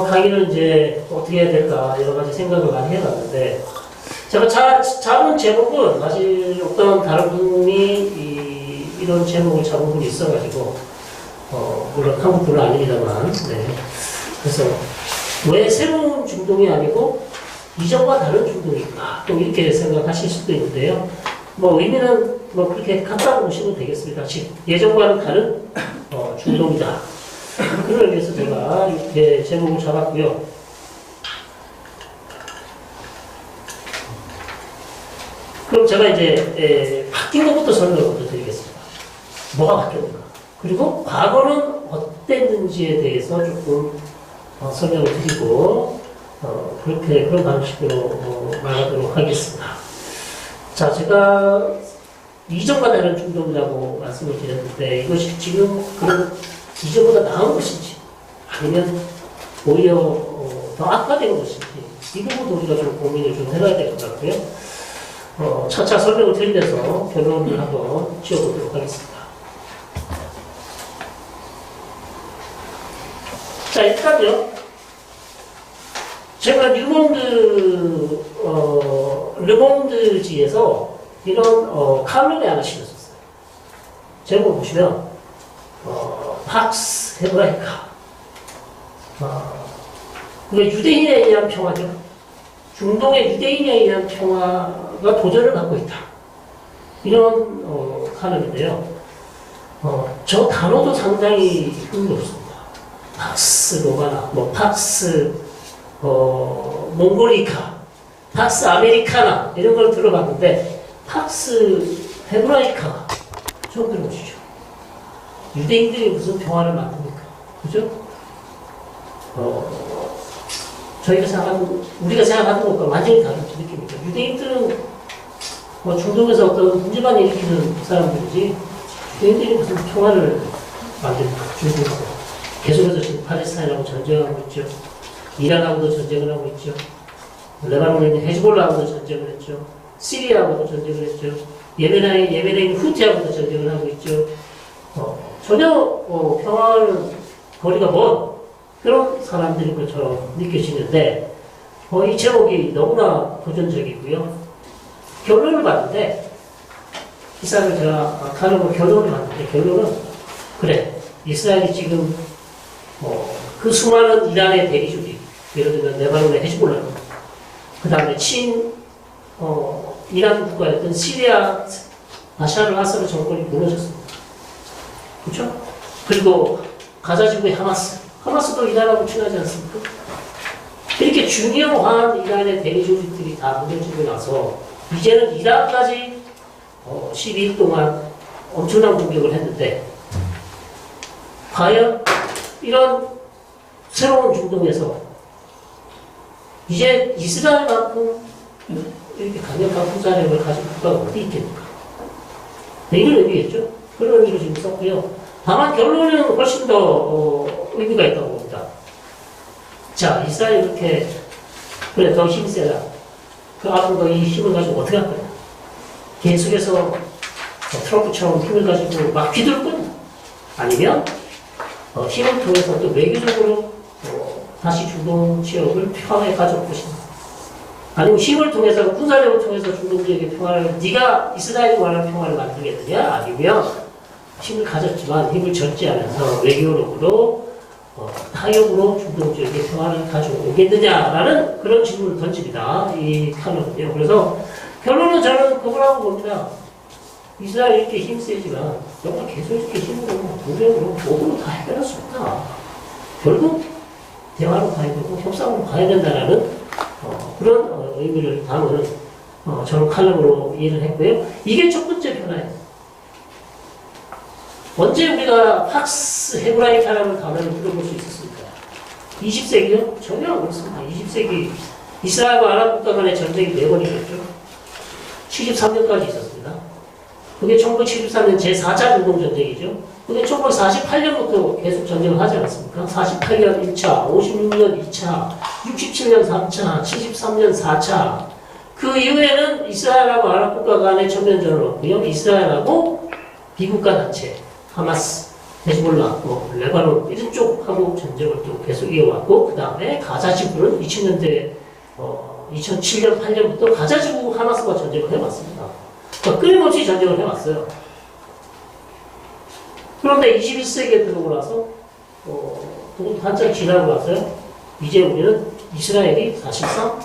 강의를 이제 어떻게 해야 될까 여러 가지 생각을 많이 해봤는데 제가 잡은 제목은 사실 어떤 다른 분이 이런 제목을 잡은 분이 있어가지고 물론 한국 분은 아닙니다만 네. 그래서 왜 새로운 중동이 아니고 이전과 다른 중동일까 또 이렇게 생각하실 수도 있는데요. 뭐 의미는 뭐 그렇게 갖다 보시면 되겠습니다. 즉 예전과는 다른 중동이다. 그걸 위해서 제가 이렇게 제목을 잡았고요. 그럼 제가 이제 바뀐 것부터 설명을 먼저 드리겠습니다. 뭐가 바뀌었는가? 그리고 과거는 어땠는지에 대해서 조금 설명을 드리고 그런 방식으로 말하도록 하겠습니다. 자, 제가 이전과 다른 중동이라고 말씀을 드렸는데 이것이 지금 그런 이전보다 나은 것인지 아니면 오히려 더 악화된 것인지 이 부분도 우리가 좀 고민을 좀 해봐야 될 것 같고요. 차차 설명을 드리면서 결론을 한번 지어보도록 하겠습니다. 자, 일단요. 제가 르몽드지에서 이런 칼럼을 하나 실었었어요. 제목을 보시면 팍스 헤브라이카 그게 유대인에 의한 평화죠. 중동의 유대인에 의한 평화가 도전을 하고 있다. 이런 칼럼인데요. 저 단어도 상당히 흥미롭습니다. 팍스 로마나, 팍스 몽골리카, 팍스 아메리카나 이런 걸 들어봤는데 팍스 헤브라이카 처음 들어보시죠. 유대인들이 무슨 평화를 만듭니까? 그죠? 우리가 생각하는 것과 완전히 다른 느낌입니다. 유대인들은 중동에서 어떤 문제만 일으키는 사람들이지, 유대인들이 무슨 평화를 만듭니까? 중동에서. 계속해서 지금 팔레스타인하고 전쟁하고 있죠. 이란하고도 전쟁을 하고 있죠. 레바논에 있는 헤즈볼라하고도 전쟁을 했죠. 시리아하고도 전쟁을 했죠. 예멘에 있는 후티하고도 전쟁을 하고 있죠. 전혀 평화를 거리가 먼 그런 사람들인 것처럼 느껴지는데 이 제목이 너무나 도전적이고요. 결론을 봤는데 이스라엘을 제가 칼럼으로 결론을 봤는데 결론은 그래 이스라엘이 지금 그 수많은 이란의 대리조직 예를 들면 레바논의 헤즈볼라 그 다음에 이란 국가였던 시리아 바샤르 아사드 정권이 무너졌습니다. 그렇죠? 그리고 가자 지구의 하마스도 이란하고 친하지 않습니까? 이렇게 중요한 이란의 대리조직들이 다 무너지고 나서 이제는 이란까지 12일 동안 엄청난 공격을 했는데 과연 이런 새로운 중동에서 이제 이스라엘만큼 이렇게 강력한 군사력을 가진 국가가 어디 있겠는가? 이런 의미겠죠? 그런 의미로 지금 썼고요. 다만 결론은 훨씬 더 의미가 있다고 봅니다. 자, 이스라엘이 이렇게 그래 더 힘이 세다. 그 앞으로 더 이 힘을 가지고 어떻게 할 거냐? 계속해서 트럼프처럼 힘을 가지고 막 휘둘 거냐? 아니면 힘을 통해서 또 외교적으로 다시 중동 지역을 평화에 가져올 것인가? 아니면 힘을 통해서 군사력을 통해서 중동 지역의 평화를 네가 이스라엘이 원하는 평화를 만들겠느냐? 아니면 힘을 가졌지만 힘을 절제하면서 외교력으로 타협으로 중동 지역의 평화를 가져오겠느냐라는 그런 질문을 던집니다. 이 칼럼은요. 그래서 결론은 저는 그거라고 봅니다. 이스라엘이 이렇게 힘세지만 정말 계속 이렇게 힘으로 무력으로 모두로 다 해결할 수 없다. 결국 대화로 가야 되고 협상으로 가야 된다라는 그런 의미를 담은 저는 칼럼으로 이해를 했고요. 이게 첫 번째 변화예요. 언제 우리가 팍스 헤브라이카라는 단어를 들어볼 수 있었습니까? 20세기요? 전혀 안 그렇습니다. 20세기 이스라엘과 아랍 국가 간의 전쟁이 4번 있었죠. 73년까지 있었습니다. 그게 1973년 제4차 중동전쟁이죠. 그게 1948년부터 계속 전쟁을 하지 않았습니까? 48년 1차, 56년 2차, 67년 3차, 73년 4차. 그 이후에는 이스라엘하고 아랍 국가 간의 전면전을 없고요. 이스라엘하고 비국가 단체, 하마스, 헤즈볼라, 레바논 이런 쪽하고 전쟁을 또 계속 이어왔고 그 다음에 가자 지구는 2000년대 2007년 8년부터 가자 지구 하마스와 전쟁을 해왔습니다. 그러니까 끊임없이 전쟁을 해왔어요. 그런데 21세기에 들어오고 나서 한참 지나고 나서요. 이제 우리는 이스라엘이 사실상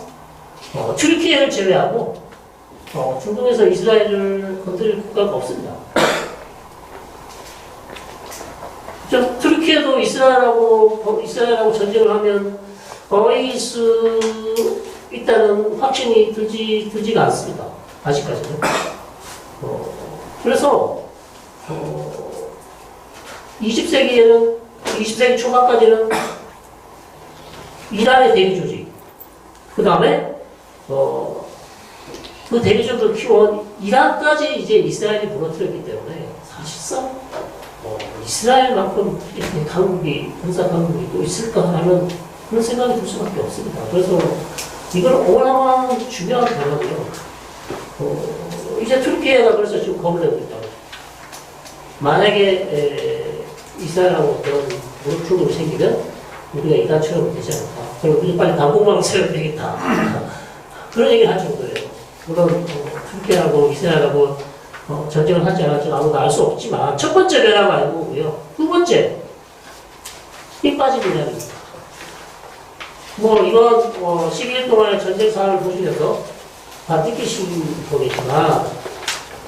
튀르키예를 제외하고 중동에서 이스라엘을 건드릴 국가가 없습니다. 튀르키예도 이스라엘하고 전쟁을 하면 이길 수 있다는 확신이 들지가 않습니다. 아직까지는. 그래서 20세기 초반까지는 이란의 대리 조직, 그 다음에 그 대리 조직을 키워온 이란까지 이제 이스라엘이 무너뜨렸기 때문에 사실상 이스라엘만큼 이렇게 강국이, 군사 강국이 또 있을까 하는 그런 생각이 들 수밖에 없습니다. 그래서 이건 어마어마한 중요한 변화고요. 이제 튀르키예가 그래서 지금 겁을 내고 있다. 만약에 이스라엘하고 그런 무릎 생기면 우리가 이단처럼 되지 않을까. 그럼 우리 빨리 당국망을 세워야 되겠다. 그런 얘기를 할 정도예요. 물론 튀르키예하고 이스라엘하고 전쟁을 하지 않았지 아무도 알 수 없지만 첫 번째 변화가 아니고요. 두 번째 힘 빠진 이란입니다. 이번 12일 동안의 전쟁 사안을 보시면서 다 느끼신 거겠지만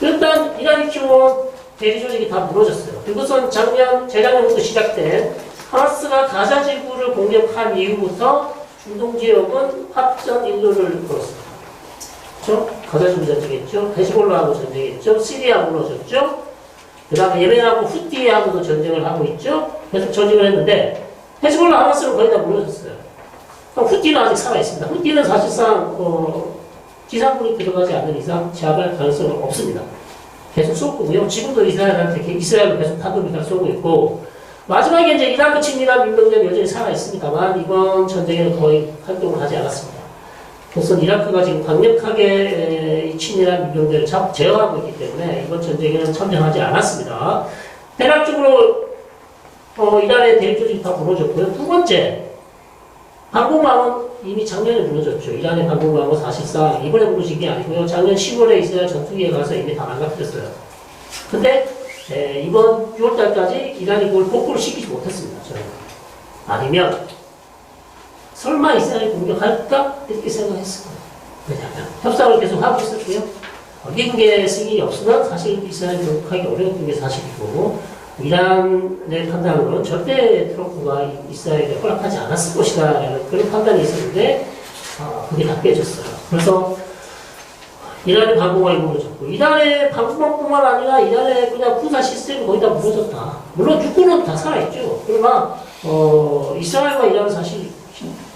일단 이란이 키워온 대리 조직이 다 무너졌어요. 그것은 재작년부터 시작된 하마스가 가자 지구를 공격한 이후부터 중동 지역은 확전 인도를 걸었습니다. 그렇죠? 가자 지구 전쟁했죠. 헤즈볼라하고 전쟁했죠. 시리아 무너졌죠. 그 다음에 예멘하고 후티하고도 전쟁을 하고 있죠. 계속 전쟁을 했는데 헤즈볼라 하마스는 거의 다 무너졌어요. 후티는 아직 살아있습니다. 후티는 사실상 지상군이 들어가지 않는 이상 제압할 가능성은 없습니다. 계속 쏠 거고요. 지금도 이스라엘로 계속 타격을 쏘고 있고 마지막에 이제 이라크 친이란 민병대는 여전히 살아있습니다만 이번 전쟁에는 거의 활동을 하지 않았습니다. 그래서 이라크가 지금 강력하게 이 친이란 민병대를 제어하고 있기 때문에 이번 전쟁에는 참전하지 않았습니다. 대략적으로 이란의 대립 조직이 다 무너졌고요. 두 번째, 방공망은 이미 작년에 무너졌죠. 이란의 방공망은 사실상 이번에 무너진 게 아니고요. 작년 10월에 이스라엘 전투기에 가서 이미 다 망가뜨렸어요. 근데 이번 6월달까지 이란이 그걸 복구를 시키지 못했습니다. 저는. 아니면 설마 이스라엘이 공격할까? 이렇게 생각했을 거예요. 왜냐하면 협상을 계속 하고 있었고요. 미국의 승인이 없으면 사실 이스라엘이 공격하기 어려웠던 게 사실이고 이란의 판단으로는 절대 트럼프가 이스라엘에 허락하지 않았을 것이다 라는 그런 판단이 있었는데 그게 다 깨졌어요. 그래서 이란의 방공망이 무너졌고 이란의 방공망뿐만 아니라 이란의 그냥 군사 시스템이 거의 다 무너졌다. 물론 육군은 다 살아있죠. 그러나 이스라엘과 이란은 사실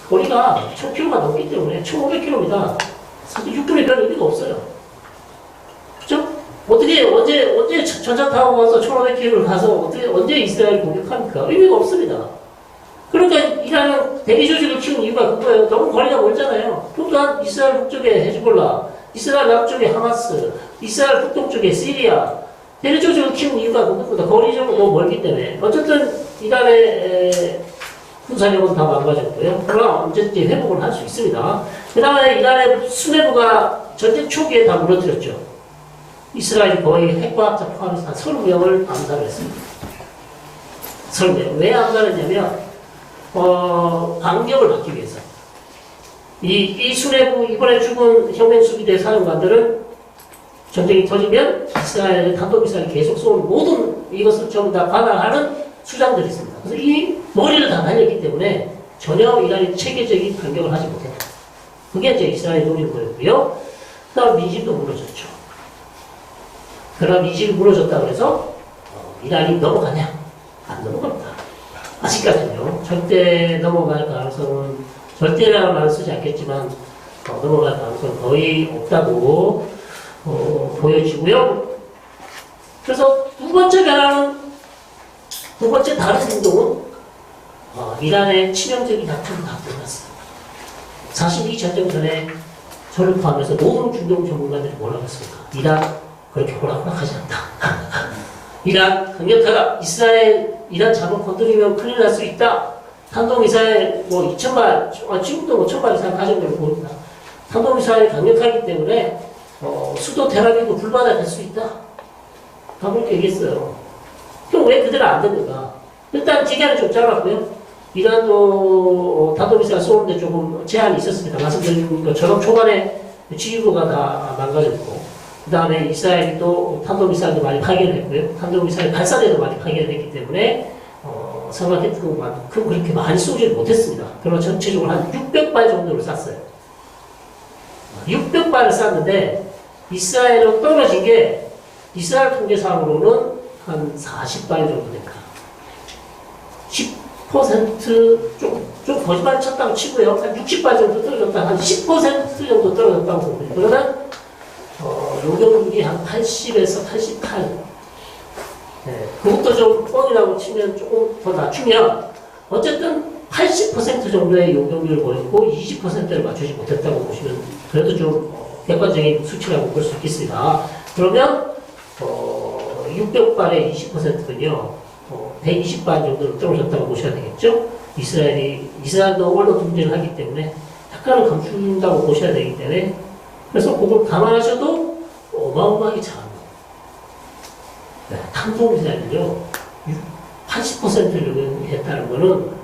거리가 1000km가 넘기 때문에 1500km입니다. 사실 육군에 별 의미가 없어요. 그렇죠? 언제 전차 타고 가서 1500km를 가서 언제 이스라엘 공격합니까? 의미가 없습니다. 그러니까 이란은 대리 조직을 키운 이유가 그거예요. 너무 거리가 멀잖아요. 그러니까 이스라엘 북쪽에 헤즈볼라, 이스라엘 남쪽에 하마스, 이스라엘 북동쪽에 시리아, 대리 조직을 키운 이유가 그겁니다. 거리적으로 너무 멀기 때문에. 어쨌든 이란의 군사력은 다 망가졌고요. 그러나 언제든지 회복을 할 수 있습니다. 그 다음에 이란의 수뇌부가 전쟁 초기에 다 무너뜨렸죠. 이스라엘이 거의 핵과학자 포함해서 한 30명을 암살을 했습니다. 30명. 왜 암살했냐면, 반격을 받기 위해서. 이 수뇌부, 이번에 죽은 혁명수비대 사령관들은 전쟁이 터지면 이스라엘의 탄도미사일을 계속 쏘는 모든 이것을 전부 다 관할하는 수장들이 있습니다. 그래서 이 머리를 다 날렸기 때문에 전혀 이란이 체계적인 반격을 하지 못했다. 그게 이제 이스라엘의 노린 거였고요. 그 다음 민심도 무너졌죠. 그럼 이집이 무너졌다고 해서 이란이 넘어가냐? 안 넘어갑니다. 아직까지는요. 절대 넘어갈 가능성은 절대라는 말을 쓰지 않겠지만 넘어갈 가능성은 거의 없다고 보여지고요. 그래서 두 번째 다른 행동은 이란의 치명적인 약점을 다 끝났어요. 사실 이 전쟁 전에 저를 포함해서 모든 중동 전문가들이 뭐라고 했습니까? 이란 그렇게 호락호락하지 않다. 이란 강력하다. 이스라엘 이란 자금 건드리면 큰일 날 수 있다. 탄도미사일 뭐 2,000발, 지금도 뭐 1,000발 이상 가진 걸로 보입니다. 탄도미사일이 강력하기 때문에 수도 테라비브 불바다 될 수 있다. 다 그렇게 얘기했어요. 그럼 왜 그대로 안 됐는가? 일단 기간이 좀 짧았고요. 이란도 탄도미사일 쏘는데 조금 제한이 있었습니다. 말씀드린 것처럼 초반에 지휘부가 다 망가졌고, 그 다음에 이스라엘이 또 탄도미사일도 많이 파괴했고요. 탄도미사일 발사대도 많이 파괴했기 때문에 생각했던 것만큼 그렇게 많이 쏘지를 못했습니다. 그러나 전체적으로 한 600발 정도를 쐈어요. 600발을 쐈는데 이스라엘은 떨어진 게 이스라엘 통계상으로는 한 40발 정도 됩니다. 10% 좀 거짓말 쳤다고 치고요. 한 60발 정도 떨어졌다. 한 10% 정도 떨어졌다고 봅니다. 그러면 요격률이 한 80에서 88. 네, 그것도 좀 뻥이라고 치면 조금 더 낮추면 어쨌든 80% 정도의 요격률을 보였고 20%를 맞추지 못했다고 보시면 그래도 좀 객관적인 수치라고 볼 수 있겠습니다. 그러면 600발의 20%는요 120발 정도를 떨어졌다고 보셔야 되겠죠. 이스라엘도 원로 통제를 하기 때문에 약간은 감춘다고 보셔야 되기 때문에 그래서 그걸 감안하셔도 어마어마하게 작은 탄도미사일은요 80%를 했다는 거는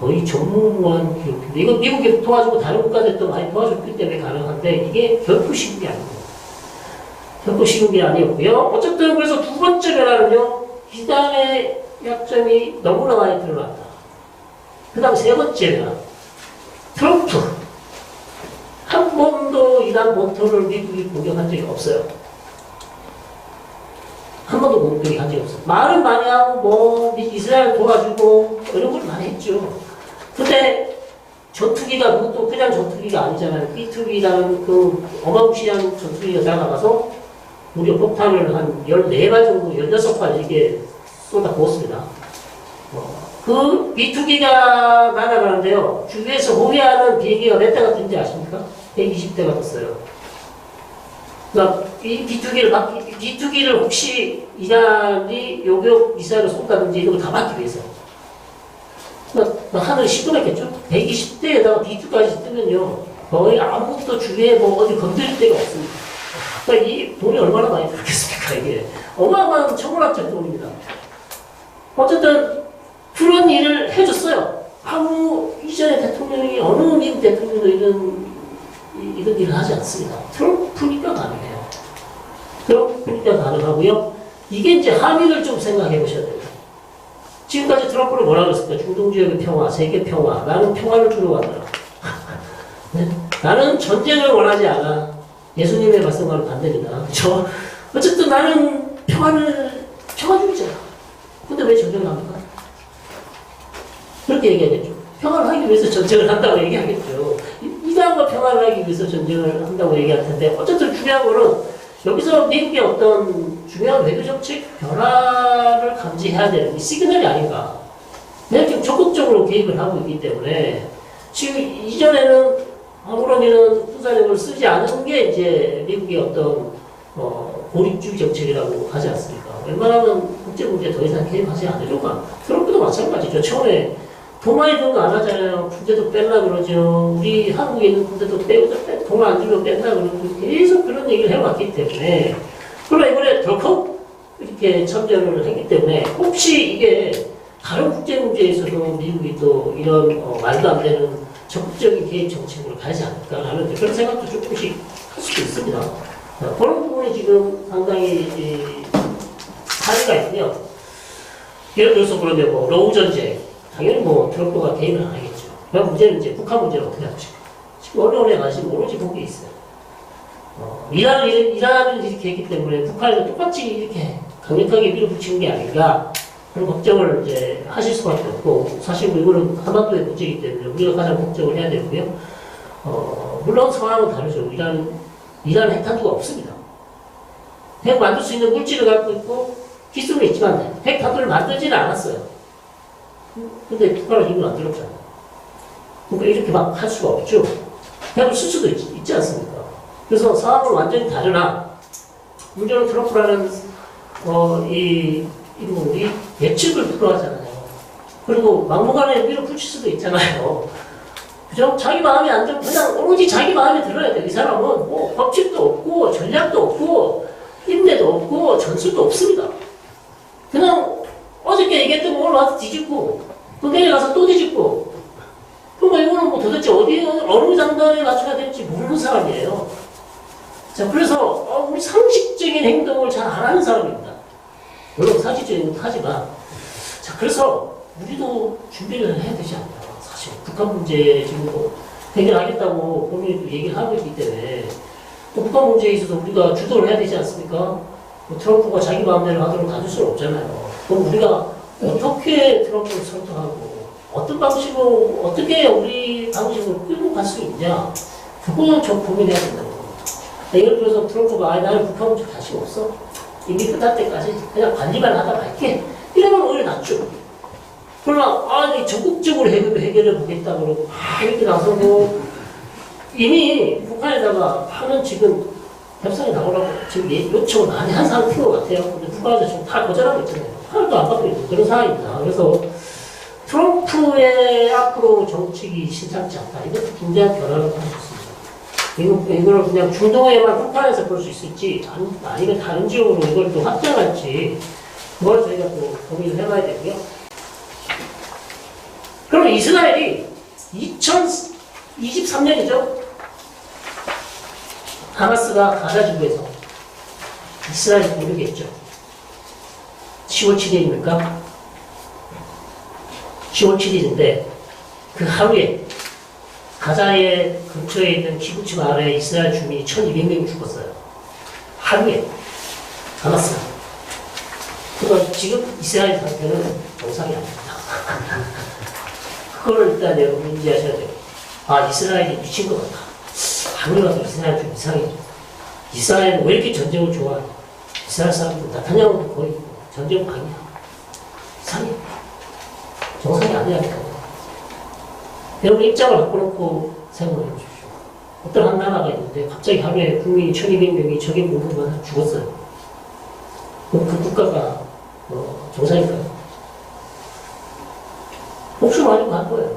거의 전무후무한 기록인데 이건 미국이 도와주고 다른 국가들도 많이 도와줬기 때문에 가능한데 이게 결코 쉬운 게 아닙니다. 결코 쉬운 게 아니었고요. 어쨌든 그래서 두 번째 변화는요 이란의 약점이 너무나 많이 드러났다. 그 다음 세 번째 변화 트럼프 한 번도 이란 본토를 미국이 공격한 적이 없어요. 한 번도 공격이 한 적이 없어요. 말은 많이 하고 뭐 이스라엘 도와주고 이런 걸 많이 했죠. 근데 전투기가 그것도 그냥 전투기가 아니잖아요. B2B라는 그 어마무시한 전투기가 날아가서 무려 폭탄을 한 14발 정도, 16발 이렇게 쏟아 부었습니다. 그 B2B가 날아가는데요. 주위에서 호위하는 비행기가 몇 대가 뜬지 아십니까? 120대가 떴어요. 그러니까 이 B2B를 혹시 이란이 요격 미사일을 쏜다든지 이런 걸 다 막기 위해서. 그러니까 하늘이 시끄럽겠죠? 120대에다가 B2까지 뜨면요. 거의 아무것도 주위에 뭐 어디 건드릴 데가 없습니다. 그러니까 이 돈이 얼마나 많이 들었겠습니까, 이게. 어마어마한 천문학적 돈입니다. 어쨌든 그런 일을 해줬어요. 아무 이전의 대통령이 어느 미국 대통령도 이런 일을 하지 않습니다. 트럼프니까 가능해요. 트럼프니까 가능하고요. 이게 이제 함의를 좀 생각해 보셔야 됩니다. 지금까지 트럼프는 뭐라고 했을까? 중동 지역의 평화, 세계 평화. 나는 평화를 주려고 한다. 네? 나는 전쟁을 원하지 않아. 예수님의 말씀과는 반대입니다. 그렇죠? 어쨌든 나는 평화주의자야. 근데 왜 전쟁을 합니까? 그렇게 얘기하겠죠. 평화를 하기 위해서 전쟁을 한다고 얘기하겠죠. 이란과 평화를 하기 위해서 전쟁을 한다고 얘기할 텐데 어쨌든 중요한 거는 여기서 미국의 어떤 중요한 외교정책 변화를 감지해야 되는 이 시그널이 아닌가. 내가 지금 적극적으로 개입을 하고 있기 때문에 지금 이전에는 아무런 이런 군사력을 쓰지 않은 게 이제 미국의 어떤 고립주의 정책이라고 하지 않습니까? 웬만하면 국제 문제에 더 이상 개입하지 않으려고 합니다. 트럼프도 마찬가지죠. 처음에 돈 많이 드는 거 안 하잖아요. 군대도 뺄라 그러죠. 우리 한국에 있는 군대도 빼고 돈 안 주면 뺀다 그러고 계속 그런 얘기를 해왔기 때문에 그러나 이번에 덜컥 이렇게 참전을 했기 때문에 혹시 이게 다른 국제 문제에 있어서 미국이 또 이런 말도 안 되는 적극적인 개입 정책으로 가지 않을까라는 그런 생각도 조금씩 할 수도 있습니다. 그런 부분이 지금 상당히 사례가 있고요. 예를 들어서 그러면 뭐 러우 전쟁 당연히 뭐 트럼프가 개입을 안 하겠죠. 그 문제는 이제 북한 문제를 어떻게 하실까? 지금 언론에 관심 오로지 거기에 있어요. 이란을 이렇게 했기 때문에 북한에도 똑같이 이렇게 강력하게 밀어붙이는 게 아닌가 그런 걱정을 이제 하실 수밖에 없고 사실 뭐 이거는 한반도의 문제이기 때문에 우리가 가장 걱정을 해야 되고요. 물론 상황은 다르죠. 이란은 핵탄두가 없습니다. 핵 만들 수 있는 물질을 갖고 있고 기술은 있지만 핵탄두를 만들지는 않았어요. 근데 북한은 힘을 안 들었잖아요. 그러니까 이렇게 막 할 수가 없죠. 핵을 쓸 수도 있지 않습니까? 그래서 상황은 완전히 다르나 문제는 트럼프라는 이분이 예측을 불허하잖아요. 그리고 막무가내 밀어붙일 수도 있잖아요. 그죠? 자기 마음에 안 들면 그냥 오로지 자기 마음에 들어야 돼. 이 사람은 뭐 법칙도 없고 전략도 없고 인내도 없고 전술도 없습니다. 그냥 어저께 얘기했던 거 오늘 와서 뒤집고 또 내일 가서 또 뒤집고 그러면 이거는 뭐 도대체 어느 장단에 맞춰야 될지 모르는 사람이에요. 자, 그래서 우리 상식적인 행동을 잘 안 하는 사람입니다. 물론 상식적인 것도 하지만 자, 그래서 우리도 준비를 해야 되지 않나. 사실 북한 문제 지금 뭐 해결하겠다고 본인도 얘기를 하고 있기 때문에 또 북한 문제에 있어서 우리가 주도를 해야 되지 않습니까? 뭐 트럼프가 자기 마음대로 하도록 가줄 수는 없잖아요. 그럼 우리가 어떻게 트럼프를 설득하고 어떤 방식으로 어떻게 우리 방식으로 끌고 갈 수 있냐 그거는 좀 고민해야 된다고 봅니다. 예를 들어서 트럼프가 나는 북한 문제 관심 없어 이미 끝날 때까지 그냥 관리만 하다 갈게 이러면 오히려 낫죠. 그러나 적극적으로 해결해 보겠다 그러고 이렇게 나서고 이미 북한에다가 하는 지금 협상이 나오라고 지금 요청을 많이 한 상태인 같아요. 근데 북한에서 지금 다 거절하고 있잖아요. 하나도 안 받고 있는 그런 상황입니다. 그래서 트럼프의 앞으로 정책이 심상치 않다. 이것도 굉장한 변화를 가져왔습니다. 이거를 그냥 중동에만 북한에서 볼 수 있을지 아니면 다른 지역으로 이걸 또 확장할지 그걸 저희가 또 고민을 해봐야 되고요. 그러면 이스라엘이 2023년이죠. 하마스가 가자지구에서 이스라엘 공격했죠. 10월 7일입니까? 10월 7일인데 그 하루에 가자의 근처에 있는 키부츠 마을에 이스라엘 주민이 1200명이 죽었어요. 하루에 하마스가. 그러니까 지금 이스라엘 상태는 정상이 아닙니다. 그걸 일단 여러분 인지하셔야 돼요. 이스라엘이 미친 것 같다. 아무리 봐도 이스라엘 좀 이상해. 이스라엘은 왜 이렇게 전쟁을 좋아해? 이스라엘 사람들 나타냐고도 거의 전쟁 강이야. 이상해. 정상이 아니라니까. 여러분 입장을 바꿔놓고 생각을 해보십시오. 어떤 한 나라가 있는데 갑자기 하루에 국민이 1200명이 적의 공격만 죽었어요. 그럼 그 국가가 정상일까요? 목숨 가지고 갈 거예요.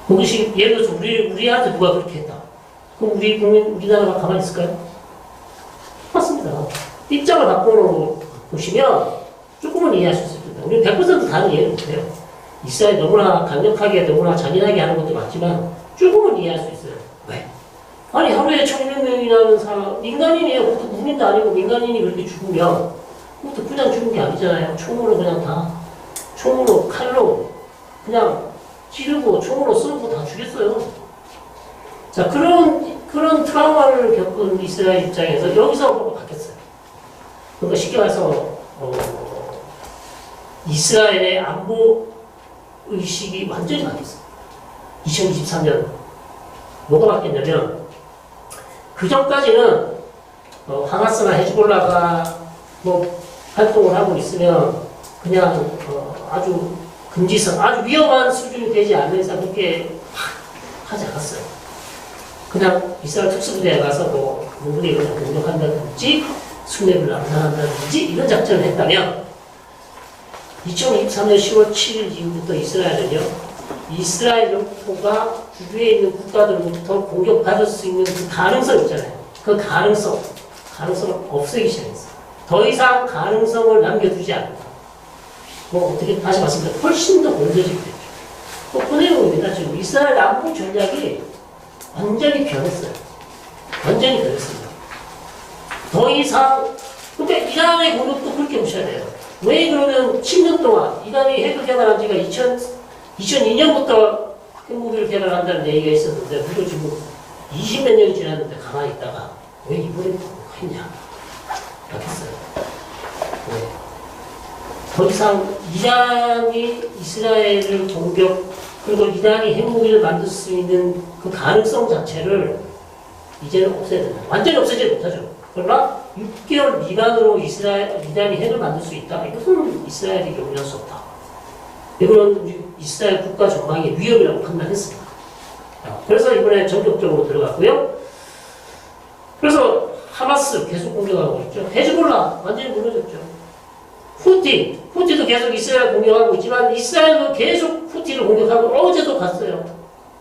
그것이 예를 들어서 우리한테 누가 그렇게 했다. 그럼 우리나라가 가만히 있을까요? 맞습니다. 입장을 바꿔 보시면 조금은 이해할 수 있을 겁니다. 우리는 100% 다른 이해를 못해요. 이스라엘 너무나 강력하게 너무나 잔인하게 하는 것도 맞지만 조금은 이해할 수 있어요. 왜? 아니 하루에 1200명이라는 사람 민간인이에요. 그것도 국민도 아니고 민간인이 그렇게 죽으면 그것도 그냥 죽은 게 아니잖아요. 총으로 그냥 다 총으로 칼로 그냥 찌르고 총으로 쏘고 다 죽였어요. 자 그런 트라우마를 겪은 이스라엘 입장에서 여기서 뭐가 바뀌었어요. 그러니까 쉽게 말해서 이스라엘의 안보 의식이 완전히 바뀌었어요. 2023년 뭐가 바뀌었냐면 그 전까지는 하마스나 헤즈볼라가 뭐 활동을 하고 있으면 그냥 아주 금지성, 아주 위험한 수준이 되지 않는 이상 그렇게 하지 않았어요. 그냥 이스라엘 특수부대에 가서 뭐 누구를 그냥 공격한다든지 순례를 남산한다든지 이런 작전을 했다면 2023년 10월 7일 이후부터 이스라엘은요, 이스라엘 영토가 주위에 있는 국가들로부터 공격받을 수 있는 그 가능성 있잖아요. 그 가능성을 없애기 시작했어요. 더 이상 가능성을 남겨두지 않는다. 뭐 어떻게 다시 말씀드리면 훨씬 더 공격적이 됐죠. 또 그 내용입니다. 지금 이스라엘 안보 전략이 완전히 변했어요. 완전히 변했습니다. 더 이상 그러니까 이란의 공격도 그렇게 보셔야 돼요. 왜 그러면 10년 동안 이란이 핵을 개발한 지가 2002년부터 핵무기를 개발한다는 얘기가 있었는데 우리가 지금 20몇 년이 지났는데 가만히 있다가 왜 이번에 했냐 이렇게 했어요. 네. 더 이상 이란이 이스라엘을 공격 그리고 이란이 핵무기를 만들 수 있는 그 가능성 자체를 이제는 없애야 된다. 완전히 없애지 못하죠. 그러나 6개월 미만으로 이란이 핵을 만들 수 있다. 이것은 이스라엘이 용인할 수 없다. 이거는 이스라엘 국가 전망의 위협이라고 판단했습니다. 그래서 이번에 전격적으로 들어갔고요. 그래서 하마스 계속 공격하고 있죠. 헤즈볼라 완전히 무너졌죠. 후티 후티도 계속 이스라엘 공격하고 있지만 이스라엘도 계속 후티를 공격하고 어제도 갔어요.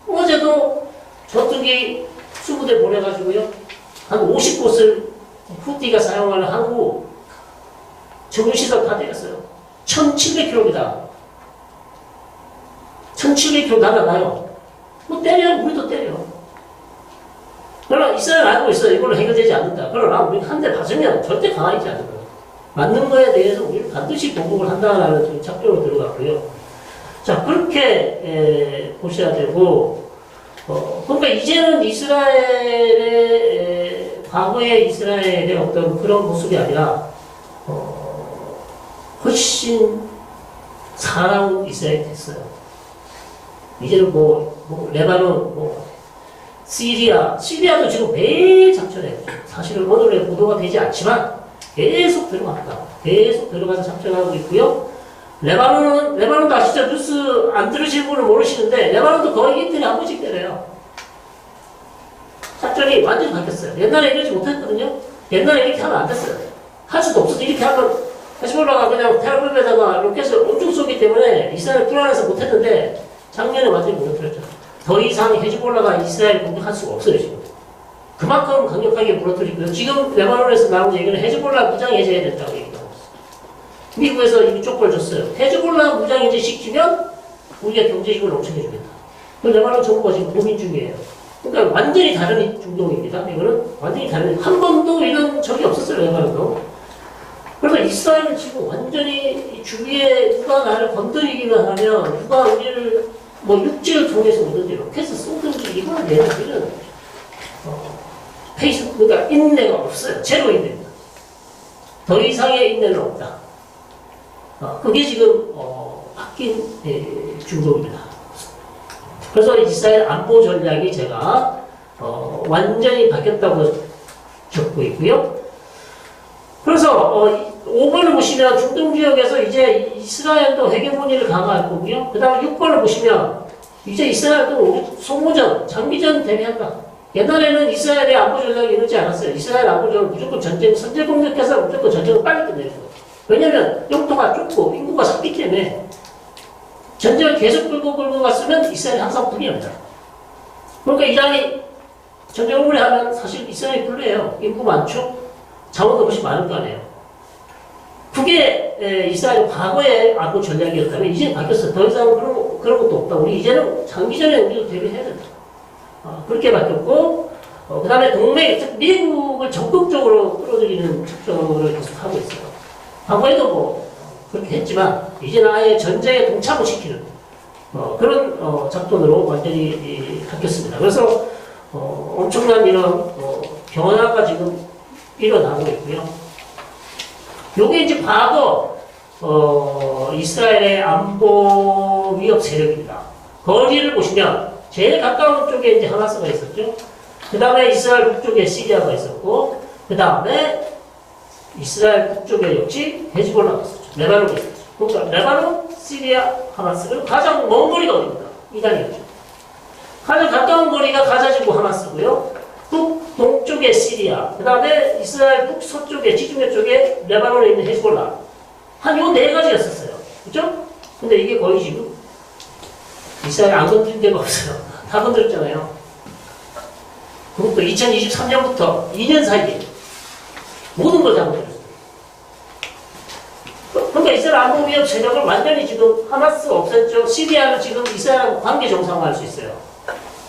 어제도 전투기 20대 보내가지고요. 한 50곳을 후티가 사용하는 항구 정유시설 다 때렸어요. 1700km입니다. 1700km 날아가요. 뭐 때려, 우리도 때려. 그러나 이스라엘 알고 있어요. 이걸로 해결되지 않는다. 그러나 우리 한 대 맞으면 절대 가만히 있지 않을 거예요. 맞는 거에 대해서 우리는 반드시 보복을 한다는 작전으로 들어갔고요. 자, 그렇게 보셔야 되고, 그러니까 이제는 이스라엘의, 과거의 이스라엘의 어떤 그런 모습이 아니라, 훨씬 사나운 이스라엘이 됐어요. 이제는 레바논, 시리아도 지금 매일 작전해요. 사실은 오늘의 보도가 되지 않지만 계속 들어갑니다. 계속 들어가서 작전하고 있고요. 레바논도 아시죠? 뉴스 안 들으신 분은 모르시는데, 레바논도 거의 이틀에 한 번씩 때려요. 작전이 완전히 바뀌었어요. 옛날에 이러지 못했거든요. 옛날에 이렇게 하면 안 됐어요. 할 수도 없어서 이렇게 하면 헤즈볼라가 그냥 텔아비브에다가 로켓을 엄청 쏘기 때문에 이스라엘 불안해서 못했는데, 작년에 완전히 무너뜨렸죠. 더 이상 헤즈볼라가 이스라엘 공격할 수가 없어요, 지금. 그만큼 강력하게 무너뜨리고요. 지금 레바논에서 나온 얘기는 헤즈볼라 무장 해제해야 된다고 얘기하고 있어요. 미국에서 이미 쪽벌 줬어요. 헤즈볼라 무장 해제 시키면 우리가 경제 힘을 엄청 해주겠다. 레바논 정부가 지금 고민 중이에요. 그러니까 완전히 다른 중동입니다. 이거는 완전히 다른, 한 번도 이런 적이 없었어요, 레바논도. 그래서 이스라엘은 지금 완전히 주위에 누가 나를 건드리기만 하면, 누가 우리를 육지를 통해서 오든지 로켓을 쏘든지 이거는 얘네들은 그러니까 인내가 없어요. 제로 인내입니다. 더 이상의 인내는 없다. 그게 지금 바뀐 중동입니다. 그래서 이스라엘 안보 전략이 제가 완전히 바뀌었다고 적고 있고요. 그래서 5번을 보시면 중동 지역에서 이제 이스라엘도 헤게모니를 강화할 거고요. 그 다음에 6번을 보시면 이제 이스라엘도 소모전, 장기전 대비한다. 옛날에는 이스라엘의 안보 전략이 이러지 않았어요. 이스라엘 안보 전략은 무조건 전쟁, 선제 공격해서 무조건 전쟁을 빨리 끝내는 거예요. 왜냐면 영토가 좁고 인구가 작기 때문에 전쟁을 계속 끌고 갔으면 이스라엘이 항상 불리합니다. 그러니까 이란이 전쟁을 오래 하면 사실 이스라엘이 불리해요. 인구 많죠? 자원도 훨씬 많을 거 아니에요. 그게 이스라엘 과거의 안보 전략이었다면 이제 바뀌었어요. 더 이상 그런 것도 없다. 우리 이제는 장기전에 우리도 대비해야 된다. 그렇게 바뀌었고, 그 다음에 동맹, 즉 미국을 적극적으로 끌어들이는 작전을 계속하고 있어요. 과거에도 그렇게 했지만 이제는 아예 전쟁에 동참을 시키는 그런 작전으로 완전히 바뀌었습니다. 그래서 엄청난 이런 변화가 지금 일어나고 있고요. 요게 이제 과거 이스라엘의 안보 위협 세력입니다. 거리를 보시면 제일 가까운 쪽에 이제 하마스가 있었죠. 그 다음에 이스라엘 북쪽에 시리아가 있었고, 그 다음에 이스라엘 북쪽에 역시 헤즈볼라가 있었죠. 레바논이 있었죠. 그러니까 레바논, 시리아, 하마스를 가장 먼 거리가 어디입니까? 이란이었죠. 가장 가까운 거리가 가자지구 하마스고요. 북동쪽에 시리아, 그 다음에 이스라엘 북서쪽에, 지중해 쪽에 레바논에 있는 헤즈볼라. 한 요 네 가지였었어요. 그죠? 근데 이게 거의 지금 이스라엘 안 건드린 데가 없어요. 다 건드렸잖아요. 그것도 2023년부터 2년 사이에 모든 걸 다 건드렸어요. 그러니까 이스라엘 안보 위협 세력을 완전히 지금 하마스가 없앴죠. 시리아는 지금 이스라엘하고 관계 정상화할 수 있어요.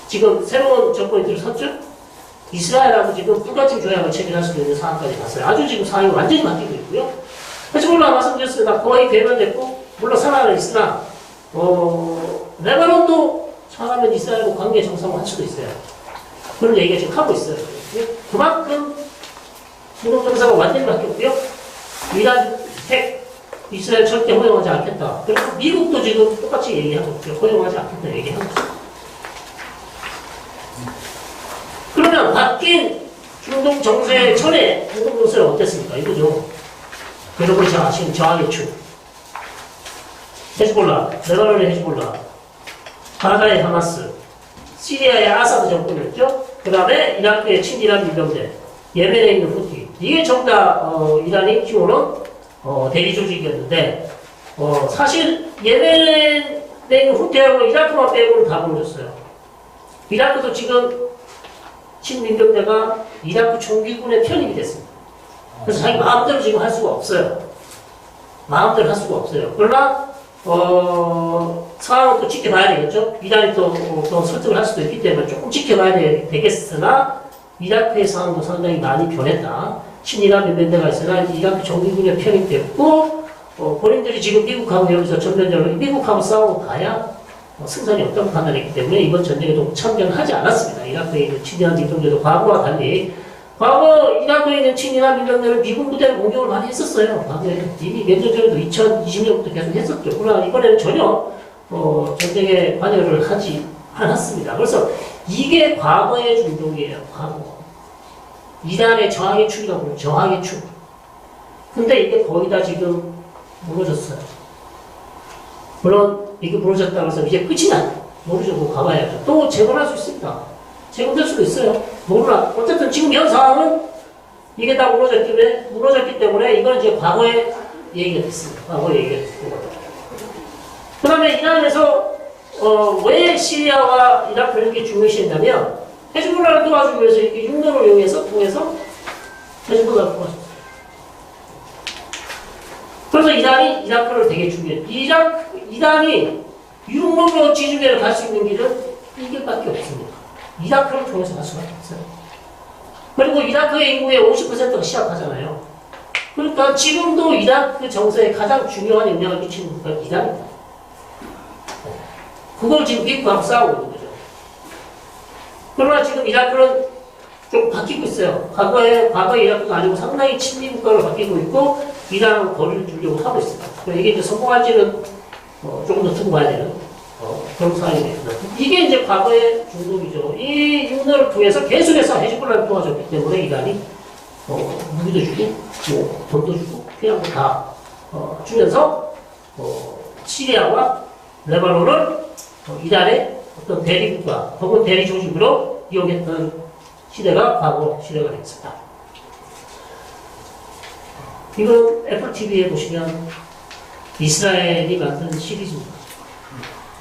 지금 새로운 정권이 들어섰죠. 이스라엘하고 지금 불가침 조약을 체결할 수 있는 상황까지 갔어요. 아주 지금 상황이 완전히 바뀌고 있고요. 헤즈볼라 말씀드렸습니다. 거의 배면됐고, 물론 상황은 있으나 레바논도 상하면 이스라엘과 관계 정상화 할 수도 있어요. 그런 얘기가 지금 하고 있어요. 그만큼 중동 정사가 완전히 바뀌었고요. 이란 핵 이스라엘 절대 허용하지 않겠다. 그리고 미국도 지금 똑같이 얘기하고 있죠. 허용하지 않겠다 얘기하고 있어요. 그러면 바뀐 중동 정세 전에 중동 정세는 어땠습니까? 이거죠. 여러분이 잘 아시는 저항의 축. 헤즈볼라, 레바논의 헤즈볼라, 가나다의 하마스, 시리아의 아사드 정권이었죠. 그 다음에 이라크의 친이란 민병대, 예멘에 있는 후티. 이게 전부 다 이란이 키우는 대리 조직이었는데 사실 예멘 후퇴하고 이라크만 빼고는 다 무너졌어요. 이라크도 지금 친민병대가 이라크 총기군에 편입이 됐습니다. 그래서 자기 마음대로 지금 할 수가 없어요. 마음대로 할 수가 없어요. 그러나 상황을 또 지켜봐야 되겠죠. 이란이 또 설득을 할 수도 있기 때문에 조금 지켜봐야 되겠으나 이라크의 상황도 상당히 많이 변했다. 친이란 민병대가 있으나 이라크 총기군에 편입됐고 본인들이 지금 미국하고 여기서 전면전으로 미국하고 싸우고 가야 승산이 없다고 판단했기 때문에 이번 전쟁에도 참전하지 않았습니다. 이라크에 있는 친이란 민병대도 과거와 달리 과거 이라크에 있는 친이란 민병대를 미국 부대를 공격을 많이 했었어요. 과거에 이미 몇 년 전에도 2020년부터 계속 했었죠. 그러나 이번에는 전혀 전쟁에 관여를 하지 않았습니다. 그래서 이게 과거의 중동이에요. 과거. 이란의 저항의 축이라고 부르는 저항의 축. 근데 이게 거의 다 지금 무너졌어요. 물론 이게 무너졌다고 해서 이제 끝이 나. 모르죠. 그거 가봐야죠. 또 재건할 수 있습니다. 재건될 수도 있어요. 몰라. 어쨌든 지금 현 상황은 이게 다 무너졌기 때문에 이건 이제 과거의 얘기가 됐습니다. 과거의 얘기가 됐고. 그 다음에 이란에서 왜 시리아와 이라크를 이렇게 중요시했냐면 헤즈볼라를 도와주기 위해서 이렇게 육로를 통해서 헤즈볼라를 도와줬어요. 그래서 이란이 이라크를 되게 중요해요. 이란이 육로로 지중해를 갈 수 있는 길은 이 길밖에 없습니다. 이라크를 통해서 갈 수밖에 없어요. 그리고 이라크의 인구의 50%가 시아파잖아요. 그러니까 지금도 이라크 정세에 가장 중요한 영향을 미치는 국가가 이란입니다. 그걸 지금 미국하고 싸우고 있는 거죠. 그러나 지금 이라크는 좀 바뀌고 있어요. 과거에 이라크가 아니고 상당히 친미 국가로 바뀌고 있고 이란하고 거리를 두려고 하고 있습니다. 이게 이제 성공할지는 조금 더 두고 봐야 되는 그런 상황이 됩니다. 이게 이제 과거의 중동이죠. 이 육로를 통해서 계속해서 헤즈볼라를 도와줬기 때문에 이란이 무기도 주고 돈도 주고 필요한 거 다 주면서 시리아와 레바논을 이란의 어떤 대리국가 혹은 대리 조직으로 이용했던 시대가 과거 시대가 됐습니다. 이건 애플 TV에 보시면 이스라엘이 만든 시리즈입니다.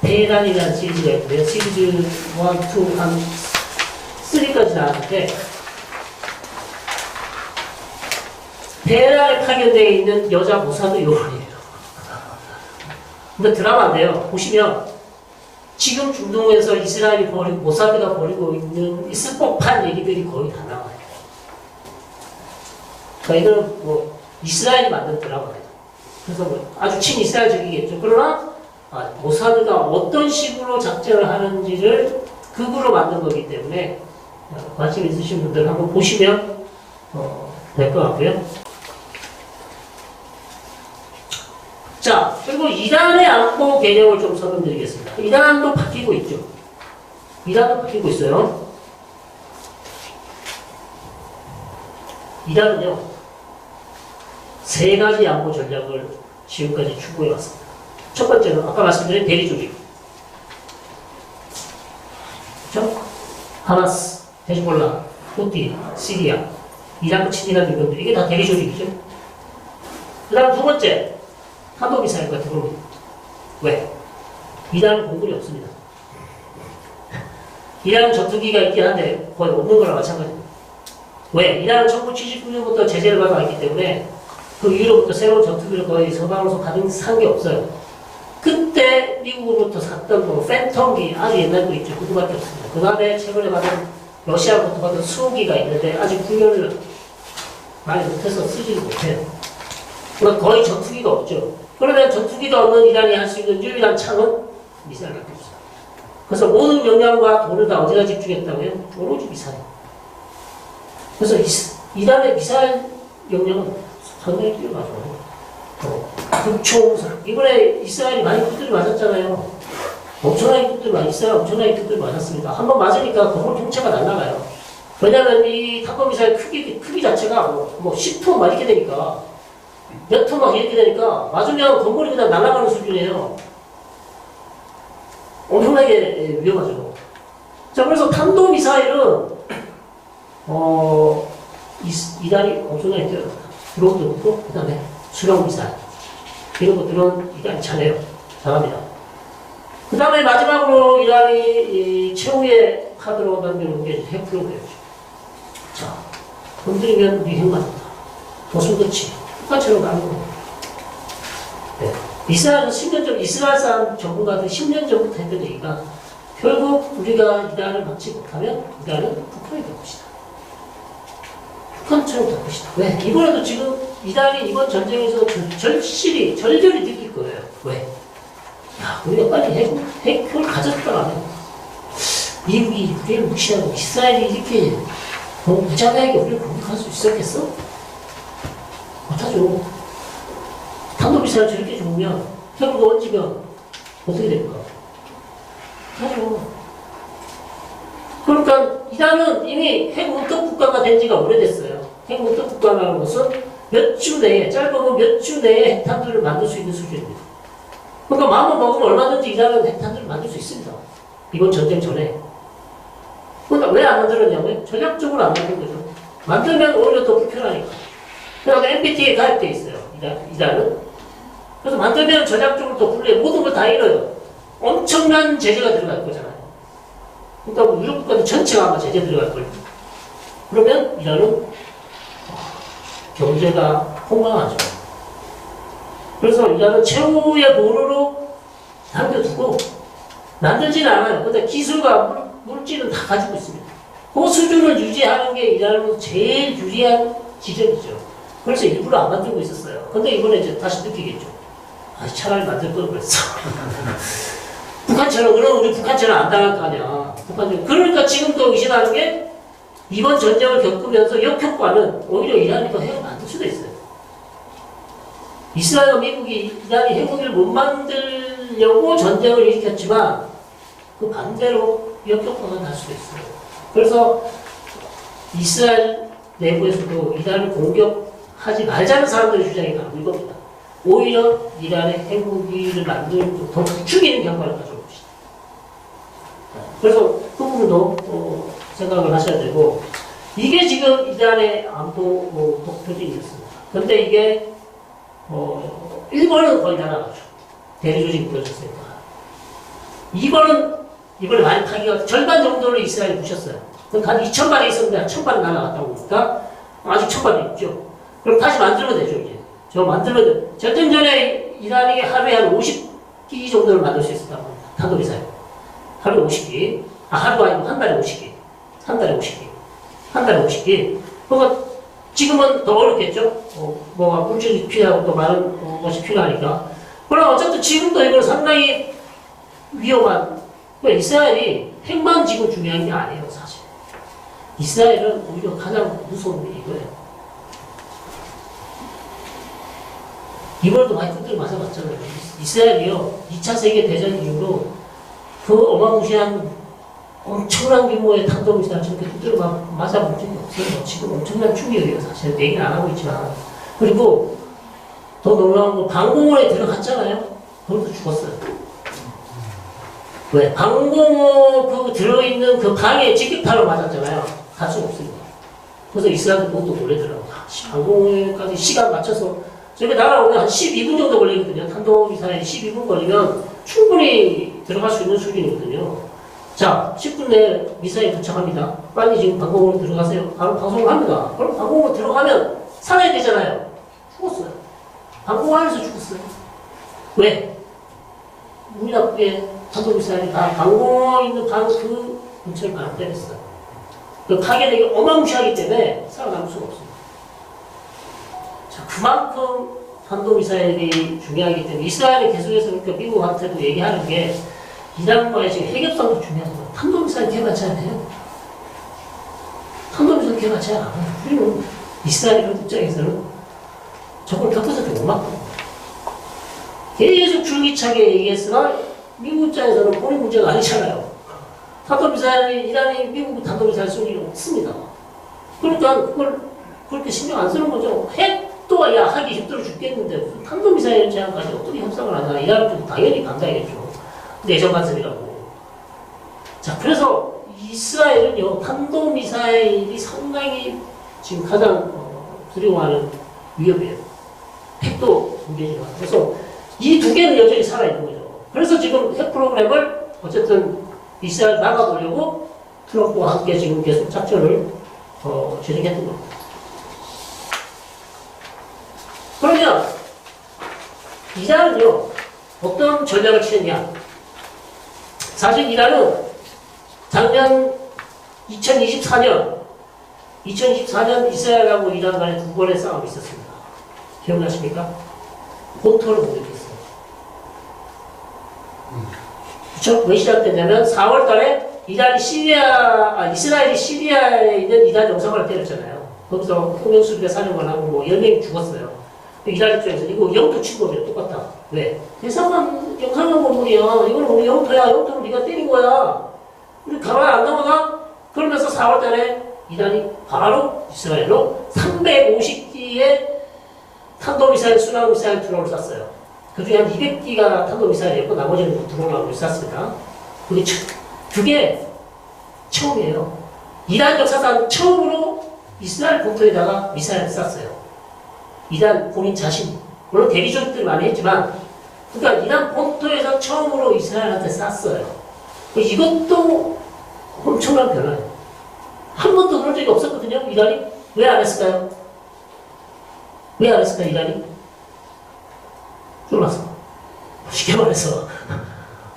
테헤란이라는 시리즈가 있는데요. 시리즈 1, 2, 한 3까지 나왔는데 테헤란에 파견되어 있는 여자 모사드 요원이에요. 근데 드라마인데요. 보시면 지금 중동에서 이스라엘이 모사드가 벌이고 있는 있을 법한 얘기들이 거의 다 나와요. 그러니까 이거는 이스라엘이 만든 드라마예요. 그래서 아주 친이스라엘적이겠죠. 그러나 모사드가 어떤 식으로 작전을 하는지를 극으로 만든 거기 때문에 관심 있으신 분들 한번 보시면 될 것 같고요. 자, 그리고 이란의 안보 개념을 좀 설명드리겠습니다. 이란도 바뀌고 있죠. 이란도 바뀌고 있어요. 이란은요, 3가지 안보 전략을 지금까지 추구해 왔습니다. 첫 번째는 아까 말씀드린 대리조직. 그렇죠? 하마스, 헤즈볼라, 후티, 시리아, 이라크 친이란 이분들 이게 다 대리조직이죠. 그 다음 두 번째, 탄도미사일 같은 경우는 왜? 이란은 공군이 없습니다. 이란은 전투기가 있긴 한데 거의 없는 거랑 마찬가지입니다. 왜? 이란은 1979년부터 제재를 받아왔기 때문에 그 이후로부터 새로운 전투기를 거의 서방으로서 산 게 없어요. 그때 미국으로부터 샀던 팬텀기 아주 옛날 거 있죠. 그거밖에 없습니다. 그 다음에 최근에 받은 러시아로부터 받은 수호기가 있는데 아직 훈련을 많이 못해서 쓰지를 못해요. 그러니까 거의 전투기가 없죠. 그러면 전투기가 없는 이란이 할 수 있는 유일한 창은 미사일밖에 없어요. 그래서 모든 역량과 돈을 다 어디다 집중했다고요? 오로지 미사일. 그래서 이란의 미사일 역량은 상당히 뛰어나죠. 극초음속. 이번에 이스라엘이 많이 두드려 맞았잖아요. 엄청나게 이스라엘 엄청나게 두드려 맞았습니다. 한번 맞으니까 건물 통째가 날아가요. 왜냐면 이 탄도미사일 크기 자체가 10톤 막 이렇게 되니까 몇 톤 막 이렇게 되니까 맞으면 건물이 그냥 날아가는 수준이에요. 엄청나게 위험하죠. 자, 그래서 탄도미사일은 이란이 엄청나게 뛰어납니다. 드론도 있고 그 다음에 수령미사일. 이런 것들은 이란이 잘해요. 잘합니다. 그 다음에 마지막으로 이란이 최후의 카드로 만드는 게 핵 프로그램이죠. 자, 건드리면 우리 핵 맞는다. 도술같이 똑같이로 가는 겁니다. 네. 이스라엘은 10년 전, 이스라엘 사람 전문가들 10년 전부터 했던 얘기가 결국 우리가 이란을 막지 못하면 이란은 북한이 될 것이다. 북한처럼 될 것이다. 왜? 이번에도 지금 이란이 이번 전쟁에서 절실히, 절절히 느낄 거예요. 왜? 야, 우리가 빨리 핵을 가졌더라면 미국이 우리를 무시하고 이스라엘이 이렇게 무자비하게 우리를 공격할 수 있었겠어? 못하죠. 탄도미사일 저렇게 죽으면 핵을 얹으면 어떻게 됩니까? 못하죠. 그러니까 이란은 이미 핵 문턱 국가가 된 지가 오래됐어요. 핵 문턱 국가라는 것은 몇 주 내에, 짧으면 몇 주 내에 핵탄두를 만들 수 있는 수준입니다. 그러니까 마음을 먹으면 얼마든지 이란은 핵탄두를 만들 수 있습니다. 이번 전쟁 전에. 그러니까 왜 안 만들었냐면 전략적으로 안 만든 거죠. 만들면 오히려 더 불편하니까. 그래서 NPT에 가입돼 있어요. 이란은. 그래서 만들면 전략적으로 더 불리해. 모든 걸 다 잃어요. 엄청난 제재가 들어갈 거잖아요. 그러니까 유럽 국가들 전체가 아마 제재 들어갈 거예요. 그러면 이란은 경제가 폭망하죠. 그래서 이란은 최후의 보루로 남겨두고 만들지는 않아요. 근데 기술과 물질은 다 가지고 있습니다. 그 수준을 유지하는 게 이란으로 제일 유리한 지점이죠. 그래서 일부러 안 만들고 있었어요. 근데 이번에 이제 다시 느끼겠죠. 아, 차라리 만들 걸 그랬어. 북한처럼, 그럼 우리 북한처럼 안 당할 거 아니야. 북한처럼. 그러니까 지금도 의심하는 게 이번 전쟁을 겪으면서 역효과는 오히려 이란이 더 핵을 만들 수도 있어요. 이스라엘과 미국이 이란이 핵무기를 못 만들려고 전쟁을 일으켰지만 그 반대로 역효과가 날 수도 있어요. 그래서 이스라엘 내부에서도 이란을 공격하지 말자는 사람들의 주장이 바로 이겁니다. 오히려 이란의 핵무기를 만들고 더 부추기는 결과를 가져올 것이다. 그래서 그 부분도 생각을 하셔야 되고, 이게 지금 이란의 안보 목표진이었습니다. 근데 이게 일본은 거의 다 나가죠. 대리조직이 무너졌으니까. 이번에 많이 타기가 절반 정도를 이스라엘이 부셨어요. 그럼 한 2,000발이 있었는데 한 1,000발이 날아갔다고 보니까 아직 1,000발이 있죠. 그럼 다시 만들면 되죠, 이제. 전쟁 전에 이란이 하루에 한 50기 정도를 만들 수 있었다고 합니다. 탄도미사일. 하루에 50기. 하루가 아니고 한 달에 50기. 한 달에 50기. 한 달에 50기. 그러니까 지금은 더 어렵겠죠? 뭐가 물질이 필요하고 또 많은 것이 필요하니까. 그러나 어쨌든 지금도 이건 상당히 위험한, 그러니까 이스라엘이 핵만 지금 중요한 게 아니에요, 사실. 이스라엘은 오히려 가장 무서운 게 이거예요. 이번에도 많이 끝들을 맞아봤잖아요. 이스라엘이요, 2차 세계대전 이후로 그 어마무시한 엄청난 규모의 탄도미사일 저렇게 끝들을 맞아본 적이 없어요. 지금 엄청난 충격이에요, 사실. 얘기는 안 하고 있지만. 그리고 더 놀라운 건 방공호에 들어갔잖아요. 그것도 죽었어요. 왜? 방공호 들어있는 그 방에 직격탄을 맞았잖아요. 갈 수가 없습니다. 그래서 이스라엘도 그것도 놀래더라고요. 방공호에까지 시간 맞춰서 저게 날아오면 한 12분 정도 걸리거든요. 탄도미사일이 12분 걸리면 충분히 들어갈 수 있는 수준이거든요. 자, 10분 내에 미사일 도착합니다. 빨리 지금 방공호로 들어가세요. 바로 방송을 합니다. 그럼 방공호로 들어가면 살아야 되잖아요. 죽었어요. 방공호 안에서 죽었어요. 왜? 운이 나쁘게 탄도미사일이 다 방공호 있는 방 그 근처를 바로 때렸어요. 그 파괴력이 어마무시하기 때문에 살아남을 수가 없습니다. 자, 그만큼 탄도미사일이 중요하기 때문에 이스라엘이 계속해서 그러니까 미국한테도 얘기하는 게 이란과의 지금 핵협상도 중요한 거예요. 탄도미사일 개발치 않아요. 탄도미사일 개발치 않아요. 우리는 이스라엘 입장에서는 저걸 격투사도 못 막거든요. 계속 줄기차게 얘기했으나 미국 입장에서는 본인 문제가 아니잖아요. 탄도미사일이 이란이 미국 탄도미사일 쏠 일은 없습니다. 그러니까 그걸 그렇게 신경 안 쓰는 거죠. 핵도 야 하기 힘들어 죽겠는데 탄도미사일 제한까지 어떻게 협상을 하냐. 이란은 당연히 반대하겠죠. 내정 간섭이라고. 자, 그래서 이스라엘은요, 탄도미사일이 상당히 지금 가장 두려워하는 위협이에요. 핵도 문제지만. 그래서 이 두 개는 여전히 살아있는 거죠. 그래서 지금 핵 프로그램을 어쨌든 이스라엘 막아보려고 트럼프와 함께 지금 계속 작전을 진행했던 겁니다. 그러면 이란은요, 어떤 전략을 취했냐? 사실 이란은 작년 2024년 이스라엘하고 이란 간에 두 번의 싸움이 있었습니다. 기억나십니까? 본토를 공격했어요. 그쵸? 왜 시작됐냐면 4월 달에 이스라엘이 시리아에 있는 이란 영사관을 때렸잖아요. 거기서 홍영수비가 사령관하고 뭐 10명이 죽었어요. 이란 입장에서 이거 영토 침범이랑 똑같다. 왜? 대사관 영사관 건물이야. 이거는 우리 영토야. 영토를 네가 때린 거야. 우리 가만 안 넘어가? 그러면서 4월 달에 이란이 바로 이스라엘로 350기의 탄도미사일, 순항미사일 드론을 쐈어요. 그 중에 한 200기가 탄도미사일이었고 나머지는 드론하고 쐈습니다. 그게 처음이에요. 이란 역사상 처음으로 이스라엘 본토에다가 미사일을 쐈어요. 이란 본인 자신, 물론 대리 조직들이 많이 했지만, 그러니까 이란 본토에서 처음으로 이스라엘한테 쐈어요. 이것도 엄청난 변화예요. 한 번도 그런 적이 없었거든요, 이란이. 왜 안 했을까요? 왜 안 했을까요, 이란이? 쫄라서. 쉽게 말해서.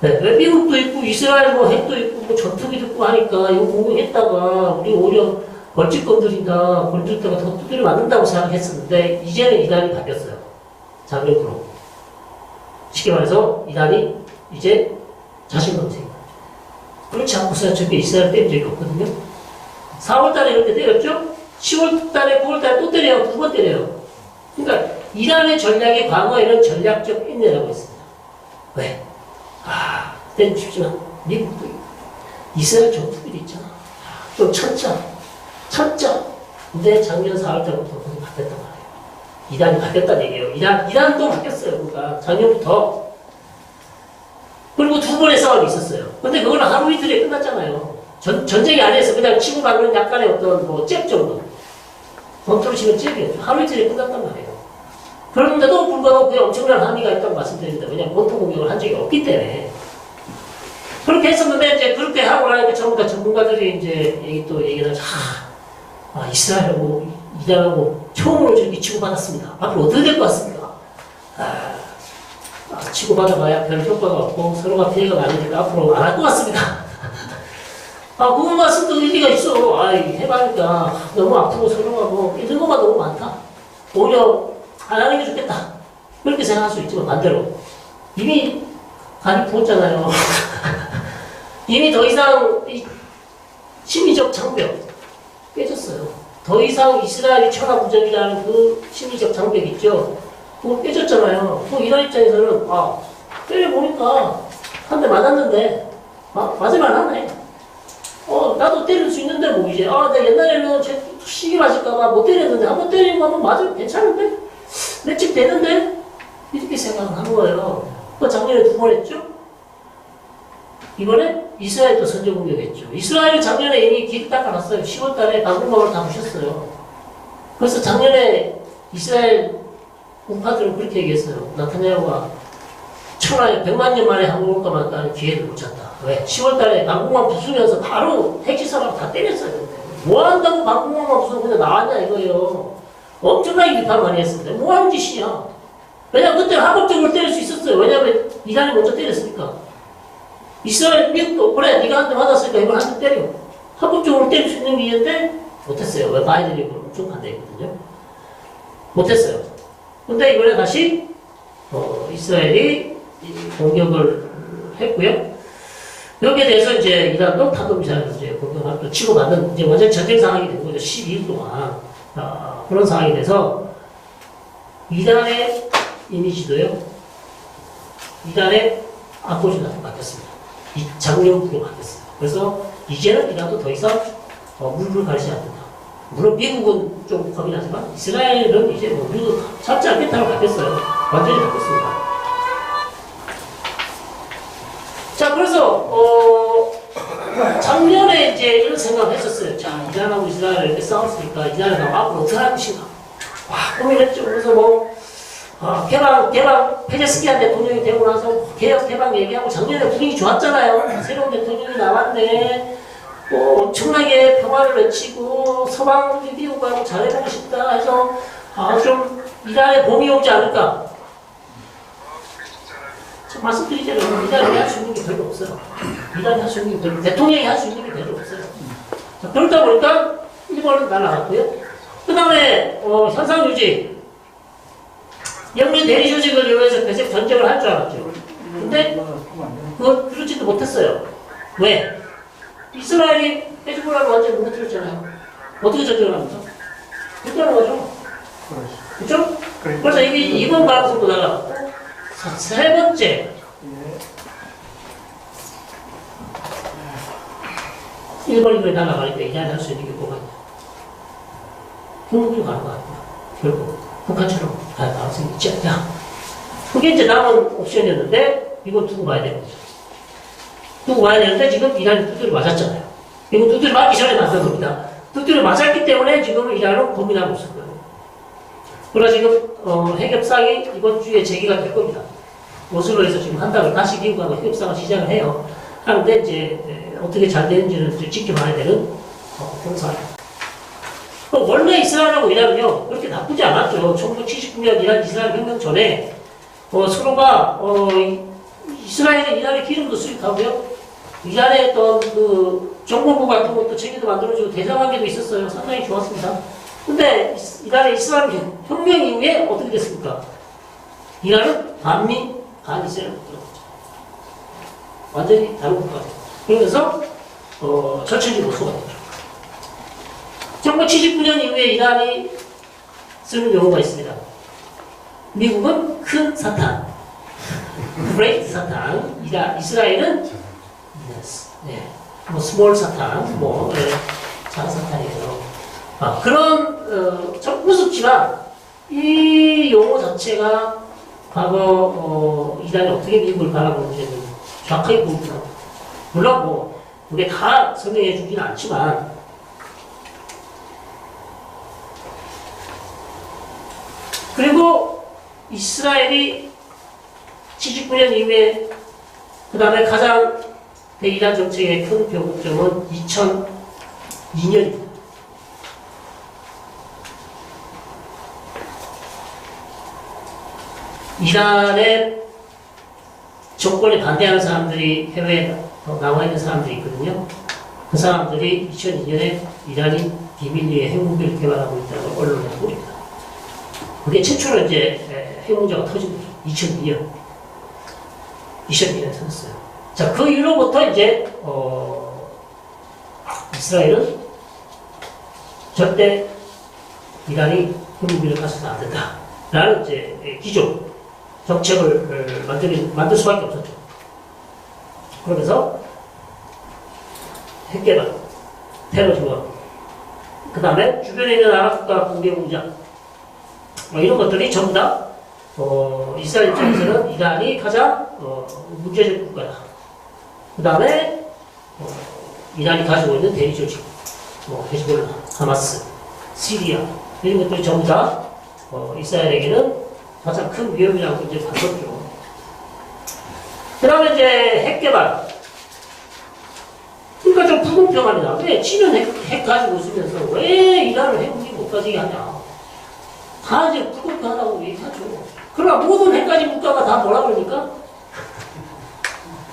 네, 왜 미국도 있고, 이스라엘 뭐 핵도 있고, 뭐 전투기도 있고 하니까, 이거 공격했다가, 우리 오히려 벌집 건드린다, 건드렸다가 더 두드려 맞는다고 생각했었는데, 이제는 이란이 바뀌었어요. 자격으로. 쉽게 말해서, 이란이 이제 자신감이 생긴 거죠. 그렇지 않고서야 저게 이스라엘 때린 적이 없거든요. 4월 달에 이렇게 때렸죠? 10월 달에, 9월 달에 또 때려요. 두 번 때려요. 그러니까, 이란의 전략이 과거에는 전략적 인내라고 했습니다. 왜? 그때는 쉽지만, 미국도 있고, 이스라엘 전투기도 있잖아. 또 천짜. 근데 작년 4월 달부터 그게 바뀌었단 말이에요. 이란이 바뀌었다는 얘기예요. 이란도 바뀌었어요. 그러니까 작년부터. 그리고 두 번의 싸움이 있었어요. 근데 그거는 하루 이틀에 끝났잖아요. 전쟁이 아니어서 그냥 치고받는 약간의 어떤 뭐 잽 정도. 범투로 치면 잽이었죠. 하루 이틀에 끝났단 말이에요. 그런데도 불구하고 그게 엄청난 함의가 있다고 말씀드립니다. 왜냐하면 본토 공격을 한 적이 없기 때문에. 그렇게 했었는데, 이제 그렇게 하고 나니까 전부 다 전문가들이 이제 얘기를 하죠. 이스라엘하고 이란하고 처음으로 저렇게 치고받았습니다. 앞으로 어떻게 될 것 같습니까? 치고받아봐야 별 효과가 없고 서로가 피해가 많으니까 앞으로 안 할 것 같습니다. 그건 말씀도 일리가 있어. 해봐니까 너무 아프고 서로가 뭐 이런 것만 너무 많다. 오히려 안 하는 게 좋겠다. 그렇게 생각할 수 있지만 반대로 이미 간이 부었잖아요. 이미 더 이상 심리적 장벽 깨졌어요. 더 이상 이스라엘이 천하무적이라는 그 심리적 장벽 있죠. 그거 깨졌잖아요. 그 이란 입장에서는 때려보니까 한 대 맞았는데 맞을만 하네. 나도 때릴 수 있는데 뭐 이제 내가 옛날에는 시기 맞을까봐 못 때렸는데 한번 때리고 한번 맞으면 괜찮은데? 내 집 되는데? 이렇게 생각을 한 거예요. 그 작년에 두 번 했죠? 이번에 이스라엘도 선제 공격했죠. 이스라엘이 작년에 이미 길 닦아놨어요. 10월 달에 방공망을 다 부셨어요. 그래서 작년에 이스라엘 우파들은 그렇게 얘기했어요. 나타냐후가 천하에 100만 년 만에 항공모가 만다는 기회를 놓쳤다. 왜? 10월 달에 방공망 부수면서 바로 핵시설하고 다 때렸어요. 뭐 한다고 방공망만 부수고 그냥 나왔냐 이거예요. 엄청나게 비판 많이 했습니다. 뭐 하는 짓이냐. 왜냐면 그때 합법적으로 때릴 수 있었어요. 왜냐면 이란이 먼저 때렸으니까. 이스라엘, 미국도 그래 네가 한 대 맞았으니까 이걸 한 대 때려. 합법적으로 때릴 수 있는 게 있는데 못했어요. 왜 바이든이 그걸 엄청 반대했거든요. 못했어요. 근데 이번에 다시 이스라엘이 공격을 했고요. 여기에 대해서 이제 이란도 탄도미사일을 이제 공격을 또 치고받는 이제 완전 전쟁 상황이 된 거죠. 12일 동안 그런 상황이 돼서 이란의 이미지도요. 이란의 안보주의가 바뀌었습니다. 이 장려국으로 바뀌었어요. 그래서 이제는 이란도 더 이상 물을 가리지 않는다. 물론 미국은 좀 겁이 나지만 이스라엘은 이제 뭐 미국 참지 않겠다고 바뀌었어요. 완전히 바뀌었습니다. 자, 그래서 작년에 이제 이런 생각을 했었어요. 자, 이란하고 이스라엘 이렇게 싸웠으니까 이란하고 앞으로 어떻게 할 것인가. 고민했죠. 그래서 페제스키안 대통령이 되고 나서 개방 얘기하고 작년에 분위기 좋았잖아요. 새로운 대통령이 나왔네. 엄청나게 평화를 외치고 서방 미국하고 잘해보고 싶다 해서 좀 이란에 봄이 오지 않을까. 저 말씀드리자면 이란이 할 수 있는 게 별로 없어요. 이란이 할 수 있는 게 대통령이 할 수 있는 게 별로 없어요. 자, 그러다 보니까 일본은 날아갔고요. 그 다음에 현상 유지. 영미 대리 조직을 이용해서 계속 전쟁을 할 줄 알았죠. 근데 그렇지도 못했어요. 왜? 이스라엘이 헤즈볼라를 완전히 무너뜨렸잖아요. 어떻게 전쟁을 합니까? 그렇게 하는 거죠. 그렇죠? 그래서 이번 방송도 날아갔고 세 번째 일본이 날아가니까 이란이 할 수 있는 게 뭐가 있냐. 중국이 가는 거 같아요. 결국 북한처럼 갈 가능성이 있지 않냐. 그게 이제 남은 옵션이었는데 이건 두고 봐야 되는 거죠. 두고 봐야 되는데 지금 이란이 두드려 맞았잖아요. 이건 두드려 맞기 전에 나선 겁니다. 두드려 맞았기 때문에 지금 이란은 고민하고 있을 거예요. 그러나 지금 핵협상이 이번 주에 재개가 될 겁니다. 오슬로에서 지금 한 달을 다시 미국하고 핵협상을 시작을 해요. 하는데 이제 어떻게 잘 되는지는 이제 지켜봐야 되는 그런 상황입니다. 원래 이스라엘하고 이란은요 그렇게 나쁘지 않았죠. 1979년 이스라엘 혁명 전에 서로가 이스라엘은 이란의 기름도 수입하고요. 이란의 어떤 그 정보부 같은 것도 체계도 만들어주고 대장관계도 있었어요. 상당히 좋았습니다. 근데 이란의 이스라엘 혁명 이후에 어떻게 됐습니까? 이란은 반미, 반이스라엘 국가죠. 완전히 다른 국가죠. 그러면서 절체지 모수가 됐죠. 1979년 이후에 이란이 쓰는 용어가 있습니다. 미국은 큰 사탄, great 사탄, 이스라엘은 small 사탄, 작은 사탄이에요. 그런 좀 우습지만 이 용어 자체가 과거 이란이 어떻게 미국을 바라보는지는 정확하게 보입니다. 물론 그게 다 설명해 주지는 않지만 그리고 이스라엘이 79년 이후에 그 다음에 가장 대이란 정책의 큰 변곡점은 2002년입니다. 이란의 정권에 반대하는 사람들이 해외에 나와 있는 사람들이 있거든요. 그 사람들이 2002년에 이란이 비밀리에 핵무기를 개발하고 있다고 언론에 보입니다. 그게 최초로 이제 핵문제가 터진 거죠. 2002년에 터졌어요. 자, 그 이후로부터 이제 이스라엘은 절대 이란이 핵무기를 가져서는 안 된다라는 이제 기존 정책을 만들 수밖에 없었죠. 그러면서 핵개발, 테러 지원, 그 다음에 주변에 있는 아랍 국가 공개 공작 이런 것들이 전부 다 이스라엘 입장에서는 이란이 가장 문제적 국가다. 그 다음에 이란이 가지고 있는 대리 조직, 헤즈볼라, 하마스, 시리아 이런 것들이 전부 다 이스라엘에게는 가장 큰 위험이라고 이제 봤었죠. 그 다음에 이제 핵개발. 그러니까 좀 불공평합니다. 왜 지는 핵 가지고 있으면서 왜 이란을 핵무기 못 가지게 하냐. 다 이제 불공평하다고 얘기하죠. 그러나 모든 핵 가진 국가가 다 뭐라 그러니까?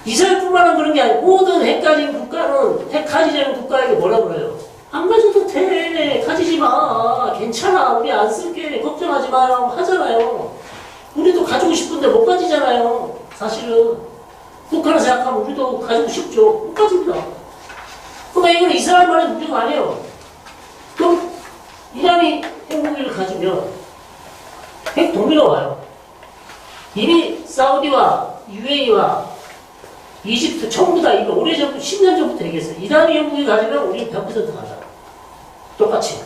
이스라엘뿐만 그런 게 아니고 모든 핵 가진 국가는 핵 가지지 않은 국가에게 뭐라 그래요? 안 가져도 돼. 가지지 마. 괜찮아. 우리 안 쓸게. 걱정하지 마라고 하잖아요. 우리도 가지고 싶은데 못 가지잖아요. 사실은. 북한을 생각하면 우리도 가지고 싶죠. 못 가집니다. 그러니까 이건 이스라엘만의 문제가 아니에요. 그럼 이란이 핵무기를 가지면 핵 동맹이 와요. 이미 사우디와 UAE와 이집트 전부 다 이거 오래전부터 10년 전부터 얘기했어요. 이란이 핵무기 가지면 우리는 100% 간다. 똑같이.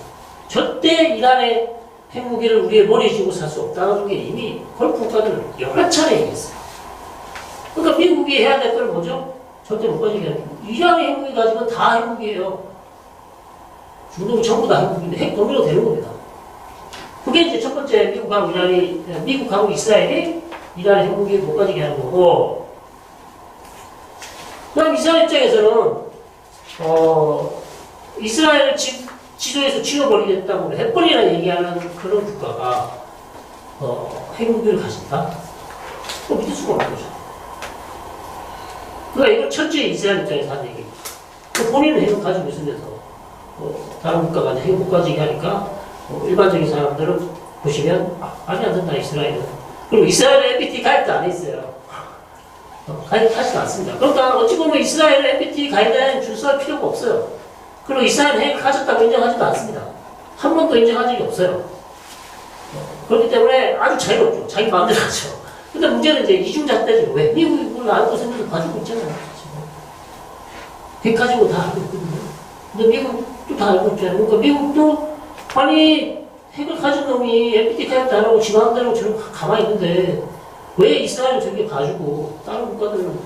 절대 이란의 핵무기를 우리의 머리에 쥐고 살 수 없다는 게 이미 걸프 국가들은 여러 차례 얘기했어요. 그러니까 미국이 해야 될 건 뭐죠? 절대 못 가지게 해야 돼요. 이란의 핵무기 가지면 다 핵무기예요. 중동이 전부 다 핵무기인데 핵 동맹으로 되는 겁니다. 그게 이제 첫 번째 번째 미국하고 이스라엘이 이란 핵무기 못 가지게 하는 거고, 그럼 이스라엘 입장에서는 이스라엘을 지도에서 지워버리겠다고 해버리라 얘기하는 그런 국가가 핵무기를 가진다? 그거 믿을 수가 없는 거죠. 그러니까 이건 철저히 이스라엘 입장에서 하는 얘기입니다. 본인은 핵을 가지고 있으면서 다른 국가가 핵 못 가지게 하니까 일반적인 사람들은 보시면 말이 안 된다 이스라엘은. 그리고 이스라엘은 NPT 가입도 안 했어요. 가입하지도 않습니다. 그러니까 어찌 보면 이스라엘은 NPT 가입에 준수할 필요가 없어요. 그리고 이스라엘은 핵을 가졌다고 인정하지도 않습니다. 한 번도 인정한 적이 없어요. 그렇기 때문에 아주 자유롭죠. 자기 마음대로 하죠. 근데 문제는 이제 이중잣대죠. 왜? 미국이 그걸 알고 생겨서 가지고 있잖아요. 지금. 핵 가지고 다 알고 있거든요. 근데 미국도 다 알고 있잖아요. 그러니까 미국도 아니 핵을 가진 놈이 NPT 가입도 안 하고 지 마음대로 저렇게 가만히 있는데 왜 이스라엘을 저렇게 가지고 다른 국가들은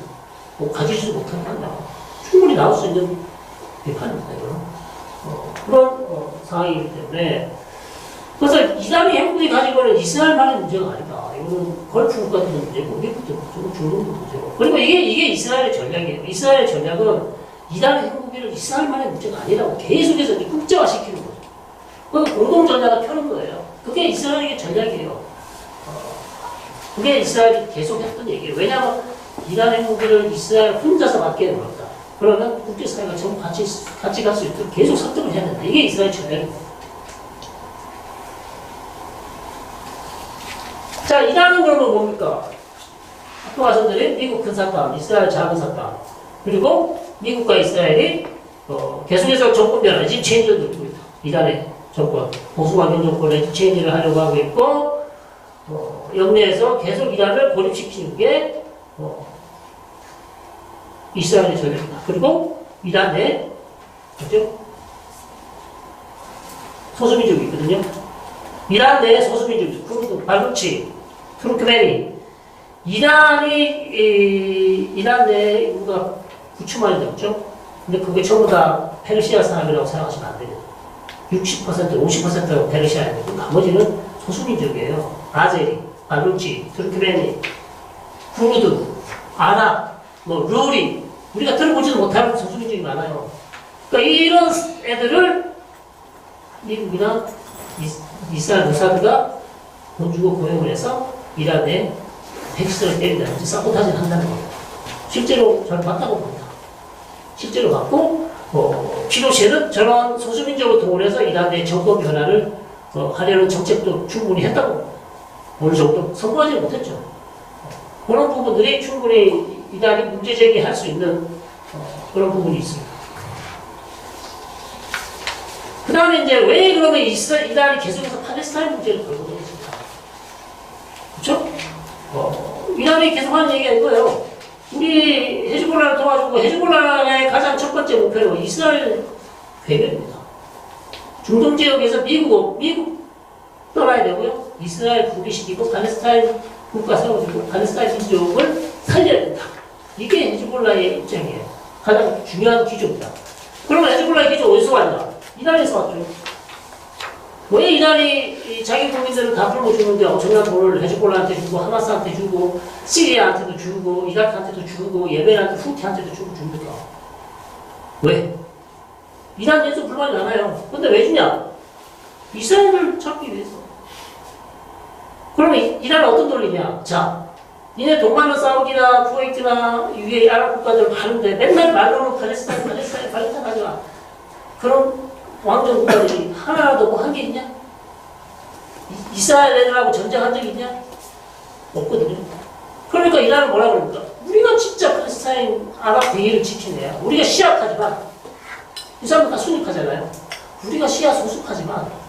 뭐 가지지도 못하는 거냐. 충분히 나올 수 있는 비판입니다. 그런 상황이기 때문에 그래서 이란이 핵무기 가지고는 이스라엘만의 문제가 아니다. 이거는 걸프 국가들의 문제고 미국도 문제고 중동도 문제고. 그리고 이게 이스라엘의 전략이에요. 이스라엘의 전략은 이란의 핵무기를 이스라엘만의 문제가 아니라고 계속해서 국제화시키는 거죠. 그 공동 전략을 펴는 거예요. 그게 이스라엘의 전략이에요. 그게 이스라엘이 계속 했던 얘기예요. 왜냐하면 이란 핵무기를 이스라엘 혼자서 맞게 해놓았다. 그러면 국제사회가 전부 같이 갈 수 있도록 계속 설득을 해야 된다. 이게 이스라엘 전략입니다. 자, 이란은 그러면 뭡니까? 아까 말씀드린 미국 큰 사람, 이스라엘 작은 사람, 그리고 미국과 이스라엘이 계속해서 정권 변화, 레짐 체인지를 누리고 있다. 이란의 정권, 보수 완전 정권 레짐 체인지를 하려고 하고 있고, 영내에서 계속 이란을 고립시키는 게 이스라엘의 전략이다. 그리고 이란 내 그죠? 소수민족이 있거든요. 이란 내에 소수민족이 쿠르드, 발루치, 투르크메니. 이란 내에 인구가 9천만이 넘죠. 근데 그게 전부 다 페르시아 사람이라고 생각하시면 안 됩니다. 60%, 50%가 페르시아인데 나머지는 소수민족이에요. 아제리, 발루치, 투르크메니, 쿠르드, 아랍, 루리. 우리가 들어보지도 못하는 소수민족이 많아요. 그러니까 이런 애들을 미국이나 이스라엘 모사드가 돈 주고 고용을 해서 이란 내 핵시설을 때린다든지 사보타지를 한다는 겁니다. 실제로 저는 봤다고 봅니다. 실제로 봤고 피노셰는 저런 소수민족을 동원해서 이란 내 정권 변화를 하려는 정책도 충분히 했다고 봅니다. 어느 정도 성공하지 못했죠. 그런 부분들이 충분히 이란이 문제 제기할 수 있는 그런 부분이 있습니다. 그 다음에 이제 왜 그러면 이란이 계속해서 팔레스타인 문제를 걸고 다니십니까? 그쵸? 이란이 계속 하는 얘기가 이거예요. 우리 헤즈볼라를 도와주고 헤즈볼라의 가장 첫 번째 목표는 이스라엘 괴멸입니다. 중동 지역에서 미국 떠나야 되고요. 이스라엘 분리시키고 팔레스타인 국가 세워주고 팔레스타인 민족을 살려야 된다. 이게 헤즈볼라의 입장이에요. 가장 중요한 기조입니다. 그러면 헤즈볼라의 기조 어디서 왔냐? 이란에서 왔죠. 왜 이란이 자기 국민들을 다 풀어주는데 엄청난 돈을 헤즈볼라한테 주고 하마스한테 주고 시리아한테도 주고 이라크한테도 주고 예멘한테 후티한테도 줍니까? 왜? 이란에서 불만이 많아요. 근데 왜 주냐? 이스라엘을 잡기 위해서. 그러면 이란은 어떤 논리냐? 자, 니네 돈 많은 사우디나 쿠웨이트나 UAE 아랍 국가들 많은데 맨날 말로는 팔레스타인 하지 마. 그런 왕정 국가들이 하나라도 뭐 한 게 있냐? 이스라엘 애들하고 전쟁한 적이 있냐? 없거든요. 그러니까 이란은 뭐라 그럽니까? 우리가 진짜 팔레스타인 아랍 대의를 지키는 애야. 우리가 시아하지만 이 사람은 다 순익하잖아요. 우리가 시아 소속하지만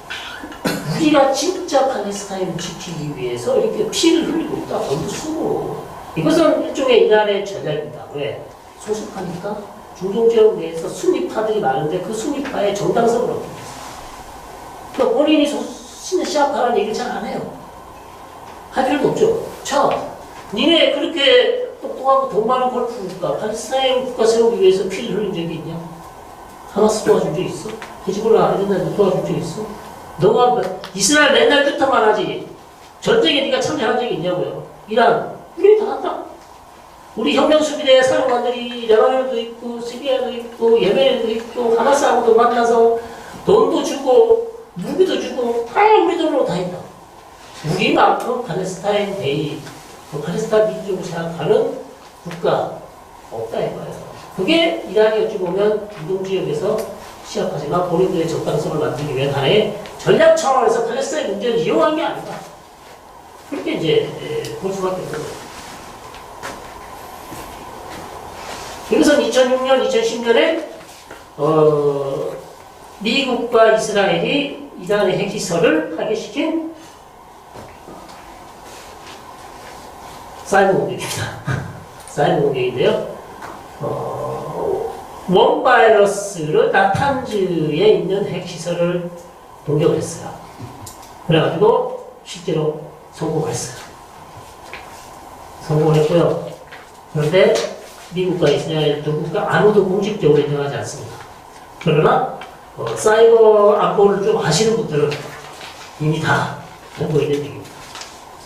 우리가 진짜 팔레스타인을 지키기 위해서 이렇게 피를 흘리고 있다. 전부 수고. 이것은 일종의 이란의 전략입니다. 왜? 소속하니까 중동 지역 내에서 순위파들이 많은데 그 순위파의 정당성을 얻기 위해서. 그러니까 본인이 시아파라는 얘기를 잘 안 해요. 할 필요도 없죠. 자, 니네 그렇게 똑똑하고 돈 많은 걸프니까 팔레스타인 국가 세우기 위해서 피를 흘린 적이 있냐? 하마스 도와준 적 있어? 헤즈볼라 이런 데도 도와준 적 있어? 너가 이스라엘 맨날 ют터만 하지 전쟁에 네가 참여한 적이 있냐고요. 이란 우리 다 한다. 우리 혁명수비대 사령관들이 레바논도 있고 시리아도 있고 예멘에도 있고 하마스하고도 만나서 돈도 주고 무기도 주고 다 우리 돈으로 다 했다. 우리만큼 팔레스타인 대의, 팔레스타인 민족을 생각하는 국가 없다 이거예요. 그게 이란이 어찌 보면 이동지역에서 시작하지만 본인들의 적당성을 만들기 위한 하나의 전략 차원에서 팔레스타인 문제를 이용한 게 아닌가. 그렇게 이제 볼 수밖에 없는 거예요. 그래서 2006년, 2010년에 미국과 이스라엘이 이란의 핵시설을 파괴시킨 사이버 공격입니다. 사이버 공격인데요. 원바이러스를 나탄즈에 있는 핵시설을 공격을 했어요. 그래가지고 실제로 성공했어요. 성공을 했고요. 그런데 미국과 이스라엘 두 국가 아무도 공식적으로 인정하지 않습니다. 그러나 사이버 안보를 좀 아시는 분들은 이미 다 알고 있는 얘기입니다.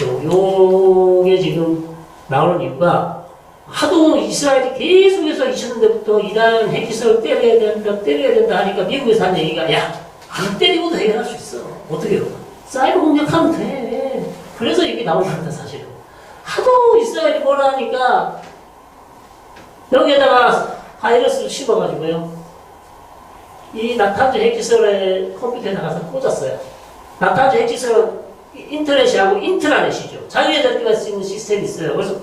요게 지금 나오는 이유가 하도 이스라엘이 계속해서 2000년대부터 이란 핵시설 때려야 된다 하니까 미국에서 한 얘기가 야, 안 때리고도 해결할 수 있어. 어떻게 해요? 사이버 공격하면 돼. 그래서 이게 나오는 겁니다, 사실은. 하도 이스라엘이 뭐라 하니까 여기에다가 바이러스를 씹어가지고요. 이 나탄즈 핵시설에 컴퓨터에 나가서 꽂았어요. 나탄즈 핵시설은 인터넷이하고 인트라넷이죠. 자유의 될 수 있는 시스템이 있어요. 그래서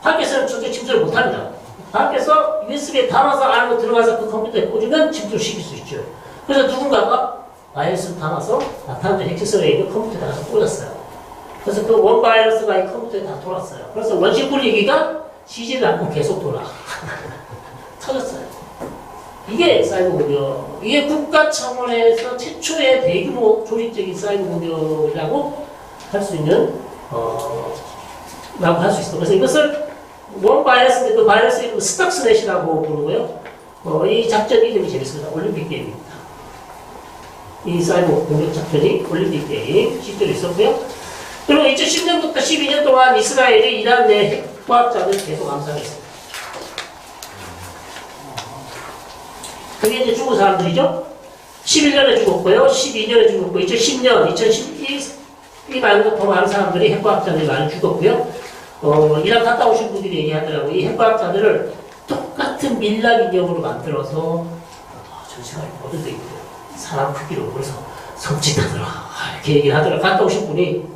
밖에서는 절대 침투를 못합니다. 밖에서 USB에 담아서 안으로 들어가서 그 컴퓨터에 꽂으면 침투를 시킬 수 있죠. 그래서 누군가가 바이러스를 담아서 나탄즈 핵시설에 있는 컴퓨터에 나가서 꽂았어요. 그래서 그 원 바이러스가 이 컴퓨터에 다 돌았어요. 그래서 원심 분리기가 쉬지를 않고 계속 돌아. 터졌어요. 이게 사이버 공격. 이게 국가 차원에서 최초의 대규모 조직적인 사이버 공격이라고 할 수 있는, 라고 할 수 있어. 그래서 이것을 원 바이러스인데 그 바이러스 이름은 스탁스넷이라고 부르고요. 이 작전 이름이 재밌습니다. 올림픽 게임입니다. 이 사이버 공격 작전이 올림픽 게임 실제로 있었고요. 그리고 2010년부터 12년 동안 이스라엘이 이란 내 핵과학자들 계속 암살했습니다. 그게 이제 죽은 사람들이죠. 11년에 죽었고요. 12년에 죽었고 2010년, 2012 말고 더 많은 사람들이 핵과학자들이 많이 죽었고요. 이란 갔다 오신 분들이 얘기하더라고요. 이 핵과학자들을 똑같은 밀랍 인형으로 만들어서 전시관에 어딘데 있고요. 사람 크기로 그래서 섬찟하더라. 이렇게 얘기를 하더라고요. 갔다 오신 분이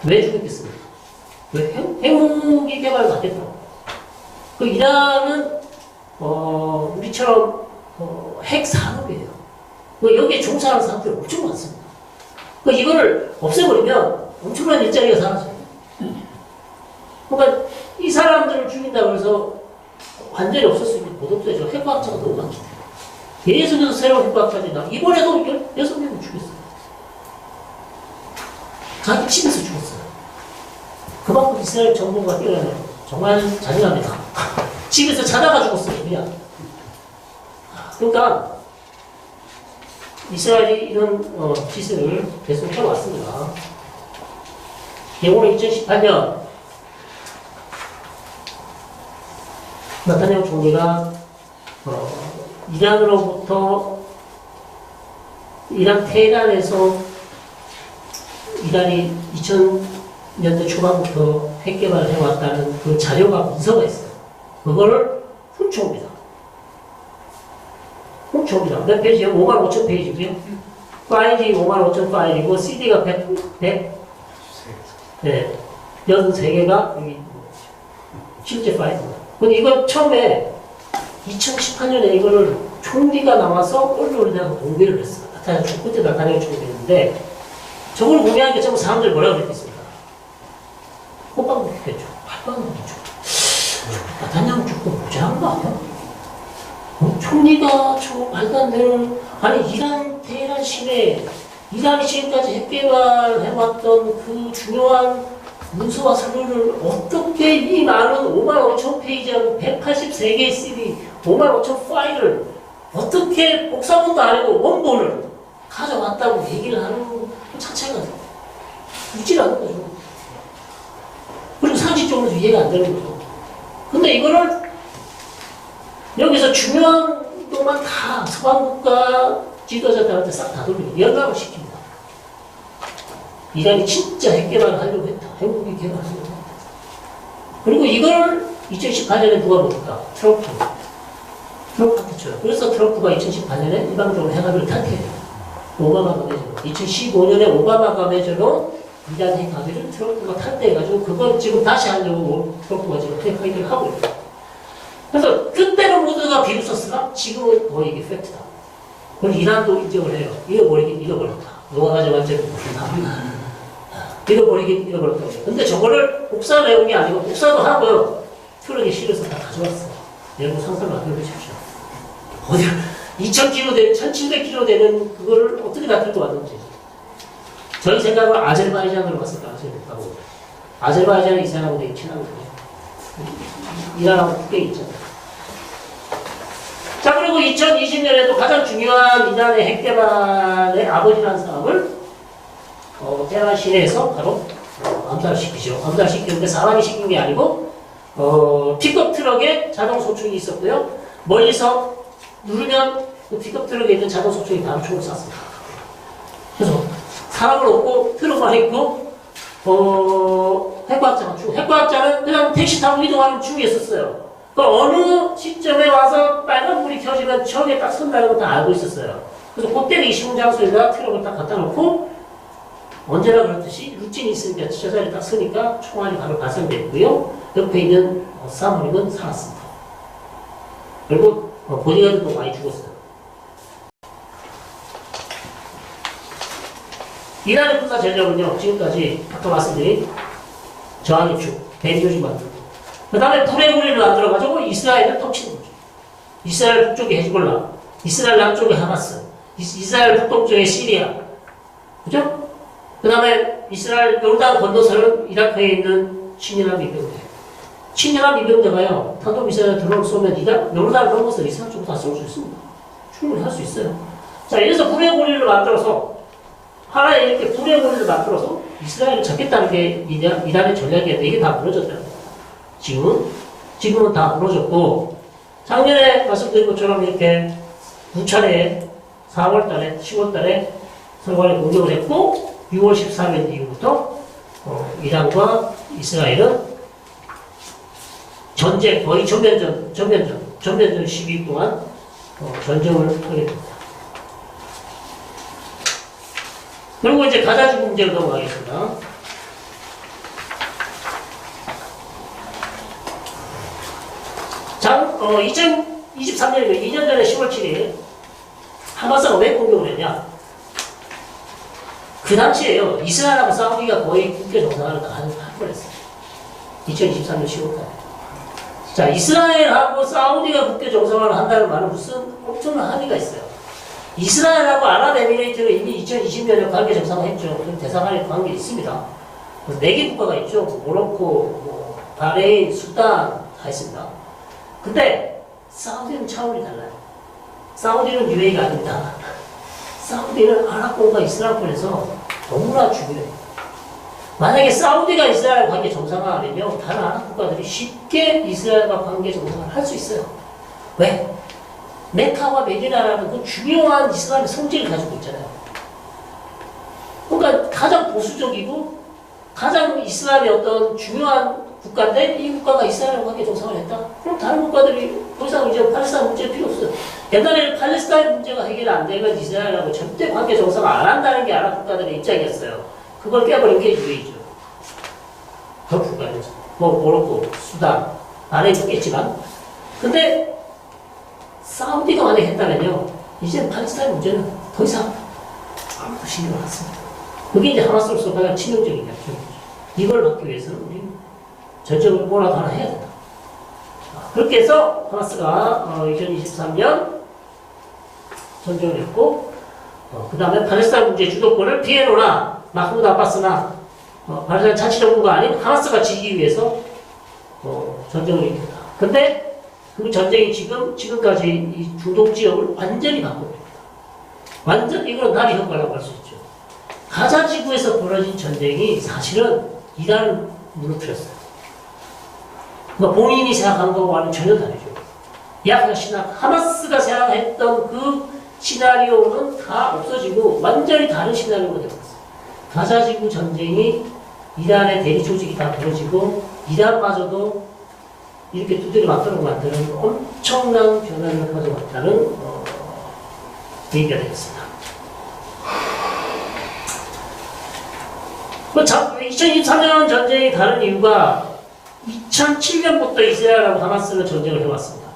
왜 죽였겠습니까? 왜 핵무기 개발을 하겠다고. 그 이란은 우리처럼 핵 산업이에요. 여기에 종사하는 사람들이 엄청 많습니다. 이거를 없애버리면 엄청난 일자리가 사라져요. 그러니까 이 사람들을 죽인다고 해서 완전히 없을 수 있는 못 없어져. 핵과학자가 너무 많기 때문에. 계속해서 새로운 핵과학자들이 나오고 이번에도 16명을 죽였어요. 자기 집에서 죽었어요. 그만큼 이스라엘 정부가 뛰어나요. 정말 잔인합니다. 집에서 자다가 죽었어요. 그냥. 그러니까 이스라엘이 이런 짓을 계속 해왔습니다. 예고는 2018년 나타냐후 총리가 이란으로부터 이란 테헤란에서 이란이 2000년대 초반부터 핵 개발을 해왔다는 그 자료가 문서가 있어요. 그거를 훔쳐옵니다. 훔쳐옵니다. 몇 페이지요? 55,000페이지고요. 파일이 55,000 파일이고 CD가 63개가 여기 실제 파일입니다. 근데 이거 처음에 2018년에 이거를 총리가 나와서 언론에다가 공개를 했어요. 그때 나타나게 총리였는데 저걸 공개하니까 전부 사람들이 뭐라고 그랬겠습니까? 호빵 먹겠죠. 팔빵 먹겠죠. 나타나면 조금 무지한 거 아니야? 총리가 저 발간되는 아니 이란 테헤란 시내 이란이 지금까지 핵개발해왔던 그 중요한 문서와 서류를 어떻게 이 많은 55,000페이지하고 183개의 CD 55,000 파일을 어떻게 복사본도 아니고 원본을 가져왔다고 얘기를 하는 것 자체가 묻질 않는 거죠. 그리고 상식적으로 이해가 안 되는 거죠. 근데 이거를 여기서 중요한 것만 다 서방국가 지도자들한테 싹 다 돌리고 연락을 시킵니다. 이란이 진짜 핵 개발을 하려고 했다. 핵무기 개발을 하려고 했다. 그리고 이걸 2018년에 누가 봅니까? 트럼프한테 줘요. 그래서 트럼프가 2018년에 일방적으로 핵합의를 탈퇴해요. 오바마가 맺어요. 2015년에 오바마가 맺어놓은 이란 핵 합의를 트럼프가 탈퇴해가지고 그걸 지금 다시 하려고 트럼프가 지금 핵 합의를 하고 있어요. 그래서 그때는 모두가 비웃었으나 지금은 거의 이게 팩트다. 그럼 이란도 인정을 해요. 잃어버리긴 잃어버렸다. 누가 가져간 죄는 모른다. 잃어버리긴 잃어버렸다. 근데 저거를 복사 내용이 아니고 복사도 하고요. 트럭에 실어서 다 가져왔어. 여러분 상상을 안 해보십시오. 어디 2,000kg 되는 1,700kg 되는 그거를 어떻게 다 들고 왔는지. 저희 생각은 아제르바이잔으로 갔을 까 가지고 아제르바이잔은 이스라엘하고 되게 친한 거예요. 이란하고 꽤 있잖아요. 자, 그리고 2020년에도 가장 중요한 이란의 핵 개발의 아버지라는 사람을 테헤란 시내에서 바로 암살시키죠. 암살시키는데 사람이 시킨 게 아니고 픽업 트럭에 자동 소총이 있었고요. 멀리서 누르면 그 픽업 트럭에 있는 자동 소총이 바로 총을 쐈습니다. 그래서 사람을 없고 트럭만 있고 핵과학자가 죽고 핵과학자는 그냥 택시 타고 이동하는 중에 있었어요. 그 어느 시점에 와서 빨간불이 켜지면 저기에 딱 선다는 거 다 알고 있었어요. 그래서 그때는 이 시공장소에다 트럭을 딱 갖다 놓고 언제나 그렇듯이 루틴이 있으니까 저 자리에 딱 서니까 총알이 바로 발생됐고요. 옆에 있는 사모님은 살았습니다. 그리고 보디가드도 많이 죽었어요. 이란의 군사 전력은요, 지금까지 아까 말씀드린 저항의 축, 대리조직 만들고, 그 다음에 불의 우리를 만들어가지고 이스라엘을 덮치는 거죠. 이스라엘 북쪽에 헤즈볼라, 이스라엘 남쪽에 하마스, 이스라엘 북동쪽에 시리아, 그죠? 그 다음에 이스라엘 요르단 건너서는 이라크에 있는 친이란 미병대. 친이란 미병대가요, 탄도미사일 드론을 쏘면 요르단을 넘어서 이스라엘 쪽으로 다 쏠 수 있습니다. 충분히 할 수 있어요. 자, 이래서 불의 고리를 만들어서, 하나의 이렇게 불의 고리를 만들어서 이스라엘을 잡겠다는 게 이란의 전략이었는데 이게 다 무너졌다는 거예요. 지금은 다 무너졌고, 작년에 말씀드린 것처럼 이렇게 9차례 4월달에, 10월달에 선관에 공격을 했고, 6월 13일 이후부터 이란과 이스라엘은 전쟁, 거의 전면전 12일 동안 전쟁을 하게 됩니다. 그리고 이제 가자지 문제로 넘어가겠습니다. 2023년이면 2년 전에 10월 7일 하마스가 왜 공격을 했냐? 그 당시에요. 이스라엘하고 사우디가 거의 국교 정상화를 다 할 뻔했어요. 2023년 10월달에. 자, 이스라엘하고 사우디가 국교 정상화를 한다는 말은 무슨 엄청난 합의가 있어요. 이스라엘하고 아랍에미레이트는 이미 2020년에 관계 정상화했죠. 대사관에 관계 있습니다. 4개 국가가 있죠. 모로코, 바레인, 수단 다 있습니다. 근데 사우디는 차원이 달라요. 사우디는 UAE가 아닙니다. 사우디는 아랍권과 이스라엘권에서 너무나 중요해요. 만약에 사우디가 이스라엘 관계 정상화하려면 다른 아랍 국가들이 쉽게 이스라엘과 관계 정상화를 할 수 있어요. 왜? 메카와 메디나라는 그 중요한 이스라엘의 성질을 가지고 있잖아요. 그러니까 가장 보수적이고 가장 이스라엘의 어떤 중요한 국가인데 이 국가가 이스라엘과 관계 정상을 했다? 그럼 다른 국가들이 더 이상 이제 팔레스타인 문제 필요 없어요. 옛날에는 팔레스타인 문제가 해결이 안 되면 이스라엘하고 절대 관계 정상을 안 한다는 게 아랍 국가들의 입장이었어요. 그걸 깨버린 게 UAE죠. 그 국가에서. 모로코, 수단, 아래에도 깼지만. 근데 사우디가 만약에 했다면요, 이제 팔레스타인 문제는 더 이상 아무도 신경 안 씁니다. 그게 이제 하마스로서 가장 치명적인 약점이죠. 이걸 막기 위해서는 우리 전쟁을 뭐라도 하나 해야 된다. 그렇게 해서 하마스가 2023년 전쟁을 했고, 그 다음에 팔레스타인 문제 주도권을 PLO나 마흐무드 아바스나 팔레스타인 자치정부가 아닌 하마스가 지기 위해서 전쟁을 일으켰다. 근데 그 전쟁이 지금까지 이 중동 지역을 완전히 바꿔버립니다. 완전 이건 날이 효과라고 할 수 있죠. 가자 지구에서 벌어진 전쟁이 사실은 이란을 무너뜨렸어요. 그러니까 본인이 생각한 거와는 전혀 다르죠. 야흐야 시나 하마스가 생각했던 그 시나리오는 다 없어지고 완전히 다른 시나리오가 되었어요. 가자 지구 전쟁이 이란의 대리 조직이 다 벌어지고 이란마저도 이렇게 두드려 맞도록 만드는 엄청난 변화를 가져왔다는 얘기가 되겠습니다. 2023년 전쟁이 다른 이유가 2007년부터 이스라엘하고 하마스는 전쟁을 해왔습니다.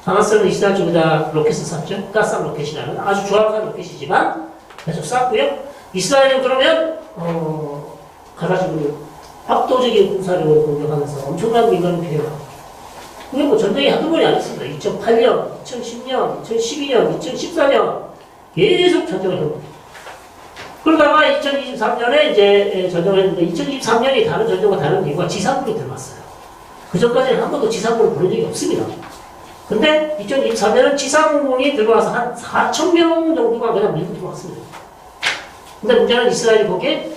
하마스는 이스라엘 쪽에다 로켓을 쐈죠. 가스함 로켓이라는 아주 조악한 로켓이지만 계속 쐈고요. 이스라엘은 그러면 가가지고 압도적인 군사력으로 공격하면서 엄청난 민간을 피해가고 그게 뭐 전쟁이 한두 번이 아니었습니다. 2008년, 2010년, 2012년, 2014년 계속 전쟁을 해봅니다. 그러다가 2023년에 이제 전쟁을 했는데 2023년이 다른 전쟁과 다른 이유가 지상군이 들어왔어요. 그 전까지는 한 번도 지상군을 보낸 적이 없습니다. 근데 2023년은 지상군이 들어와서 한 4,000명 정도가 그냥 밀고 들어왔습니다. 근데 문제는 이스라엘이 거기에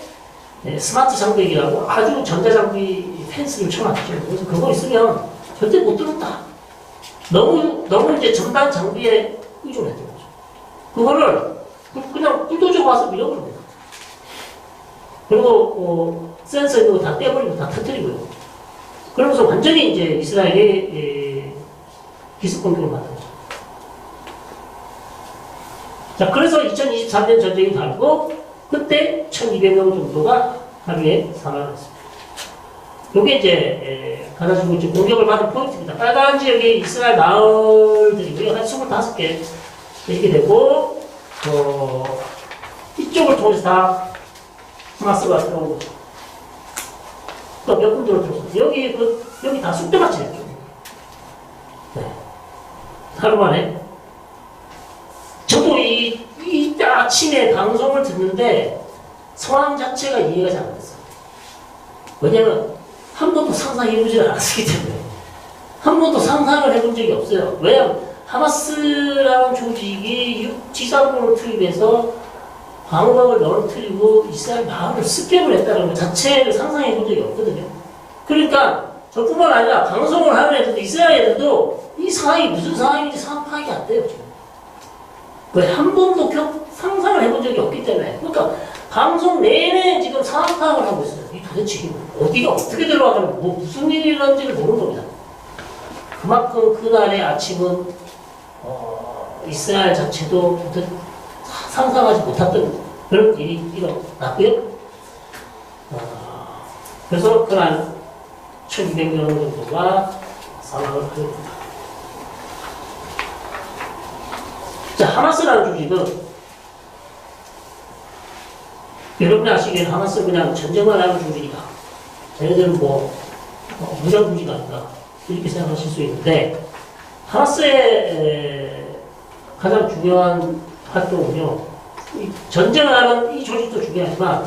스마트 장벽이라고 아주 전자장비 펜스를 쳐놨죠. 그래서 그거 있으면 절대 못 들었다. 너무 이제 전단 장비에 의존했던 거죠. 그거를 그냥 불도저가 와서 밀어버립니다. 그리고 센서 있는 거 다 떼버리고 다 터뜨리고요. 그러면서 완전히 이제 이스라엘이 기습 공격을 받은 거죠. 자, 그래서 2023년 전쟁이 다르고 그때 1,200명 정도가 하루에 사망을 했습니다. 이게 이제 가자지구 공격을 받은 포인트입니다. 빨간 지역이 이스라엘 마을들이고요. 한 25개 이렇게 되고 이쪽을 통해서 다 하마스가 들어온 거죠. 또 몇 군 들어들었어요. 여기 다 쑥대밭이랬죠. 네. 하루 만에. 저도 이 아침에 방송을 듣는데 상황 자체가 이해가 잘 안 됐어요. 왜냐면 한 번도 상상해보지 않았기 때문에. 한 번도 상상을 해본 적이 없어요. 왜냐면 하마스라는 조직이 지상군을 투입해서 방어막을 넘어뜨리고 이스라엘 마을을 습격을 했다는 것 자체를 상상해 본 적이 없거든요. 그러니까 저뿐만 아니라 방송을 하는 애들도 이스라엘 애들도 이 상황이 무슨 상황인지 상황 파악이 안 돼요. 지금. 왜 한 번도 상상을 해본 적이 없기 때문에. 그러니까 방송 내내 지금 상황 파악을 하고 있어요. 이 도대체 어디가 어떻게 들어가면 무슨 일이 일어난지를 모르는 겁니다. 그만큼 그날의 아침은 이스라엘 자체도 상상하지 못했던 그런 일이 일어났고요. 그래서 그날 1,200명 정도가 사망을 하게 됩니다. 자, 하마스라는 조직은 여러분이 아시기에는 하마스는 그냥 전쟁만 하는 조직이다. 쟤네들은 무장 조직 아닌가 이렇게 생각하실 수 있는데 하마스의 가장 중요한 활동은요, 전쟁을 하는 이 조직도 중요하지만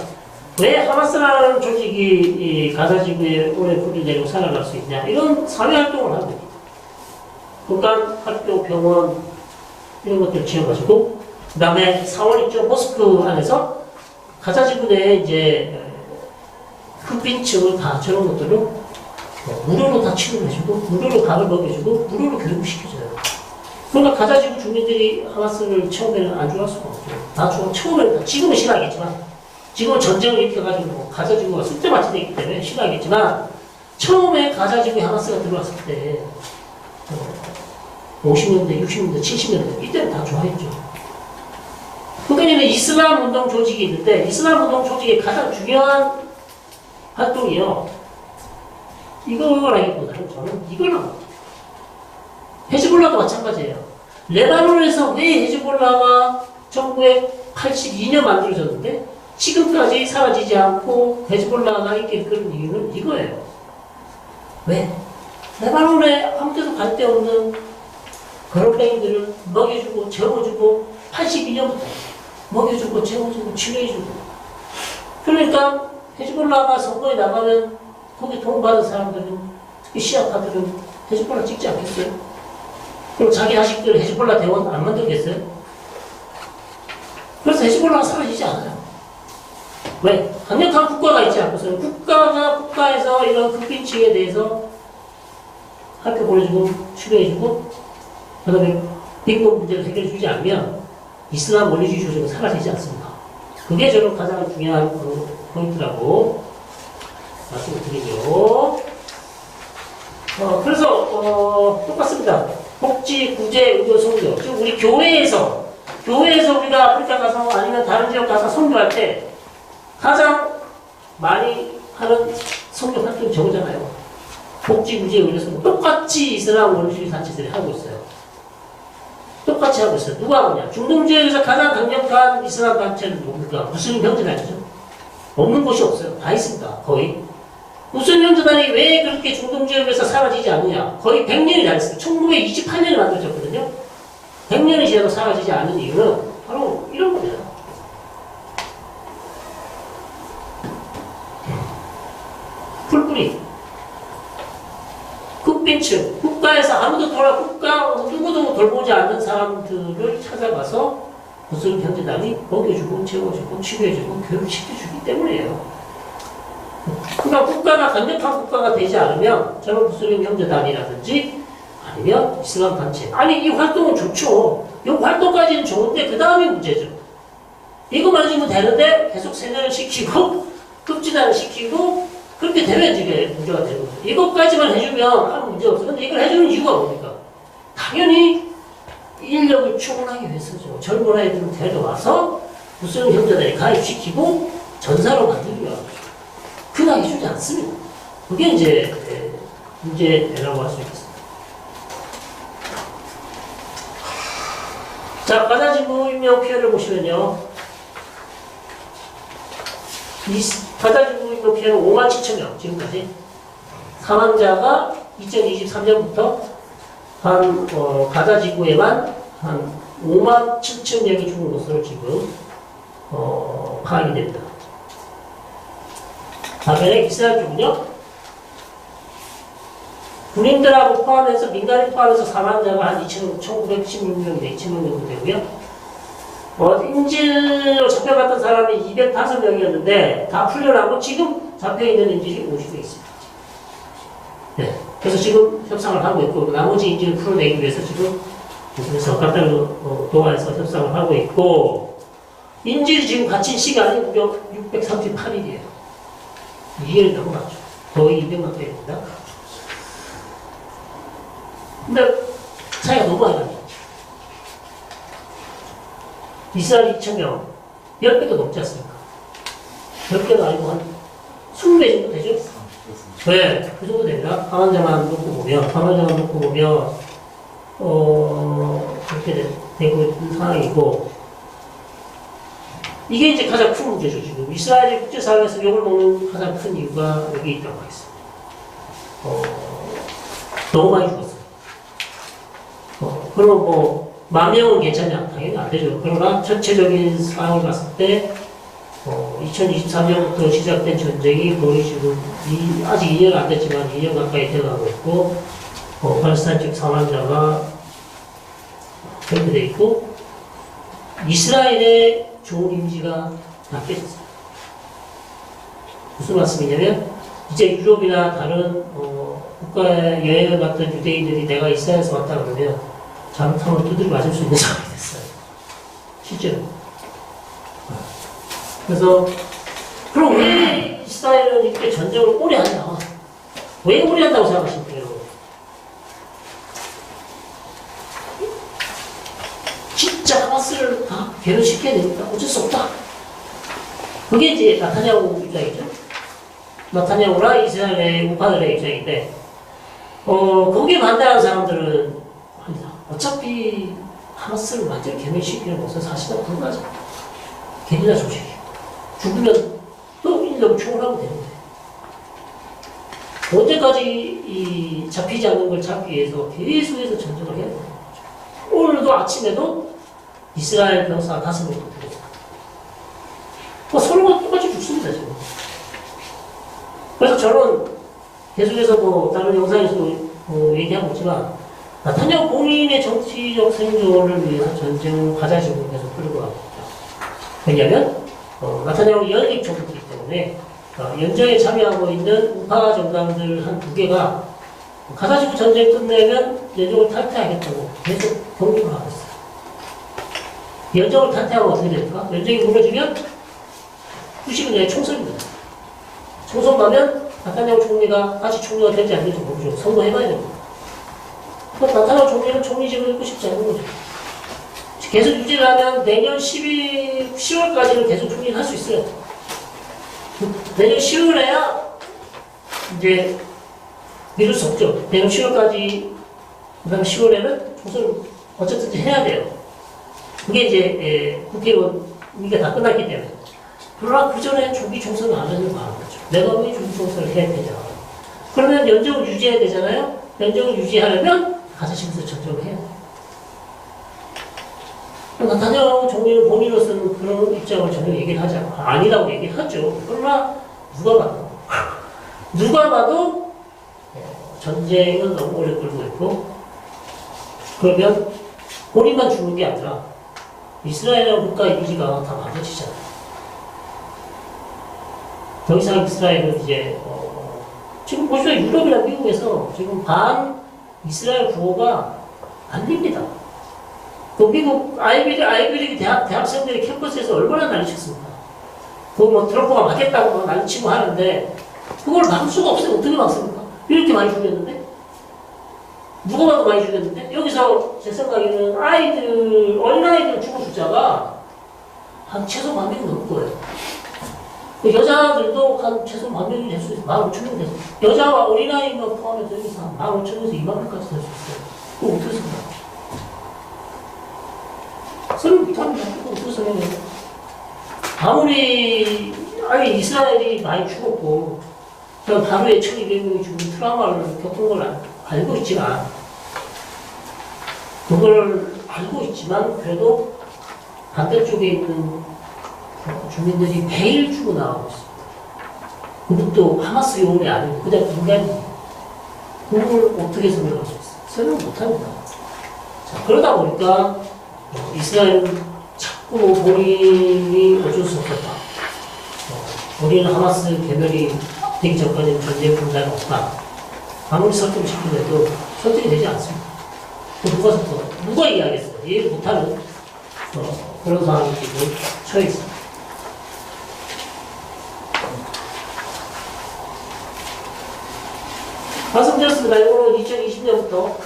왜 하마스라는 조직이 가자지구에 오래 뿌리 내리고 살아갈 수 있냐 이런 사회활동을 하고 있습니다. 북한 학교, 병원 이런 것들 지어가지고 그 다음에 사원 있죠. 모스크 안에서 가자지구 내에 이제 흑빈층을 다 저런 것들을 무료로 다 치료해주고 무료로 밥을 먹여주고 무료로 교육시켜줘요. 그러니까 가자지구 주민들이 하마스를 처음에는 안 좋아할 수가 없죠. 다 처음에는 지금은 싫어하겠지만 지금은 전쟁을 일으켜가지고 가자지구가 쑥대밭이 되기 때문에 싫어하겠지만 처음에 가자지구에 하마스가 들어왔을 때 50년대, 60년대, 70년대 이때는 다 좋아했죠. 그러니까 이슬람 운동 조직이 있는데 이슬람 운동 조직의 가장 중요한 활동이요. 이거라기보다는 저는 이걸 합니다. 헤즈볼라도 마찬가지예요. 레바논에서 왜 헤즈볼라가 1982년 만들어졌는데 지금까지 사라지지 않고 헤즈볼라가 인기를 끌는 이유는 이거예요. 왜? 레바논에 아무 데도 갈 데 없는 거렁뱅이들을 먹여주고 재워주고 82년부터 먹여주고 재워주고 치료해주고 그러니까 헤즈볼라가 선거에 나가면 거기 도움받은 사람들은 특히 시아파들은 헤즈볼라 찍지 않겠어요? 그럼 자기 자식들 헤즈볼라 대원 안 만들겠어요? 그래서 헤즈볼라가 사라지지 않아요. 왜? 강력한 국가가 있지 않고서 국가에서 이런 극빈층에 대해서 학교 보내주고 치료해주고 그 다음에 빈곤 문제를 해결해주지 않으면 이슬람 원리주의 조직은 사라지지 않습니다. 그게 저는 가장 중요한 포인트라고 말씀을 드리죠. 그래서 똑같습니다. 복지, 구제, 의료, 선교. 지금 우리 교회에서 우리가 아프리카 가서 아니면 다른 지역 가서 선교할 때 가장 많이 하는 선교 활동이 저거잖아요. 복지, 구제, 의료, 선교. 똑같이 이슬람 원리주의 단체들이 하고 있어요. 똑같이 하고 있어요. 누가 하느냐? 중동 지역에서 가장 강력한 이슬람 단체는 뭡니까? 무슬림 형제단이죠. 없는 곳이 없어요. 다 있습니다. 거의. 무슬림 형제단이 왜 그렇게 중동 지역에서 사라지지 않느냐? 거의 100년이 다 됐어요. 1928년에 만들어졌거든요. 100년이 지나도 사라지지 않는 이유는 바로 이런 겁니다. 풀뿌리. 국빈층. 국가에서 누구도 돌보지 않는 사람들을 찾아가서 무슬림 형제단이 먹여주고, 채워주고, 치료해주고, 교육시켜주기 때문이에요. 그러니까 국가가 강력한 국가가 되지 않으면 저는 무슬림 형제단이라든지 아니면 이슬람 단체 아니 이 활동은 좋죠. 이 활동까지는 좋은데 그 다음이 문제죠. 이거만 해주면 되는데 계속 세뇌를 시키고 급진화를 시키고 그렇게 되면 이게 문제가 되는 거죠. 이것까지만 해주면 아무 문제 없어요. 근데 이걸 해주는 이유가 뭡니까? 당연히 인력을 충원하기 위해서죠. 젊은 아이들을 데려와서 무슬림 형제단에 가입시키고 전사로 만들기 위해서 그냥 해주지 않습니다. 그게 이제 문제라고 할 수 있겠습니다. 자, 가자지구 인명 피해를 보시면요. 이 가자지구 인명 피해는 57,000명, 지금까지. 사망자가 2023년부터 가자지구에만 한 57,000명이 죽은 것으로 지금, 파악이 됩니다. 반면에 이스라엘 쪽은요, 군인들하고 포함해서, 민간인 포함해서 사망자가 한 1916명인데 2,000명 정도 되고요. 인질로 잡혀갔던 사람이 205명이었는데, 다 풀려나고 지금 잡혀있는 인질이 50명 있습니다. 네. 그래서 지금 협상을 하고 있고, 나머지 인질을 풀어내기 위해서 지금, 그래서 카타르 동아에서 협상을 하고 있고, 인질이 지금 갇힌 시간이 무려 638일이에요. 2년이 넘어갔죠. 거의 200만 배입니다. 근데 차이가 너무 많이 나죠. 이스라엘 2,000명, 10배도 넘지 않습니까? 10배도 아니고 한 20배 정도 되죠? 네, 그 정도 됩니다. 사망자만 놓고 보면, 그렇게 되고 있는 상황이고, 이게 이제 가장 큰 문제죠, 지금. 이스라엘이 국제사회에서 욕을 먹는 가장 큰 이유가 여기 있다고 하겠습니다. 너무 많이 죽었어요. 그럼 뭐, 10,000명은 괜찮냐? 당연히 안 되죠. 그러나 전체적인 상황을 봤을 때, 2023년부터 시작된 전쟁이 거의 지금, 아직 2년 안 됐지만 2년 가까이 돼가고 있고, 팔레스타인 쪽 사망자가 그렇게 돼 있고, 이스라엘의 좋은 이미지가 바뀌었어요. 무슨 말씀이냐면, 이제 유럽이나 다른, 국가에 여행을 갔던 유대인들이 내가 이스라엘에서 왔다 그러면, 잘못하면 두드려 맞을 수 있는 상황이 됐어요. 실제로. 그래서, 그럼 왜 이스라엘은 이렇게 전쟁을 오래 하냐? 왜 오래 한다고 생각하십니까, 여러분? 진짜 하마스를 다 괴멸시켜야 되니까 어쩔 수 없다. 그게 이제 나타냐후 입장이죠. 나타냐후나 이스라엘의 우파들의 입장인데, 거기에 반대하는 사람들은 아니다. 어차피 하마스를 완전히 괴멸시키는 것은 사실은 불가죠. 게릴라 조직이에요. 죽으면 또 인력을 충원하면 되는데. 언제까지 잡히지 않는 걸 잡기 위해서 계속해서 전쟁을 해야 되는 거죠. 오늘도 아침에도 이스라엘 병사 5명도 들어왔어요. 서로가 똑같이 죽습니다, 지금. 그래서 저는 계속해서 다른 영상에서도 얘기하고 있지만, 나타냐후 본인의 정치적 생존을 위해서 전쟁을 가자식으로 계속 끌고 가고 있다. 왜냐하면 나타냐후 연립 정부이기 때문에 연정에 참여하고 있는 우파 정당들 한 두 개가 가자식으로 전쟁 끝내면 연정을 탈퇴하겠다고 계속 경고를 하고 있어요. 연정을 탈퇴하면 어떻게 됩니까? 연정이 무너지면 90년에 총선입니다. 총선 가면 나타냐후 총리가 다시 총리가 될지 안 될지 모르죠. 선거해봐야 됩니다. 나타냐후 총리는 총리직을 잃고 싶지 않은 거죠. 계속 유지를 하면 내년 10월까지는 계속 총리를 할 수 있어요. 내년 10월에야 이제 미룰 수 없죠. 내년 10월까지, 그 다음에 10월에는 총선을 어쨌든 해야 돼요. 그게 이제 국회의원 임기가 다 끝났기 때문에. 그러나 그 전에 조기 총선을 안 하는 거 하는 거죠. 내가 왜 조기 총선을 해야 되냐. 그러면 연정을 유지해야 되잖아요. 연정을 유지하려면 가자식에서 전쟁을 해야 돼요. 나타냐후 총리는 본인으로서는 그런 입장을 전혀 얘기를 하지 않고 아니라고 얘기를 하죠. 그러나 누가 봐도 전쟁은 너무 오래 끌고 있고 그러면 본인만 죽는 게 아니라 이스라엘이라는 국가 이미지가 다 망가지잖아요. 더 이상 이스라엘은 이제 지금 보시면 유럽이나 미국에서 지금 반 이스라엘 구호가 안 됩니다. 그 미국 아이비리그 대학생들이 캠퍼스에서 얼마나 난리쳤습니까? 트럼프가 막겠다고 난리치고 하는데 그걸 막을 수가 없어요. 어떻게 막습니까? 이렇게 많이 죽였는데? 누가 봐도 많이 죽였는데? 여기서 제 생각에는 어린아이들 죽은 숫자가 한 최소 10,000명이 넘을 거예요. 여자들도 한 최소 10,000명이 될 수 있어요. 15,000명 됐어요. 여자와 어린아이만 포함해서 여기서 한 15,000명에서 20,000명까지 될 수 있어요. 그거 어떻게 생각해요? 설명 못합니다. 그거 어떻게 생각해요? 아무리 이스라엘이 많이 죽었고 하루에 1,200명이 죽은 트라우마를 겪은 걸 알고 있지만 그걸 알고 있지만 그래도 반대쪽에 있는 주민들이 매일 죽어나가고 있습니다. 그것도 하마스 요원이 아니고 그냥 인간이에요. 그걸 어떻게 설명할 수 있어요? 설명 못합니다. 자, 그러다 보니까 이스라엘은 자꾸 본인이 어쩔 수 없었다. 우리는 하마스 개멸이 되기 전까지는 전쟁 분자가 없다. 아무리 설득시키려도 설득이 되지 않습니다. 누가 이해하겠어요? 이해 못하는 그런 상황이 지금 처해 있습니다. 말씀드렸습니다. 이거는 2020년부터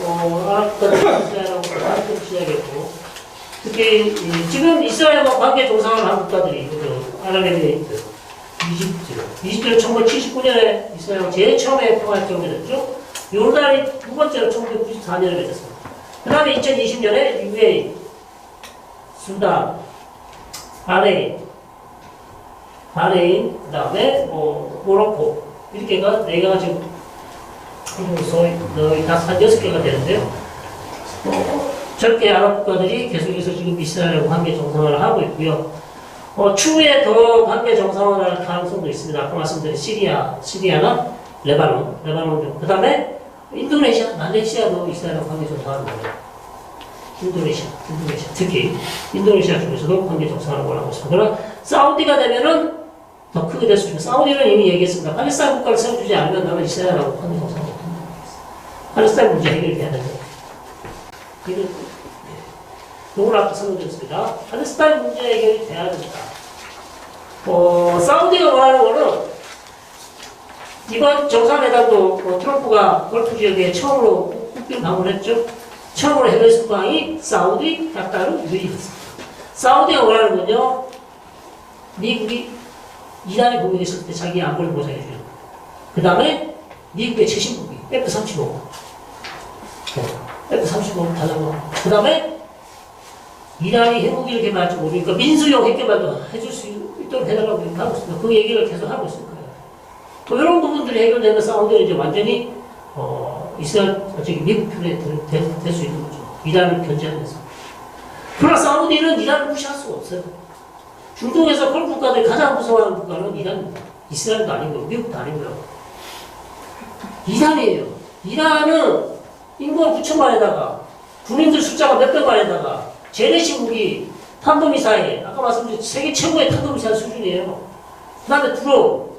아랍과 이스라엘하고 갈등 시작했고 특히 지금 이스라엘과 관계 정상을 한 국가들이 아랍에미레이트, 이집트는 1979년에 이스라엘과 제일 처음에 평화협정을 맺었죠. 요르단이 두 번째로 1994년에 맺었습니다. 그 다음에 2020년에 UAE, 수단, 바레인, 그 다음에 모로코 이렇게가 네 개가 지금 거의 다 한 6개가 되는데요. 저렇게 아랍 국가들이 계속해서 지금 이스라엘하고 관계 정상화를 하고 있고요. 추후에 더 관계 정상화할 가능성도 있습니다. 아까 말씀드린 시리아나 레바논, 그 다음에 인도네시아, 말레이시아도 이스라엘하고 관계 정상화를 원해요. 인도네시아, 특히 인도네시아 중에서도 관계 정상화를 원하고 있습니다. 그러나 사우디가 되면은 더 크게 될 수 있습니다. 사우디는 이미 얘기했습니다. 팔레스타인 국가를 세워주지 않으면 나는 이스라엘하고 관계 정상화 못한다. 팔레스타인 문제 해결돼야 된다. 이걸 아까 설명드렸습니다. 팔레스타인 문제 해결이 돼야 된다. 사우디가 원하는 거는 이번 정상회담도 트럼프가 걸프 지역에 처음으로 국빈 방문했죠. 처음으로 해외 수방이 사우디, 카타르, UAE였습니다. 사우디가 원하는 건요, 미국이 이란에 공격했을 때 자기 안보를 보장해주는 거예요. 그 다음에 미국의 최신 무기 F-35 달라고. 그 다음에 이란이 핵무기를 개발할지 모르니까 민수용 핵개발도 해줄 수 있도록 해달라고 하고 있습니다. 그 얘기를 계속 하고 있을 거예요. 또 이런 부분들이 해결되면 사우디는 이제 완전히 미국 편에 될 수 있는 거죠. 이란을 견제하면서. 그러나 사우디는 이란을 무시할 수가 없어요. 중동에서 그 국가들이 가장 무서워하는 국가는 이란입니다. 이스라엘도 아니고요. 미국도 아니고요. 이란이에요. 이란은 인구가 9천만에다가 군인들 숫자가 몇백만에다가 재래식 무기, 탄도미사일, 아까 말씀드린 세계 최고의 탄도미사일 수준이에요. 그 다음에 드론,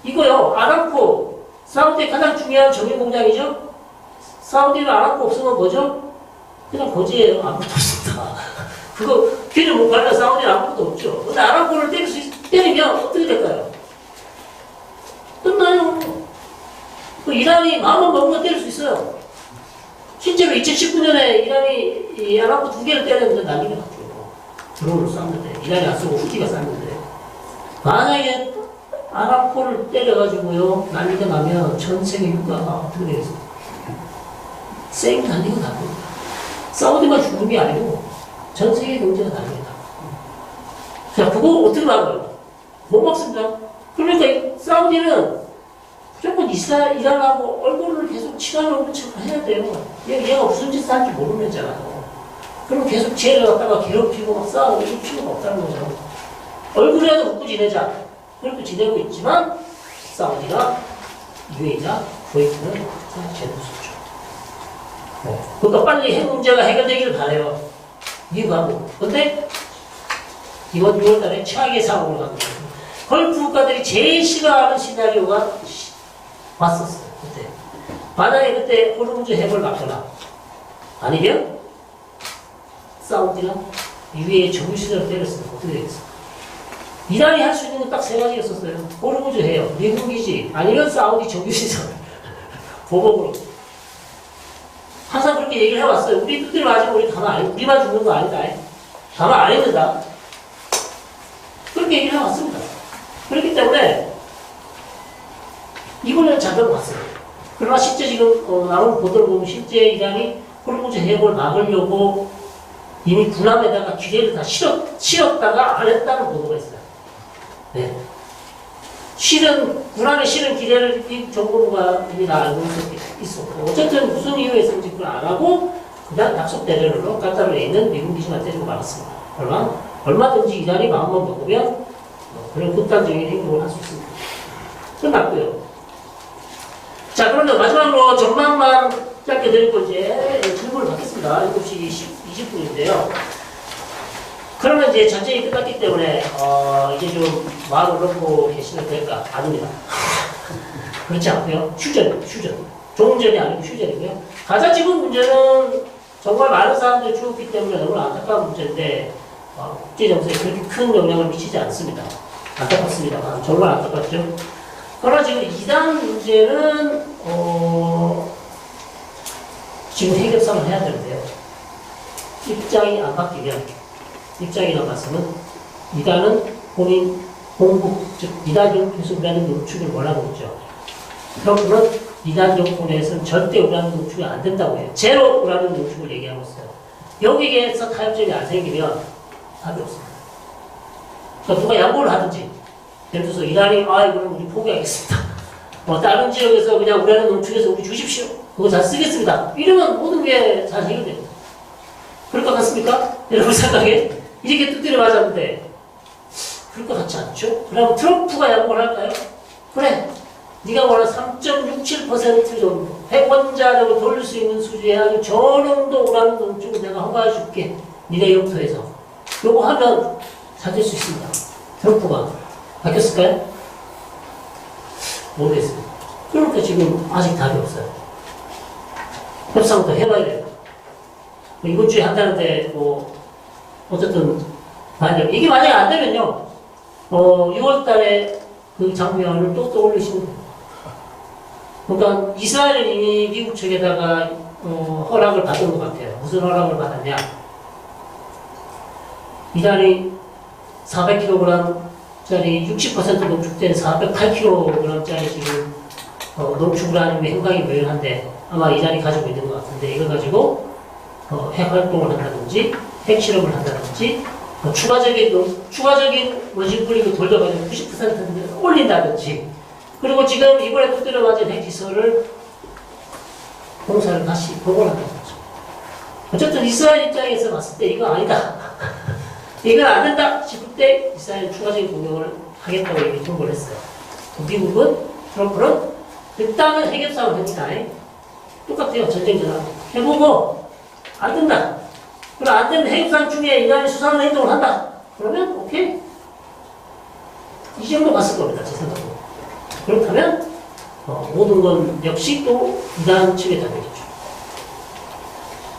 이거요, 아람코, 사우디의 가장 중요한 정유 공장이죠? 사우디는 아람코 없으면 뭐죠? 그냥 거지예요. 아무것도 없습니다. 그거, 귀를 못 갈라 사우디는 아무것도 없죠. 근데 아람코를 때리면 어떻게 될까요? 끝나요. 그 이란이 마음만 먹으면 때릴 수 있어요. 실제로 2019년에 이란이 이 아람코 2개를 때렸는데 난리가 났죠. 드론을 쐈는데, 이란이 안 쓰고 후티가 쐈는데, 만약에 아람코를 때려가지고요, 난리가 나면 전 세계 유가가 어떻게 되겠어요? 쌩 난리가 납니다. 사우디만 죽는 게 아니고, 전 세계 경제가 난리가 납니다. 자, 그거 어떻게 막아요? 못 막습니다. 그러니까 사우디는 무조건 이란하고 얼굴을 계속 치닫는 척을 해야 돼요. 얘가 무슨 짓을 할지 모르는 애잖아요. 그럼 계속 쟤를 갖다가 괴롭히고 막 싸우고 이럴 필요가 없다는 거죠. 얼굴이라도 웃고 지내자. 그렇게 지내고 있지만 사우디가 UAE나 쿠웨이트는 그냥 제대로 썼죠. 그러니까 빨리 핵 문제가 해결되기를 바래요. 미국하고. 근데 이번 6월달에 최악의 상황을 갖고 있습니다. 걸프 국가들이 제일 싫어하는 시나리오가 왔었어요. 그때. 만약에 그때 호르무즈 핵을 막거나 아니면 사우디가 UAE 정유시설을 때렸으면 어떻게 되겠어요? 이란이 할 수 있는 건 딱 3가지였었어요. 호르무즈 해요. 미국이지. 아니면 사우디 정유시설. 보복으로. 항상 그렇게 얘기를 해왔어요. 우리 뜻대로 맞으면 우리 가만 안, 우리만 죽는 거 아니다. 가만 안 해준다. 그렇게 얘기를 해왔습니다. 그렇기 때문에 이번에는 잡아봤어요. 그러나 실제 지금 나온 보도를 보면 실제 이란이 호르무즈 해협을 막으려고 이미 군함에다가 기뢰를 다 실었다가 안 했다는 보도가 있어요. 네. 군함에 실은 기뢰를 이 정보부가 이미 다 알고 있었고, 어쨌든 무슨 이유에 있는지 그걸 안 하고, 그냥 약속 대련으로 카타르에 있는 미국 기지만 때리고 말았습니다. 얼마든지 이란이 마음만 먹으면, 그런 극단적인 행동을 할 수 있습니다. 끝났고요. 자, 그런데 마지막으로 전망만 짧게 드리고 이제 질문을 받겠습니다. 7시 20분인데요. 그러면 이제 전쟁이 끝났기 때문에 이제 좀 마음을 놓고 계시면 될까? 아닙니다. 그렇지 않고요. 휴전. 종전이 아니고 휴전이고요. 가자 지금 문제는 정말 많은 사람들이 죽었기 때문에 너무 안타까운 문제인데 국제정세에 그렇게 큰 영향을 미치지 않습니다. 안타깝습니다만 정말 안타깝죠. 그러나 지금 이란 문제는 지금 해결사를 해야 되는데요. 입장이 안 바뀌면 입장이라는 말씀은 이란은 본인 공국, 즉 이란용 계속이라는 농축을 원하고 있죠. 트럼프는 이란 정권에서는 절대 우라늄 농축이 안 된다고 해요. 제로 우라늄 농축을 얘기하고 있어요. 여기에서 타협점이 안 생기면 답이 없습니다. 그러니까 누가 양보를 하든지, 예를 들어서 이란이 이거는 우리 포기하겠습니다. 다른 지역에서 그냥 우라늄 농축해서 우리 주십시오. 그거 잘 쓰겠습니다. 이러면 모든 게 잘 해결됩니다. 그럴 것 같습니까? 여러분 생각에? 이렇게 뜻대로 맞았는데 그럴 것 같지 않죠? 그럼 트럼프가 양보를 할까요? 그래, 네가 원하는 3.67% 정도 핵원자력을 돌릴 수 있는 수준의 아주 저정도 우라늄 농축을 내가 허가해 줄게. 니네 영토에서. 요거 하면 찾을 수 있습니다. 트럼프가 바뀌었을까요? 모르겠습니다. 그러니까 지금 아직 답이 없어요. 협상도 해봐야 돼요. 이번 주에 한다는데 어쨌든 이게 만약에 안 되면요 6월 달에 그 장면을 또 떠올리시면 돼요. 그러니까 이스라엘은 이미 미국 측에다가 허락을 받은 것 같아요. 무슨 허락을 받았냐? 이란이 400kg짜리 60% 농축된 408kg짜리 지금 농축을 하는 행방이 묘연한데 아마 이란이 가지고 있는 것 같은데 이걸 가지고 핵 활동을 한다든지 핵 실험을 한다든지 추가적인 원심 뿌리고 돌려가지고 90% 올린다든지 그리고 지금 이번에 또 맞은 핵시설을 공사를 다시 복원한다는 거죠. 어쨌든 이스라엘 입장에서 봤을 때 이거 아니다. 이건 안 된다 싶을 때 이스라엘 추가적인 공격을 하겠다고 이렇게 통보를 했어요. 미국은 트럼프는 일단은 핵협상을 합니다. 똑같아요. 전쟁 전환. 해보고, 안 된다. 그럼 안 되면 핵협상 중에 이란이 수상한 행동을 한다. 그러면, 오케이. 이 정도 갔을 겁니다. 제 생각으로. 그렇다면, 모든 건 역시 또 이란 측에 달려있죠.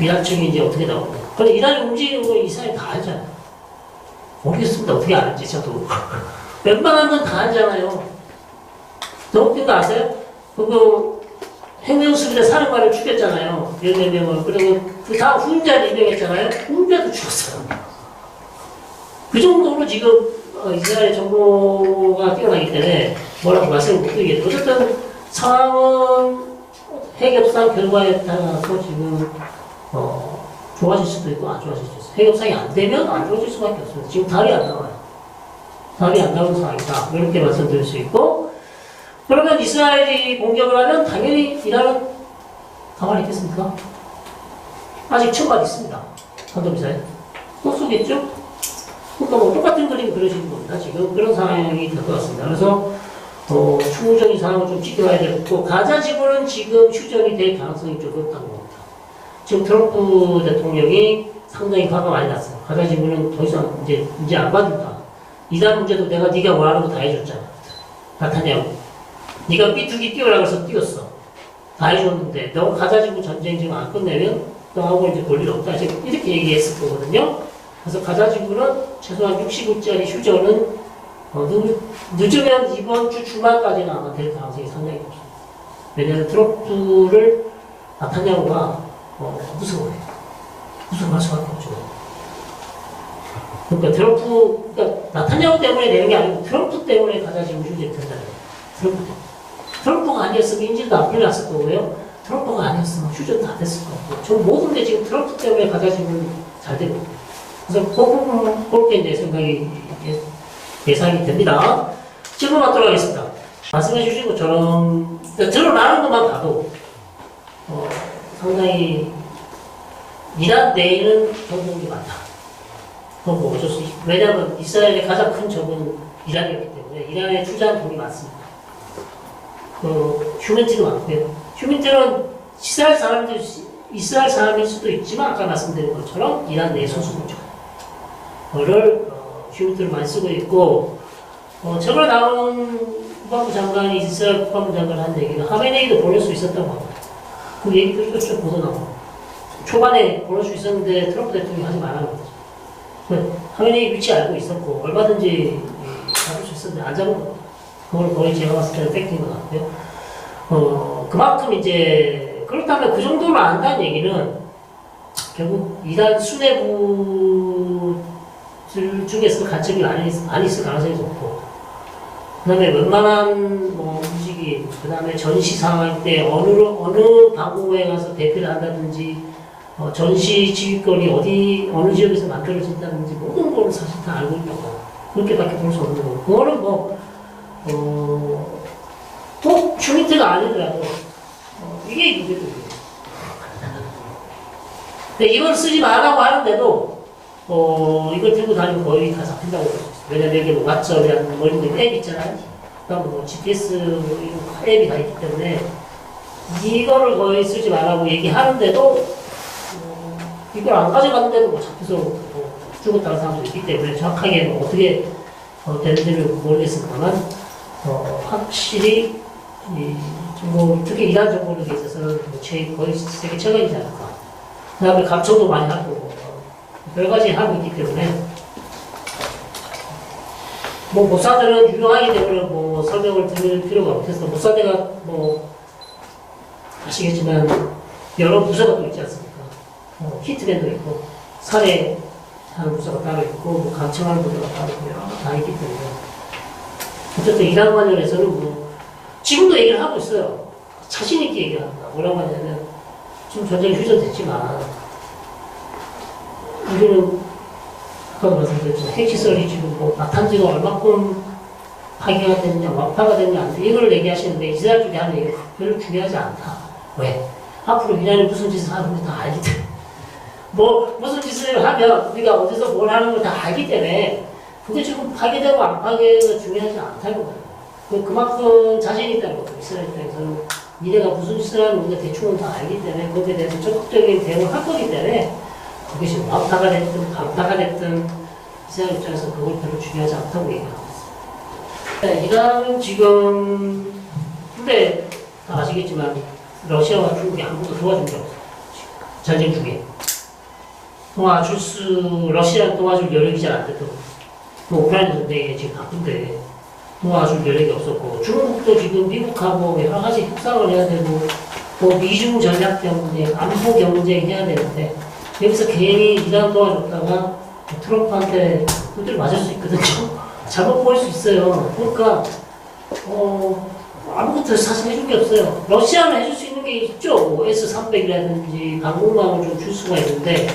이란 측이 이제 어떻게 나오냐. 근데 이란이 움직이는 거 이스라엘 다 알잖아요. 모르겠습니다. 어떻게 알지, 저도. 웬만한 건 다 알잖아요. 더 웃긴 거 아세요? 그거 행정수비대 사령관을 죽였잖아요. 14명을. 그리고 그 다음 후임자를 임명했잖아요. 후임자도 죽었어요. 그 정도로 지금 이스라엘 정보가 뛰어나기 때문에 뭐라고 말씀을 못 드리겠죠. 어쨌든 상황은 핵협상 결과에 따라서 지금 좋아질 수도 있고 안 좋아질 수도 있어요. 핵협상이 안 되면 안 좋아질 수밖에 없습니다. 지금 답이 안 나와요. 답이 안 나오는 상황이다. 이렇게 말씀드릴 수 있고, 그러면 이스라엘이 공격을 하면 당연히 이란은 가만히 있겠습니까? 아직 처벌이 있습니다. 탄도미사일. 못 쏘겠죠? 그러니까 뭐 똑같은 그림 그려지는 겁니다. 지금 그런 상황이 될 것 같습니다. 그래서 추후적인 상황을 좀 지켜봐야 되고, 가자 지구는 지금 휴전이 될 가능성이 좀 높다고 봅니다. 지금 트럼프 대통령이 상당히 화가 많이 났어요. 가자 지구는 더 이상 이제 안 봐준다. 이란 문제도 네가 원하는 거 다 해줬잖아. 나타냐고. 네가 삐뚤기 뛰어라 그래서 뛰었어. 다 해줬는데 너 가자 지구 전쟁 지금 안 끝내면 너하고 이제 볼 일 없다. 지금 이렇게 얘기했을 거거든요. 그래서 가자 지구는 최소한 60일짜리 휴전은 늦으면 이번 주 주말까지는 아마 될 가능성이 상당히 높습니다. 왜냐하면 트럼프를 나타냐고가 무서워해. 무서워할 수밖에 없죠. 그러니까 그러니까 나타냐고 때문에 되는 게 아니고 트럼프 때문에 가자 지구 휴전이 된다는 거예요. 트럼프가 아니었으면 인질도 안 풀렸을 거고요. 트럼프가 아니었으면 휴전도 안 됐을 거고. 저 모든 게 지금 트럼프 때문에 가자 지구 잘 되고. 그래서 그렇게 이제 생각이 예상이 됩니다. 질문받도록 하겠습니다. 말씀해 주신 것처럼 드러나는 것만 봐도 상당히 이란 내에는 정보이 많다. 그건 뭐 어쩔 수 있고. 왜냐하면 이스라엘의 가장 큰 적은 이란이었기 때문에 이란에 투자한 돈이 많습니다. 휴먼티도 많고요. 휴먼티는 이스라엘 사람일 수도 있지만 아까 말씀드린 것처럼 이란 내 소수군죠. 그거를 휴먼티를 많이 쓰고 있고 최근에 나오는 국방부 장관이 이스라엘 국방부 장관이 한 얘기가 하메네이도 보낼 수 있었다고 합니다. 그 얘기도 이것저것 보도나오고 초반에 보낼 수 있었는데 트럼프 대통령이 하지 말라는 거죠. 하메네이 위치 알고 있었고 얼마든지 잡을 수 있었는데 안 잡은 거죠. 그걸 거의 제가 봤을 때는 뺏긴 것 같고요. 그만큼 이제 그렇다면 그 정도로 안다는 얘기는 결국 이란 수뇌부 중에서 간첩이 많이 있을 가능성이 높고, 그 다음에 웬만한 움직임, 그 다음에 전시 상황 때 어느 방공호에 가서 대피를 한다든지, 전시 지휘권이 어느 지역에서 만들어진다든지, 모든 걸 사실 다 알고 있다고. 그렇게밖에 볼 수 없는 거고, 그거는 꼭 슈미트가 아니더라도, 이게 문제거든요. 근데 이걸 쓰지 말라고 하는데도, 이걸 들고 다니면 거의 다 잡힌다고 볼 수 있어요. 왜냐면 여기 왓츠업이라는 머리는 앱 있잖아요. 그다음 GPS 앱이 다 있기 때문에 이거를 거의 쓰지 말라고 얘기하는데도 이걸 안 가져갔는데도 잡혀서 죽었다는 사람도 있기 때문에 정확하게 어떻게 되는지는 모르겠습니다만 확실히 특히 이란 정보에 있어서는 거의 세계 최강이지 않을까. 그 다음에 감청도 많이 하고 여러 가지 하고 있기 때문에 모사드는 유명하기 때문에 설명을 드릴 필요가 없겠어. 모사드가 아시겠지만 여러 부서가 또 있지 않습니까? 히트맨도 있고 살해하는 부서가 따로 있고 감청하는 부서가 따로 있고 여러 다 있기 때문에 어쨌든 이란 관련해서는 지금도 얘기를 하고 있어요. 자신 있게 얘기를 합니다. 뭐라고 하냐면 지금 전쟁이 휴전됐지만 우리는 아까도 말씀드렸지만 핵시설이 지금 나탄지가 얼마큼 파괴가 됐냐, 완파가 됐냐, 안 돼. 이걸 얘기하시는데 이스라엘 쪽에 하는 얘기가 별로 중요하지 않다. 왜? 앞으로 이란이 무슨 짓을 하는지 다 알기 때문에. 무슨 짓을 하면 우리가 어디서 뭘 하는 걸 다 알기 때문에 그게 지금 파괴되고 안 파괴가 중요하지 않다는 거예요. 그만큼 자신이 있다는 거죠. 이스라엘 입장에서는 니네가 무슨 짓을 하는 우리가 대충은 다 알기 때문에 거기에 대해서 적극적인 대응을 할 거기 때문에 그것이 완파가 됐든 반파가 됐든 이스라엘 입장에서 그걸 별로 중요하지 않다고 얘기하고 있습니다. 이란은 지금 근데 다 아시겠지만 러시아와 중국이 아무것도 도와준 게 없어요. 전쟁 중에 러시아는 도와줄 여력이 잘 안 됐고 뭐 우크라이나 전쟁에 지금 바쁜데 도와줄 여력이 없었고 중국도 지금 미국하고 여러 가지 협상을 해야 되고 뭐 미중 전략 경쟁, 안보 경쟁 해야 되는데 여기서 괜히 이란 도와줬다가 트럼프한테 두들 맞을 수 있거든요. 잘못 보일 수 있어요. 그러니까 아무것도 사실 해준 게 없어요. 러시아는 해줄 수 있는 게 있죠. 뭐 S-300이라든지 방공망을 좀 줄 수가 있는데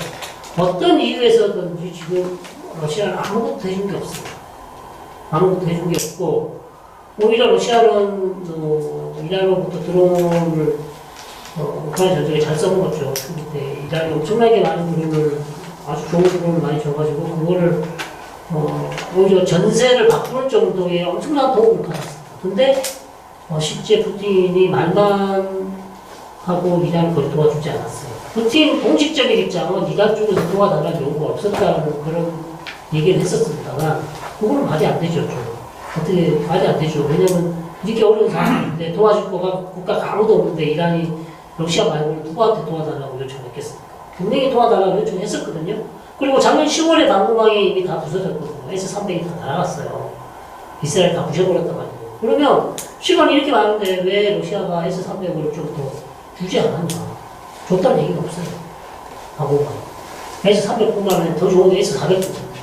어떤 이유에서든지 지금 러시아는 아무것도 해준 게 없습니다. 아무것도 해준 게 없고 오히려 러시아는 이란으로부터 드론을 우크라이나 전쟁에 잘 써먹었죠. 그때 이란이 엄청나게 많은 드론을 아주 좋은 드론을 많이 줘가지고 그거를 오히려 전세를 바꾸는 정도의 엄청난 도움을 받았습니다. 근데 실제 푸틴이 말만 하고 이란을 거의 도와주지 않았어요. 푸틴 공식적인 입장은 이란 쪽에서 도와달라는 요구가 없었다는 그런 얘기를 했었습니다만 그거는 말이 안 되죠. 어떻게 말이 안 되죠. 왜냐면 이렇게 어려운 상황인데 도와줄 국가가 아무도 없는데 이란이 러시아 말고는 누구한테 도와달라고 요청했겠습니까? 분명히 도와달라고 요청했었거든요. 그리고 작년 10월에 방공망이 이미 다 부서졌거든요. S-300이 다 날아갔어요. 이스라엘 다 부셔버렸단 말이에요. 그러면 시간이 이렇게 많은데 왜 러시아가 S-300을 좀 더 주지 않았나? 줬다는 얘기가 없어요. 방공망. S-300뿐만 아니라 더 좋은 게 S-400거든요.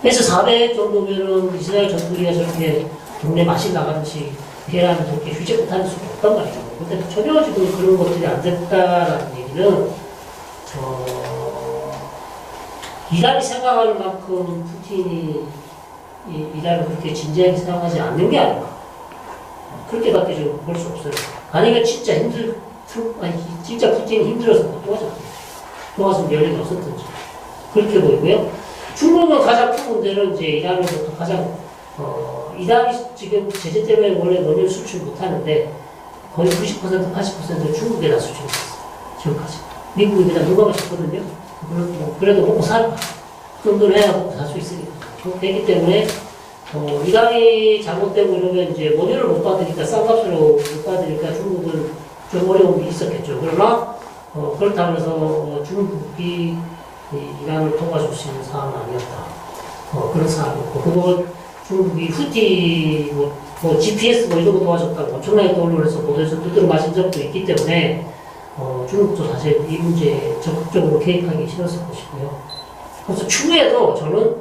S-400 정도면은 이스라엘 전투기가 저렇게 동네 마실 나가듯이 테헤란을 저렇게 휴재 못하는 수가 없단 말이에요. 근데 전혀 지금 그런 것들이 안 됐다라는 얘기는 이란이 생각하는 만큼 푸틴이 이란을 그렇게 진지하게 생각하지 않는 게 아닌가. 그렇게밖에 좀 볼 수 없어요. 만약에 진짜 진짜 푸틴이 힘들어서 못 도와줄 여력이 없었든지. 그렇게 보이고요. 중국은 가장 큰 문제는 이제 이란으로부터 가장, 이란이 지금 제재 때문에 원래 원유 수출 못 하는데 거의 90%, 80% 중국에다 수출했어요. 지금까지. 미국이 그냥 누가 줬거든요. 그래도 먹고 살, 그 정도는 해야 먹고 살 수 있으니까. 그렇기 때문에, 이란이 잘못되고 이러면 이제 원유를 못 받으니까, 싼 값으로 못 받으니까 중국은 좀 어려움이 있었겠죠. 그러나, 그렇다고 해서 중국이 이란을 도와줄 수 있는 상황은 아니었다. 그런 상황이었고, 그걸 중국이 후티, GPS 이런 거 도와줬다고 엄청나게 떠올려서 보도에서 두드려 맞은 적도 있기 때문에, 중국도 사실 이 문제에 적극적으로 개입하기 싫었을 것이고요. 그래서 추후에도 저는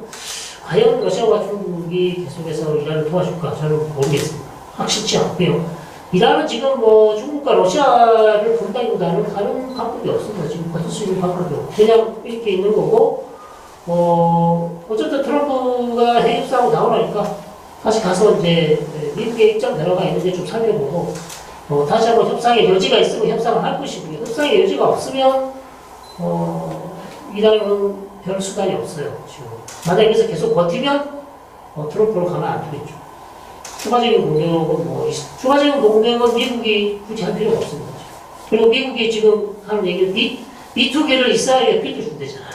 과연 러시아와 중국이 계속해서 이란을 도와줄까? 저는 모르겠습니다. 확실치 않고요. 이란은 지금 중국과 러시아를 본다기보다는 다른 방법이 없습니다. 지금 버틸 수 있는 방법이 없고 그냥 이렇게 있는 거고 어쨌든 트럼프가 해협상으로 나오라니까 다시 가서 이제 미국의 입장 변화가 있는지 좀 살펴보고 다시 한번 협상의 여지가 있으면 협상을 할 것이고요. 협상의 여지가 없으면 이란은 별 수단이 없어요. 지금 만약에 여기서 계속 버티면 트럼프로 가면 안 되겠죠. 추가적인 추가적인 공격은 미국이 굳이 할 필요가 없습니다. 그리고 미국이 지금 하는 얘기는 B2기를 이스라엘에 빌려준대잖아요.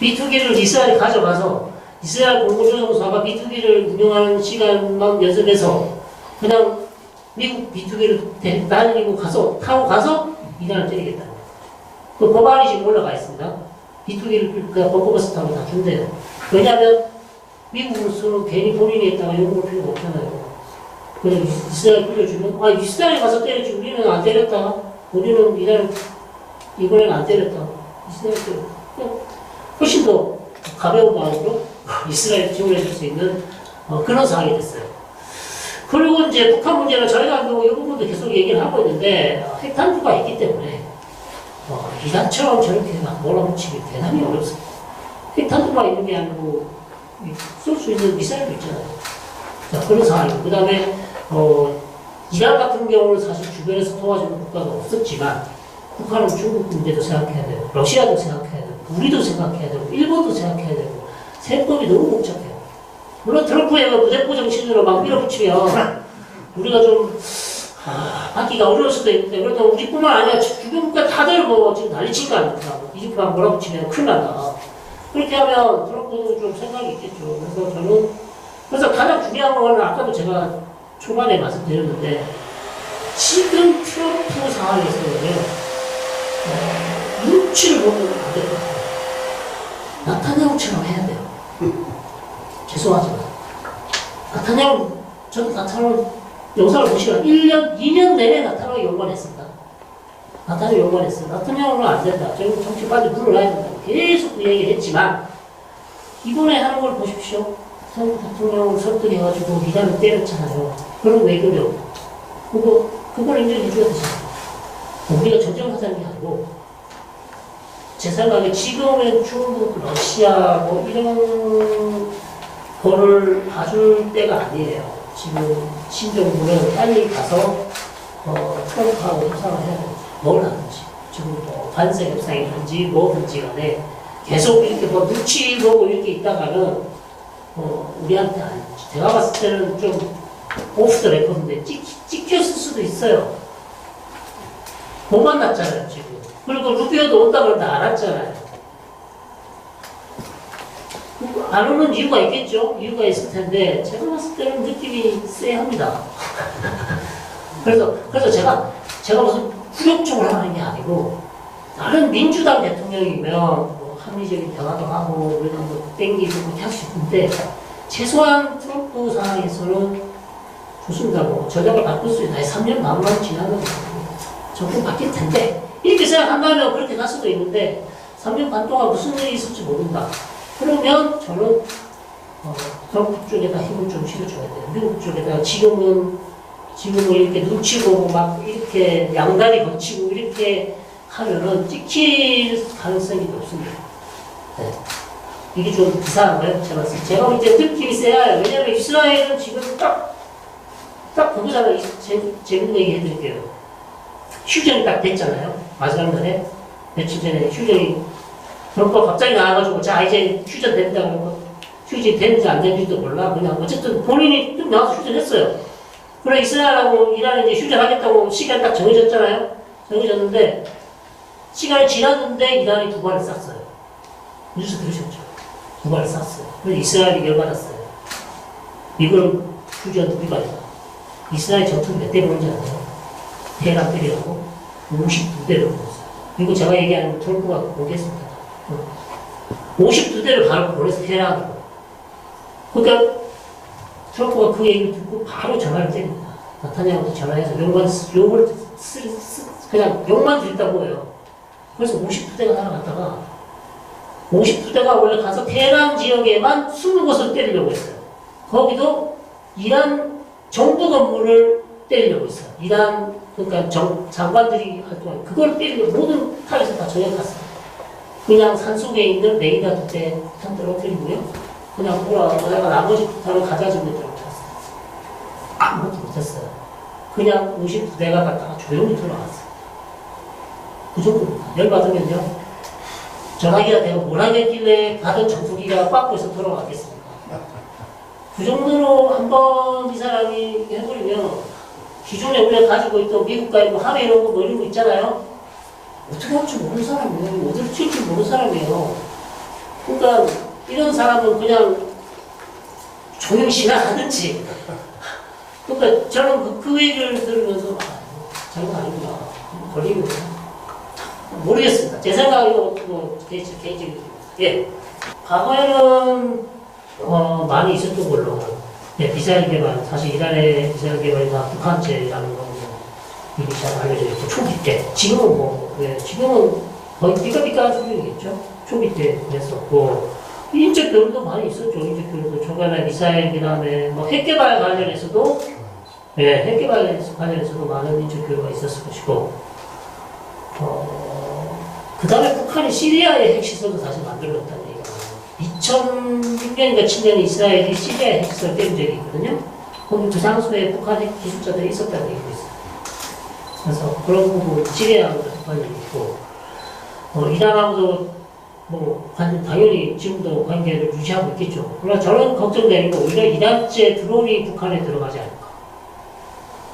B2기를 이스라엘에 가져가서 이스라엘 공군조종사가 B2기를 운영하는 시간만 연습해서 그냥 미국 B2기를 날리고 타고 가서 이란을 때리겠다는 거예요. 그 법안이 지금 올라가 있습니다. B2기를 버퍼버스 타고 다 준대요. 왜냐하면 미국으로서는 괜히 본인이 했다가 욕먹을 필요가 없잖아요. 그래서 이스라엘 빌려주면, 이스라엘 가서 때렸지, 우리는 안 때렸다. 우리는 이번에는 안 때렸다. 이스라엘 때렸다. 훨씬 더 가벼운 마음으로 이스라엘 지원해줄 수 있는 그런 상황이 됐어요. 그리고 이제 북한 문제는 저희가 이 부분도 계속 얘기를 하고 있는데, 핵탄두가 있기 때문에, 이란처럼 저렇게 몰아붙이기 대단히 어렵습니다. 핵탄두가 있는 게 아니고, 쏠 수 있는 미사일도 있잖아요. 자, 그런 상황이고. 그 다음에, 이란 같은 경우는 사실 주변에서 도와주는 국가가 없었지만, 북한은 중국 문제도 생각해야 되고, 러시아도 생각해야 되고, 우리도 생각해야 되고, 일본도 생각해야 되고, 세법이 너무 복잡해요. 물론 트럼프의 무대포 정신으로 막 밀어붙이면, 우리가 좀, 받기가 어려울 수도 있는데, 그래도 우리뿐만 아니라 주변국가 다들 뭐 지금 난리친 거 아닙니까? 이집트만 몰아붙이면 큰일 난다. 그렇게 하면 트럼프도 좀 생각이 있겠죠. 그래서 가장 중요한 거는 아까도 제가 초반에 말씀드렸는데, 지금 트럼프 상황에서는 눈치를 보면 안 돼요. 나타냐후처럼 해야 돼요. 죄송하지만. 저는 나타냐후 영상을 보시면 1년, 2년 내내 나타냐후 연관했습니다. 나타냐후 연관했어요. 나타냐후는 안 된다. 저는 정치 빨리 물러나야 된다. 계속 그 얘기를 했지만, 이번에 하는 걸 보십시오. 트럼프 대통령을 설득해가지고 이란을 때렸잖아요. 그런 외교력. 그걸 인정해줘야 되잖아요. 우리가 전쟁하자는 게 아니고, 제 생각에 지금은 중국, 러시아, 뭐 이런 거를 봐줄 때가 아니에요. 지금 신정부는 빨리 가서 트럼프하고 협상을 해야 돼요. 뭘 하든지. 지금 뭐 관세 협상이든지 뭐든지 간에 계속 이렇게 뭐 눈치 보고 이렇게 있다가는 우리한테 아니지. 제가 봤을 때는 좀 오프 더 레코드인데 찍혔을 수도 있어요. 못 만났잖아요, 지금. 그리고 루비오도 온다 그런다 알았잖아요. 안 오는 이유가 있겠죠? 이유가 있을 텐데, 제가 봤을 때는 느낌이 쎄합니다. 그래서 제가 무슨 후욕적으로 하는 게 아니고, 다른 민주당 대통령이면, 뭐 합리적인 변화도 하고, 이런 거 땡기고 그렇게 할 수 있는데, 최소한 트럼프 상황에서는 좋습니다. 뭐, 저작을 바꿀 수 있나요? 3년 반만 지나면 정권 바뀔 텐데, 이렇게 생각한다면 그렇게 갈 수도 있는데, 3년 반 동안 무슨 일이 있을지 모른다. 그러면 저는 트럼프 쪽에다 힘을 좀 실어줘야 돼요. 미국 쪽에다 지금은 이렇게 눈치 보고 막 이렇게 양다리 걸치고 이렇게 하면은 찍힐 가능성이 높습니다. 네. 이게 좀 이상한 거예요. 제가 이제 느낌이 세요. 왜냐면 이스라엘은 지금 딱 그거잖아요. 재밌는 얘기 해드릴게요. 휴전이 딱 됐잖아요. 마지막 날에 며칠 전에 휴전이 트럼프가 갑자기 나와가지고 자 이제 휴전 된다고 휴전이 되는지 안 되는지도 몰라. 그냥 어쨌든 본인이 좀 나와서 휴전했어요. 그래 이스라엘하고 이란이 이제 휴전하겠다고 시간 딱 정해졌잖아요. 정해졌는데 시간이 지났는데 이란이 두 발을 쐈어요. 뉴스 들으셨죠? 두 발을 쐈어요. 그래서 이스라엘이 열받았어요. 이걸 휴전 위반이다. 이스라엘 전투기 몇 대 보는지 아세요? 테헤란 때리라고 52대를 보냈어요. 이거 제가 얘기하는 거 트럼프가 공개했습니다. 52대를 바로 보내서 테헤란으로. 그러니까 트럼프가 그 얘기를 듣고 바로 전화를 때립니다. 나타냐후도 전화해서 욕을 그냥 욕만 드린다고 해요. 그래서 52대가 날아갔다가 52대가 원래 가서 테헤란 지역에만 20곳을 때리려고 했어요. 거기도 이란 정부 건물을 때리려고 했어요. 이란 그러니까 장관들이 활동한 그걸 때리려고 모든 타겟을 다 저격했어요. 그냥 산속에 있는 레이더 2대 폭탄 떨어뜨리고요. 그냥 내가 나머지 폭탄을 가져주면 떨어뜨렸어요. 아무것도 못했어요. 그냥 52대가 갔다가 조용히 들어갔어요. 그 정도입니다. 열받으면요. 전화기가 내가 뭘 하겠길래 받은 정수기가 꽉고서 들어가겠습니까? 그 정도로 한번 이 사람이 해버리면 기존에 우리가 가지고 있던 미국과 있고 하웨이 이런 거 뭐 이런 거 있잖아요. 어떻게 할 줄 모르는 사람이에요. 어디를 튈 줄 모르는 사람이에요. 그러니까 이런 사람은 그냥 조용히 지나가든지. 그러니까 저는 그 얘기를 들으면서 잘못 아니구나. 걸리거든요. 모르겠습니다. 제 생각으로 개인적인 예. 과거에는 많이 있었던 걸로. 네, 미사일 개발, 사실 이란의 미사일 개발이 다 북한제라는 거 이미 잘 알려져 있고, 초기 때. 지금은 지금은 거의 삐까삐까한 수준이겠죠? 초기 때 했었고, 인적 교류도 많이 있었죠. 인적 교류도 초반에 미사일, 그 다음에 핵 개발 관련해서도, 핵 개발 관련해서도 많은 인적 교류가 있었을 것이고, 그 다음에 북한이 시리아의 핵시설도 사실 만들었다는 얘기가 2006년인가 7년에 이스라엘이 시리아의 핵시설을 때린 적이 있거든요. 거기 그 장소에 북한 핵 기술자들이 있었다는 얘기가 있어요. 그래서 그런 부분, 시리아하고도 관련이 있고, 이란하고도 당연히 지금도 관계를 유지하고 있겠죠. 그러나 저는 걱정되는 거 오히려 이란제 드론이 북한에 들어가지 않을까.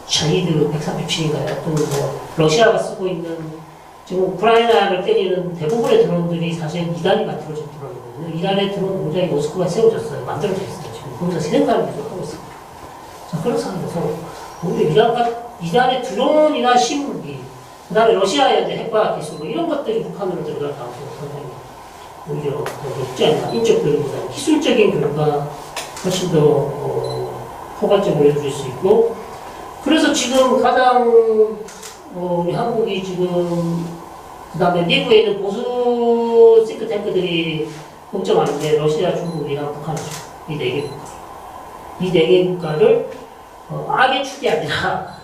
샤히드 137인가요? 어떤 뭐 러시아가 쓰고 있는 지금 우크라이나를 때리는 대부분의 드론들이 사실 이란이 만들어진 드론이거든요. 이란의 드론 공장이 모스크바에 세워졌어요. 만들어져 있어요. 지금 거기서 생산을 계속 하고 있습니다. 자, 그런 상황에서 오히려 이란의 드론이나 신무기, 그 다음에 러시아의 이제 핵과학 기술, 뭐 이런 것들이 북한으로 들어갈 가능성이 상당히 오히려 더 높지 않나. 인적 교류보다 기술적인 교류가 훨씬 더 포괄적으로 해줄 수 있고, 그래서 지금 가장 우리 한국이 지금 그 다음에 미국에 있는 보수 싱크탱크들이 걱정하는데 러시아, 중국, 이란, 북한이죠. 이 네 개 국가. 이 네 개 국가를 악의 축이 아니라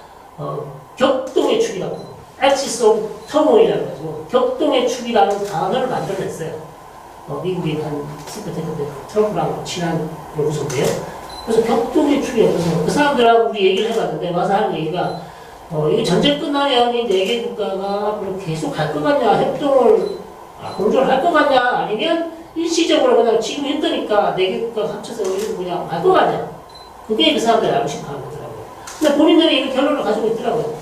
격동의 축이라고, axis of turmoil이라고 가지고 격동의 축이라는 단어를 만들어냈어요. 미국인 한 싱크탱크들 트럼프랑 친한 연구소인데요. 그래서 격동의 축이라고 해서 그 사람들하고 우리 얘기를 해봤는데 와서 하는 얘기가 이게 전쟁 끝나면 이 네 개 국가가 앞으로 계속 갈 것 같냐, 협동을 공조를 할 것 같냐, 아니면 일시적으로 그냥 지금 힘드니까 네 개 국가가 합쳐서 그냥 갈 것 같냐. 그게 그 사람들이 알고 싶어 하는 거더라고요. 근데 본인들이 이런 결론을 가지고 있더라고요.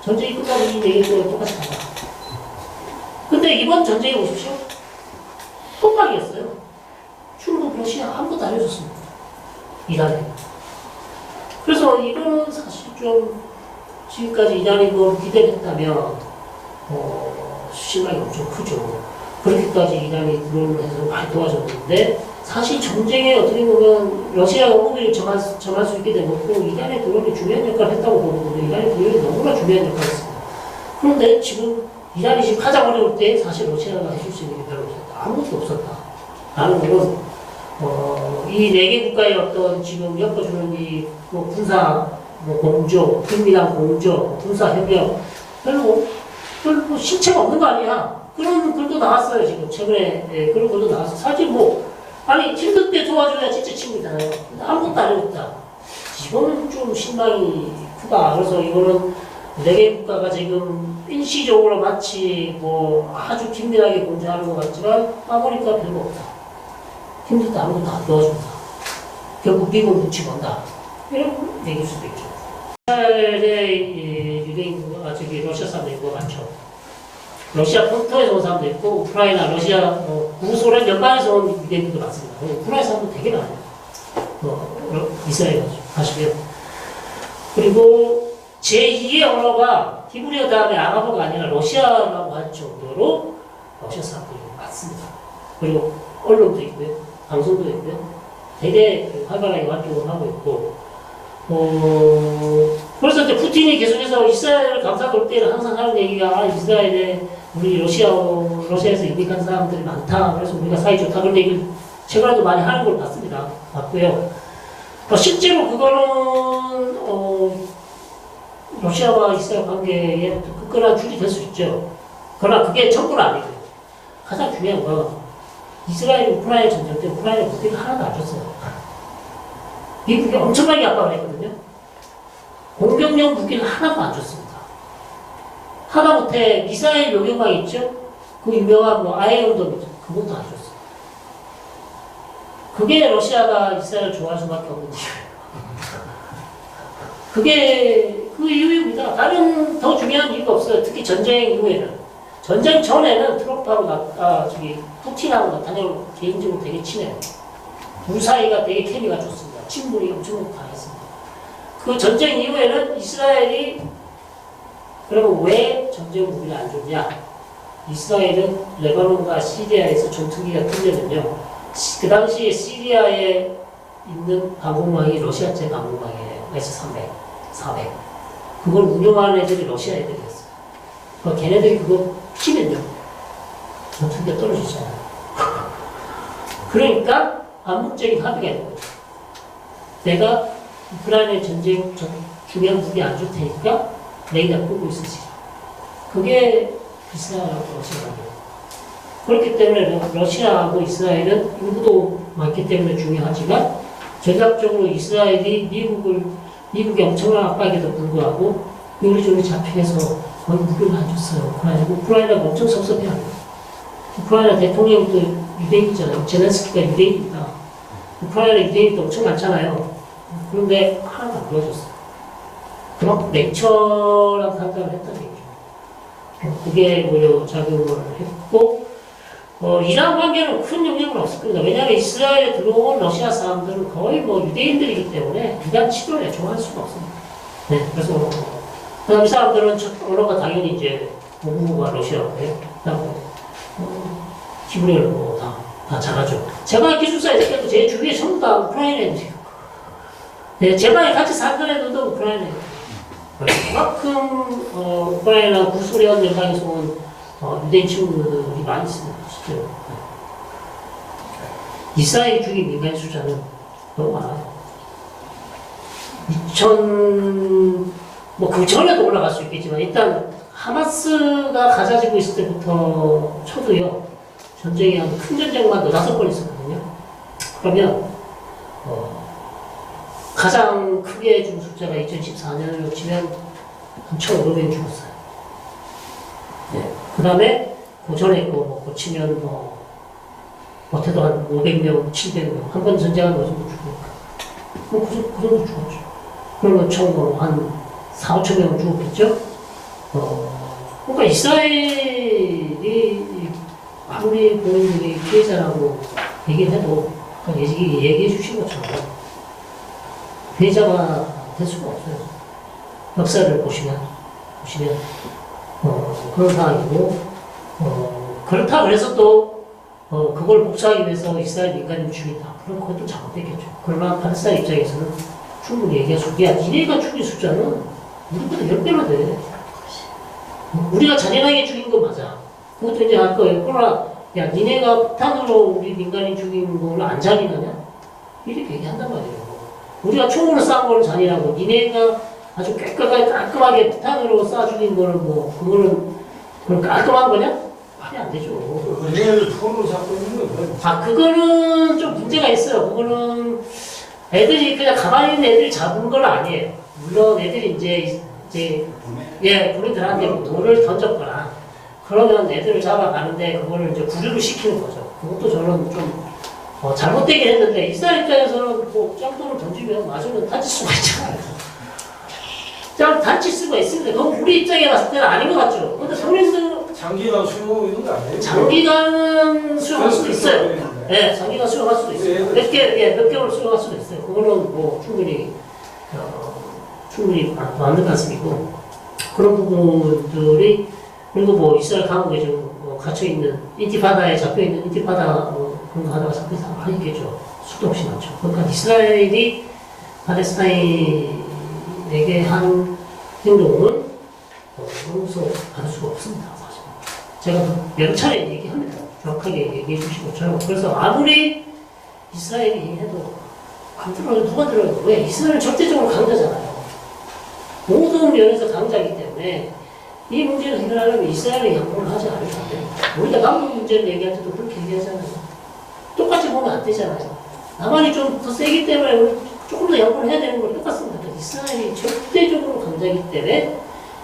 전쟁이 끝나면 이 네 개 국가가 똑같이 가자. 근데 이번 전쟁에 보십시오. 깜빡이었어요. 중국, 러시아 아무것도 안 해줬습니다. 이란에. 그래서 이거는 사실 좀 지금까지 이란이 뭐 기대를 했다면 실망이 엄청 크죠. 그렇게까지 이란이 드론을 해서 많이 도와줬는데 사실 전쟁에 어떻게 보면 러시아가 무기를 점할 수 있게 되고 이란의 드론이 중요한 역할을 했다고 보거든요. 이란의 드론이 너무나 중요한 역할을 했습니다. 그런데 지금 이란이 지금 가장 어려울 때 사실 러시아가 해줄 수 있는 게 별로 없었다. 아무것도 없었다. 라는 건 이 네 개 국가의 어떤 지금 엮어주는 이 군사 공조, 긴밀한 공조, 군사 협력 별로 실체가 없는 거 아니야. 그런 글도 나왔어요. 지금 최근에 그런 글도 나왔어요. 사실 아니 힘들 때 도와줘야 진짜 친구잖아요. 근데 아무것도 안 해줬다. 이거는 좀 실망이 크다. 그래서 이거는 네 개 국가가 지금 일시적으로 마치 아주 긴밀하게 공조하는 것 같지만 까보니까 별로 없다. 힘들 때 아무것도 안 도와준다. 결국 미국 눈치 본다. 이런 얘기일 수도 있죠. 이스라엘의 유대인, 러시아 사람도 있고 많죠. 러시아 본토에서 온 사람도 있고, 우크라이나, 러시아, 구소련 연방에서 온 유대인들도 많습니다. 우크라이나 사람도 되게 많아요. 이스라엘 가시면. 그리고 제2의 언어가 히브리어 다음에 아랍어가 아니라 러시아라고 할 정도로 러시아 사람들이 많습니다. 그리고 언론도 있고요. 방송도 있고요. 되게 활발하게 활동을 하고 있고, 그래서 이제 푸틴이 계속해서 이스라엘을 감싸볼 때는 항상 하는 얘기가, 이스라엘에 우리 러시아에서 입국한 사람들이 많다. 그래서 우리가 사이 좋다. 그런 얘기를 최근에도 많이 하는 걸 봤고요. 실제로 그거는, 러시아와 이스라엘 관계에 굳건한 줄이 될 수 있죠. 그러나 그게 전부는 아니고요. 가장 중요한 건, 이스라엘 우크라이나 전쟁 때 우크라이나 무기를 하나도 안 줬어요. 미국이 엄청나게 압박을 했거든요. 공격용 무기를 하나도 안 줬습니다. 하다못해 미사일 요격망 있죠? 그 유명한 아이언돔 있죠? 그것도 안 줬어요. 그게 러시아가 이스라엘을 좋아할 수밖에 없는 이유예요. 그게 그 이유입니다. 다른 더 중요한 이유가 없어요. 특히 전쟁 이후에는. 전쟁 전에는 트럼프하고 푸틴하고 나타나고 개인적으로 되게 친해요. 둘 사이가 되게 케미가 좋습니다. 친분이 엄청 강했습니다. 그 전쟁 이후에는 이스라엘이 그러면 왜 전쟁 무기를 안 줬냐? 이스라엘은 레바논과 시리아에서 전투기가 틀려면요. 그 당시에 시리아에 있는 방공망이 러시아제 방공망이에요. S-300, 400. 그걸 운영하는 애들이 러시아 애들이었어요. 걔네들이 그거 키면요. 전투기가 떨어지잖아요. 그러니까 암묵적인 합의가 있는 거죠. 내가 우크라이나 전쟁 중요한 무기 안 줄 테니까 레이더 끄고 있으시라. 그게 이스라엘하고 러시아라고. 그렇기 때문에 러시아하고 이스라엘은 인구도 많기 때문에 중요하지만 전략적으로 이스라엘이 미국의 엄청난 압박에도 불구하고 요리조리 잡혀서 거의 무기를 안 줬어요. 우크라이나가 엄청 섭섭해합니다. 우크라이나 대통령이 또 유대인이잖아요. 제렌스키가 유대인입니다. 우크라이나 유대인도 엄청 많잖아요. 그런데 하나도 안 도와줬어요. 그만큼 냉철한 판단을 했다는 얘기죠. 그게 오히려 작용을 했고, 이란 관계는 큰 영향은 없을 겁니다. 왜냐하면 이스라엘에 들어온 러시아 사람들은 거의 뭐 유대인들이기 때문에 이란 치료에 좋아할 수가 없습니다. 네, 그래서 그다음 이 사람들은 언어가 당연히 이제 모국어가 러시아어예요. 그다음에 히브리어를 다 잘하죠. 제가 기숙사에 있을 때도 제 주위에 전부 다 우크라이나인이에요. 네, 제 방에 같이 살던 애들도 우크라이나예요. 그만큼 우크라이나 구소련 연방에서 온 유대인 친구들이 많이 있습니다. 실제로. 이스라엘 죽인 민간인 숫자는 너무 많아요. 그 전에도 올라갈 수 있겠지만, 일단, 하마스가 가자지고 있을 때부터 쳐도요, 전쟁이 한 큰 전쟁만 5번 있었거든요. 그러면, 가장 크게 죽은 숫자가 2014년으로 치면 한 1,500명 죽었어요. 네. 그 다음에, 그 전에 거 치면 못해도 한 500명, 700명, 한 번 전쟁한 거 정도 죽으니까. 그 정도 죽었죠. 그러면 총 한 4, 5천 명은 죽었겠죠? 그러니까 이스라엘이 아무리 본인들이 피해자라고 얘기를 해도 얘기해 주신 것처럼 피해자가 될 수가 없어요. 역사를 보시면 그런 상황이고, 그렇다 그래서 또 그걸 복수하기 위해서 이스라엘 민간인 죽인다. 그럼 그것도 잘못됐겠죠. 그러나 팔레스타인 입장에서는 충분히 얘기할 수 있고, 야, 니네가 죽인 숫자는 우리보다 10배나 돼. 우리가 잔인하게 죽인 건 맞아. 그것도 이제 할 거예요. 그러나, 야, 니네가 폭탄으로 우리 민간인 죽인 거를 안 잔인하냐? 이렇게 얘기한단 말이에요. 우리가 총으로 쏜 거는 잔인하고, 니네가 아주 깔끔하게 폭탄으로 쏴 죽인 거를 그거는 깔끔한 거냐? 말이 안 되죠. 은행에서 총으로 잡고 있는 거 그거는 좀 문제가 있어요. 그거는 애들이 그냥 가만히 있는 애들이 잡은 건 아니에요. 물론 애들이 이제 군인들한테 돌을 던졌거나 그러면 애들을 잡아가는데 그거를 이제 구류를 시키는 거죠. 그것도 저는 좀 잘못되긴 했는데 이스라엘 입장에서는 짱돌을 던지면 맞으면 다칠 수가 있잖아요. 다칠 수가 있습니다. 그건 우리 입장에 봤을 때는 아닌 것 같죠. 근데 성인들 장기간 수용하고 있는 거 아니에요? 장기간 수용할 수도 있어요. 네, 장기간 수용할 수도 있어요. 몇 개월 수용할 수도 있어요. 그거는 충분히 맞는 말씀이고, 그런 부분들이, 그리고 이스라엘 감옥에 좀 갇혀있는, 인티파다에 잡혀있는 인티파다 그런 거 하다가 잡혀서 많이 있겠죠. 수도 없이 많죠. 그러니까 이스라엘이 팔레스타인에게 한 행동은 용서 할 수가 없습니다. 제가 여러 차례 얘기합니다. 정확하게 얘기해 주신 것처럼. 그래서 아무리 이스라엘이 해도 안 들어요. 누가 들어요? 왜? 이스라엘은 절대적으로 강자잖아요. 모든 면에서 강자이기 때문에 이 문제를 해결하려면 이스라엘이 양보를 하지 않으면 안 됩니다. 우리가 남북 문제를 얘기할 때도 그렇게 얘기하잖아요. 똑같이 보면 안 되잖아요. 남한이 좀 더 세기 때문에 조금 더 양보를 해야 되는 건 똑같습니다. 이스라엘이 절대적으로 강자이기 때문에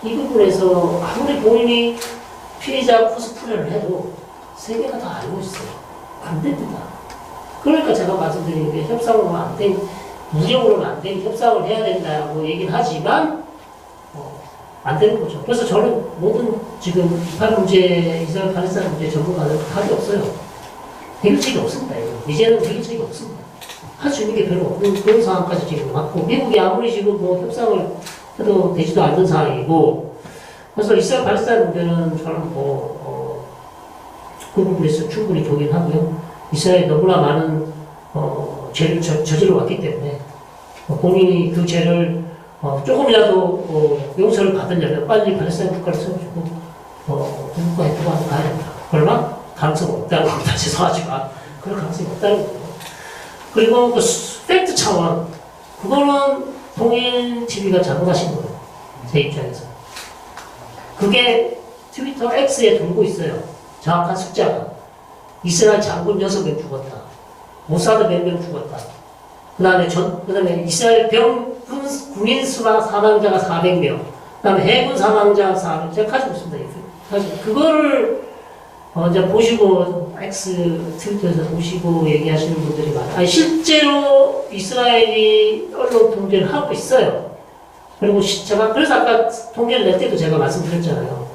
이 부분에서 아무리 본인이 피해자 코스프레를 해도 세계가 다 알고 있어요. 안 됩니다. 그러니까 제가 말씀드린 게 협상으로는 안 된, 무력으로는 안 된 협상을 해야 된다고 얘기는 하지만 안 되는 거죠. 그래서 저는 모든 지금 이스라엘 문제, 이스라엘 팔레스타인 문제 전문가들 답이 없어요. 해결책이 없습니다. 이제는 해결책이 없습니다. 할 수 있는 게 별로 없는 그런 상황까지 지금 왔고, 미국이 아무리 지금 협상을 해도 되지도 않는 상황이고, 그래서 이스라엘 팔레스타인 문제는 저는 그 부분에서 충분히 동의하고요. 이스라엘이 너무나 많은 죄를 저질러 왔기 때문에 본인이 그 죄를 조금이라도 용서를 받으려면 빨리 팔레스타인 국가를 세워주고 국가에 도와서 가야 된다. 그러나 가능성은 없다는 겁니다. 죄송하지만 그럴 가능성이 없다는 거예요. 그리고 그 팩트 차원, 그거는 통일 TV가 잘못하신 거예요. 제 입장에서. 그게 트위터 X에 돌고 있어요. 정확한 숫자가. 이스라엘 장군 6명 죽었다. 모사드 몇 명 죽었다. 그 다음에 이스라엘 군인 사망자가 400명. 그 다음에 해군 사망자 400명. 제가 가지고 있습니다. 그거를 이제 보시고, X 트위터에서 보시고 얘기하시는 분들이 많아요. 실제로 이스라엘이 언론 통제를 하고 있어요. 그리고 제가 그래서 아까 통계를 낼 때도 제가 말씀드렸잖아요.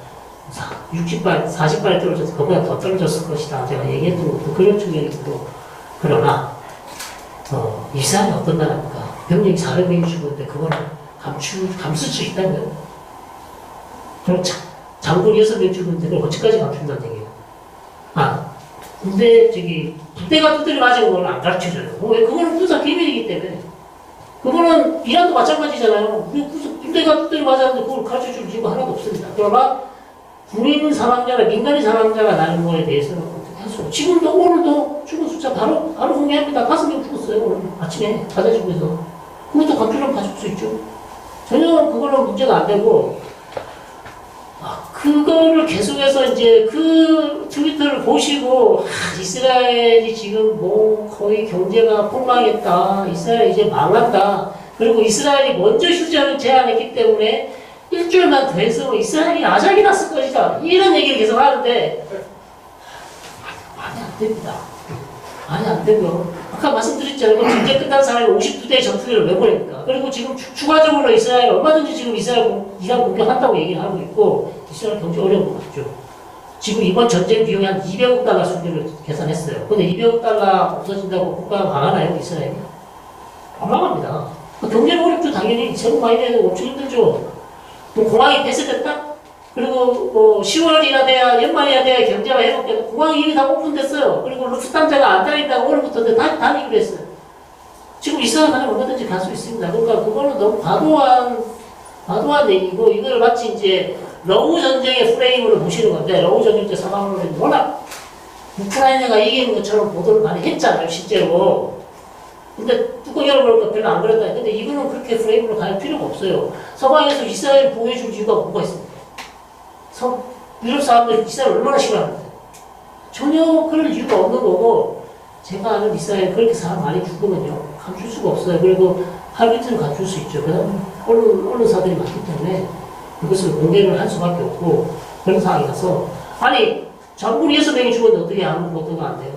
60발, 40발 떨어져서 그보다 더 떨어졌을 것이다. 제가 얘기했던 것도 그런 측면이고. 그러나 이스라엘이 어떤 나라입니까? 병력이 400명이 죽었는데 그거는 감출 수 있다고요. 그럼 장군 6명 죽었는데 그걸 어찌까지 감춘다는 얘기예요. 근데 부대가 두드려 맞은 걸 안 가르쳐줘요. 왜? 그거는 군사 기밀이기 때문에. 그거는 이란도 마찬가지잖아요. 부대가 두드려 맞았는데 그걸 가르쳐줄 이유가 하나도 없습니다. 그러나 군인 사망자나 민간인 사망자가 나는 거에 대해서는 어떻게 할 수 없어요. 지금도 오늘도 죽은 숫자 바로 공개합니다. 5명 죽었어요. 오늘 아침에 가자지구에서. 그것도 감출하면 가질 수 있죠. 전혀 그거는 문제가 안 되고 그거를 계속해서 이제 그 트위터를 보시고 이스라엘이 지금 뭐 거의 경제가 폭망했다. 이스라엘 이제 망한다. 그리고 이스라엘이 먼저 휴전을 제안했기 때문에 일주일만 더 해서 이스라엘이 아작이 났을 것이다. 이런 얘기를 계속 하는데 말이 안 됩니다. 말이 안 되고요. 아까 말씀드렸잖아요. 전쟁 끝난 사람이 52대의 전투기를 왜 보냅니까? 그리고 지금 추가적으로 이스라엘 얼마든지 지금 이란 공격한다고 얘기를 하고 있고 이스라엘 경제 어려운 거 맞죠. 지금 이번 전쟁 비용이 한 200억 달러 수준을 계산했어요. 근데 200억 달러 없어진다고 국가가 망하나요? 이스라엘이? 안 망합니다. 경제는 어렵죠. 당연히 세금 많이 내고 엄청 힘들죠. 또 공항이 폐쇄됐다? 그리고 10월이나 돼야 연말이나 돼야 경제가 회복되고 공항이 이미 다 오픈됐어요. 그리고 루프탄자가 안 다닌다고 오늘부터 다니기로 했어요. 지금 이스라엘 가면 얼마든지 갈 수 있습니다. 그러니까 그거는 너무 과도한 얘기고 이걸 마치 이제 러우 전쟁의 프레임으로 보시는 건데 러우 전쟁 때 사망률은 워낙 우크라이나가 이기는 것처럼 보도를 많이 했잖아요. 실제로. 근데 뚜껑 열어보니까 별로 안 그랬다. 근데 이거는 그렇게 프레임으로 갈 필요가 없어요. 서방에서 이스라엘 보호해줄 이유가 뭐가 있습니까? 유럽 사람들 이스라엘 얼마나 싫어하는데 전혀 그럴 이유가 없는 거고 제가 아는 이스라엘 그렇게 사람 많이 죽으면요 감출 수가 없어요. 그리고 하루 이틀은 감출 수 있죠. 그다음에 언론사들이 많기 때문에 그것을 공개를 할 수밖에 없고 그런 상황이라서 아니 장군 6명이 죽었는데 어떻게 아무 보도가 안 돼요?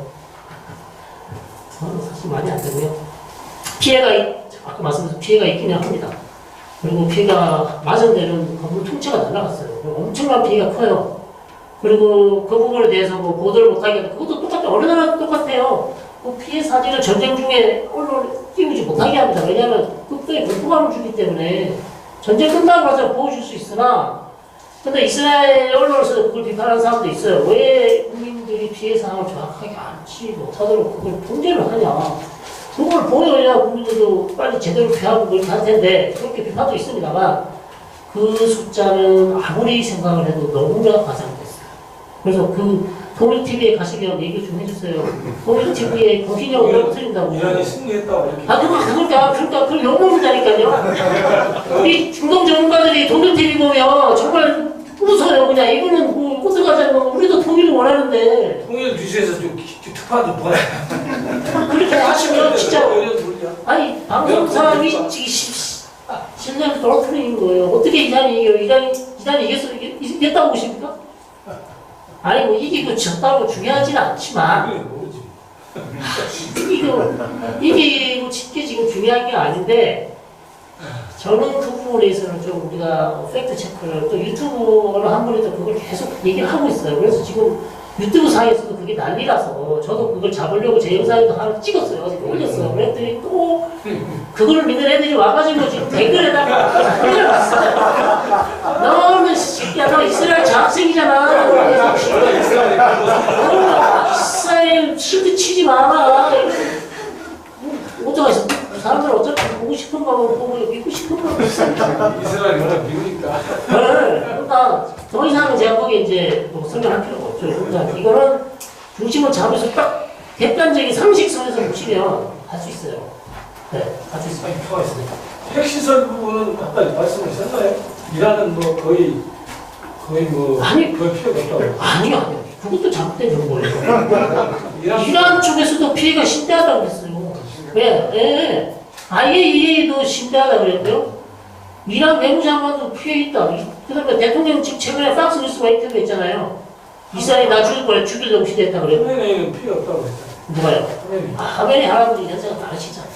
사실 말이 안 되고요. 아까 말씀드린 피해가 있긴 합니다. 그리고 피해가 맞은 데는 건물 통째가 날아갔어요. 엄청난 피해가 커요. 그리고 그 부분에 대해서 뭐 보도를 못하게 하는 그것도 똑같아요. 어느 나라도 똑같아요. 그 피해 사진을 전쟁 중에 언론에 띄우지 못하게 합니다. 왜냐하면 극도의 공포감을 주기 때문에 전쟁 끝나고 나서 보여줄 수 있으나 근데 이스라엘 언론에서 그걸 비판하는 사람도 있어요. 왜 국민들이 피해 상황을 정확하게 알지 못하도록 그걸 통제를 하냐. 그걸 보여야 국민들도 빨리 제대로 피하고 그렇게 할 텐데 그렇게 비판도 있습니다만 그 숫자는 아무리 생각을 해도 너무나 과장됐어요. 그래서 그 통일TV에 가시면 얘기 좀 해주세요. 통일TV에 거기냐고 떨어뜨린다고. 이란이 승리했다고 이렇게. 그러니까 그걸 욕먹는다니까요. 우리 중동 전문가들이 통일TV 보면 정말 웃어요. 그냥 이거는 뭐 어떡하자는 거 우리도 통일을 원하는데. 통일 주시에서 좀 특파도 보내. 그렇게 하시면 진짜 아니 방송사람이 신뢰를 떨어뜨리는 거예요. 어떻게 이란이 이겨요? 이란이 이겼다고 보십니까? 아니 뭐 이기고 졌다고 중요하진 않지만 이기고 짓게 지금 중요한 게 아닌데 저는 그 부분에 있어서는 좀 우리가 팩트 체크를 또 유튜브로 한 분이 또 그걸 계속 얘기를 하고 있어요. 그래서 지금 유튜브 상에서도 그게 난리라서 저도 그걸 잡으려고 제 영상에도 하나 찍었어요. 어제 올렸어요. 그랬더니 또 그걸 믿는 애들이 와가지고 지금 댓글에다가 난리를 났어요. 너는 새끼야 너 이스라엘 장학생이잖아. 이스라엘 실드 치지 마라. 어쩌겠어. 사람들 어차피 보고 싶은 거면 보고 믿고 싶은 거면 이스라엘이 워낙 미우니까. 네. 그러니까 더 이상은 제가 거기에 이제 뭐 설명할 필요가 없죠. 그러니까 이거는 중심을 잡아서 딱 객관적인 상식선에서 보시면 할 수 있어요. 네, 할 수 있어요. 표가 있습니다. 핵시설 부분은 아까 말씀하셨나요? 이란은 뭐 거의 뭐 아니, 거의 필요가 없다고. 아니요. 그것도 잘못된 정보예요. 이란 쪽에서도 피해가 심대하다고 그랬어요. 왜? 예. IAEA도 심대하다고 그랬고요. 이란 외무장관도 피해 있다. 그 다음에 대통령 지금 최근에 팍스 뉴스가 인터뷰 했잖아요. 이스라엘이 나 죽이려고 시도했다 그랬고. 국민의힘은 피해 없다고 했잖아요. 누가요? 화면이 할아버지 연세가 다르시잖아.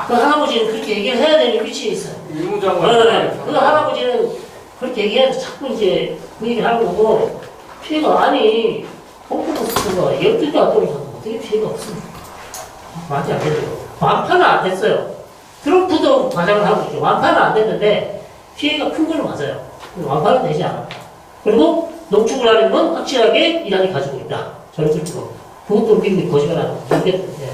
그 할아버지는 그렇게 얘기를 해야 되는 위치에 있어요. 의무장관. 그 할아버지는 그렇게 얘기해서 자꾸 이제 그 얘기를 하는 거고, 피해가, 아니, 홈플러스가 12개가 떨어져도 어떻게 피해가 없습니까? 맞지 안 되죠. 완파는 안 됐어요. 트럼프도 과장을 하고 있죠. 완파는 안 됐는데, 피해가 큰 건 맞아요. 완파는 되지 않았다. 그리고 농축을 하는 건 확실하게 이란이 가지고 있다. 저는 그렇게 봅니다. 그것도 미국이 거짓말 하는 거 모르겠는데.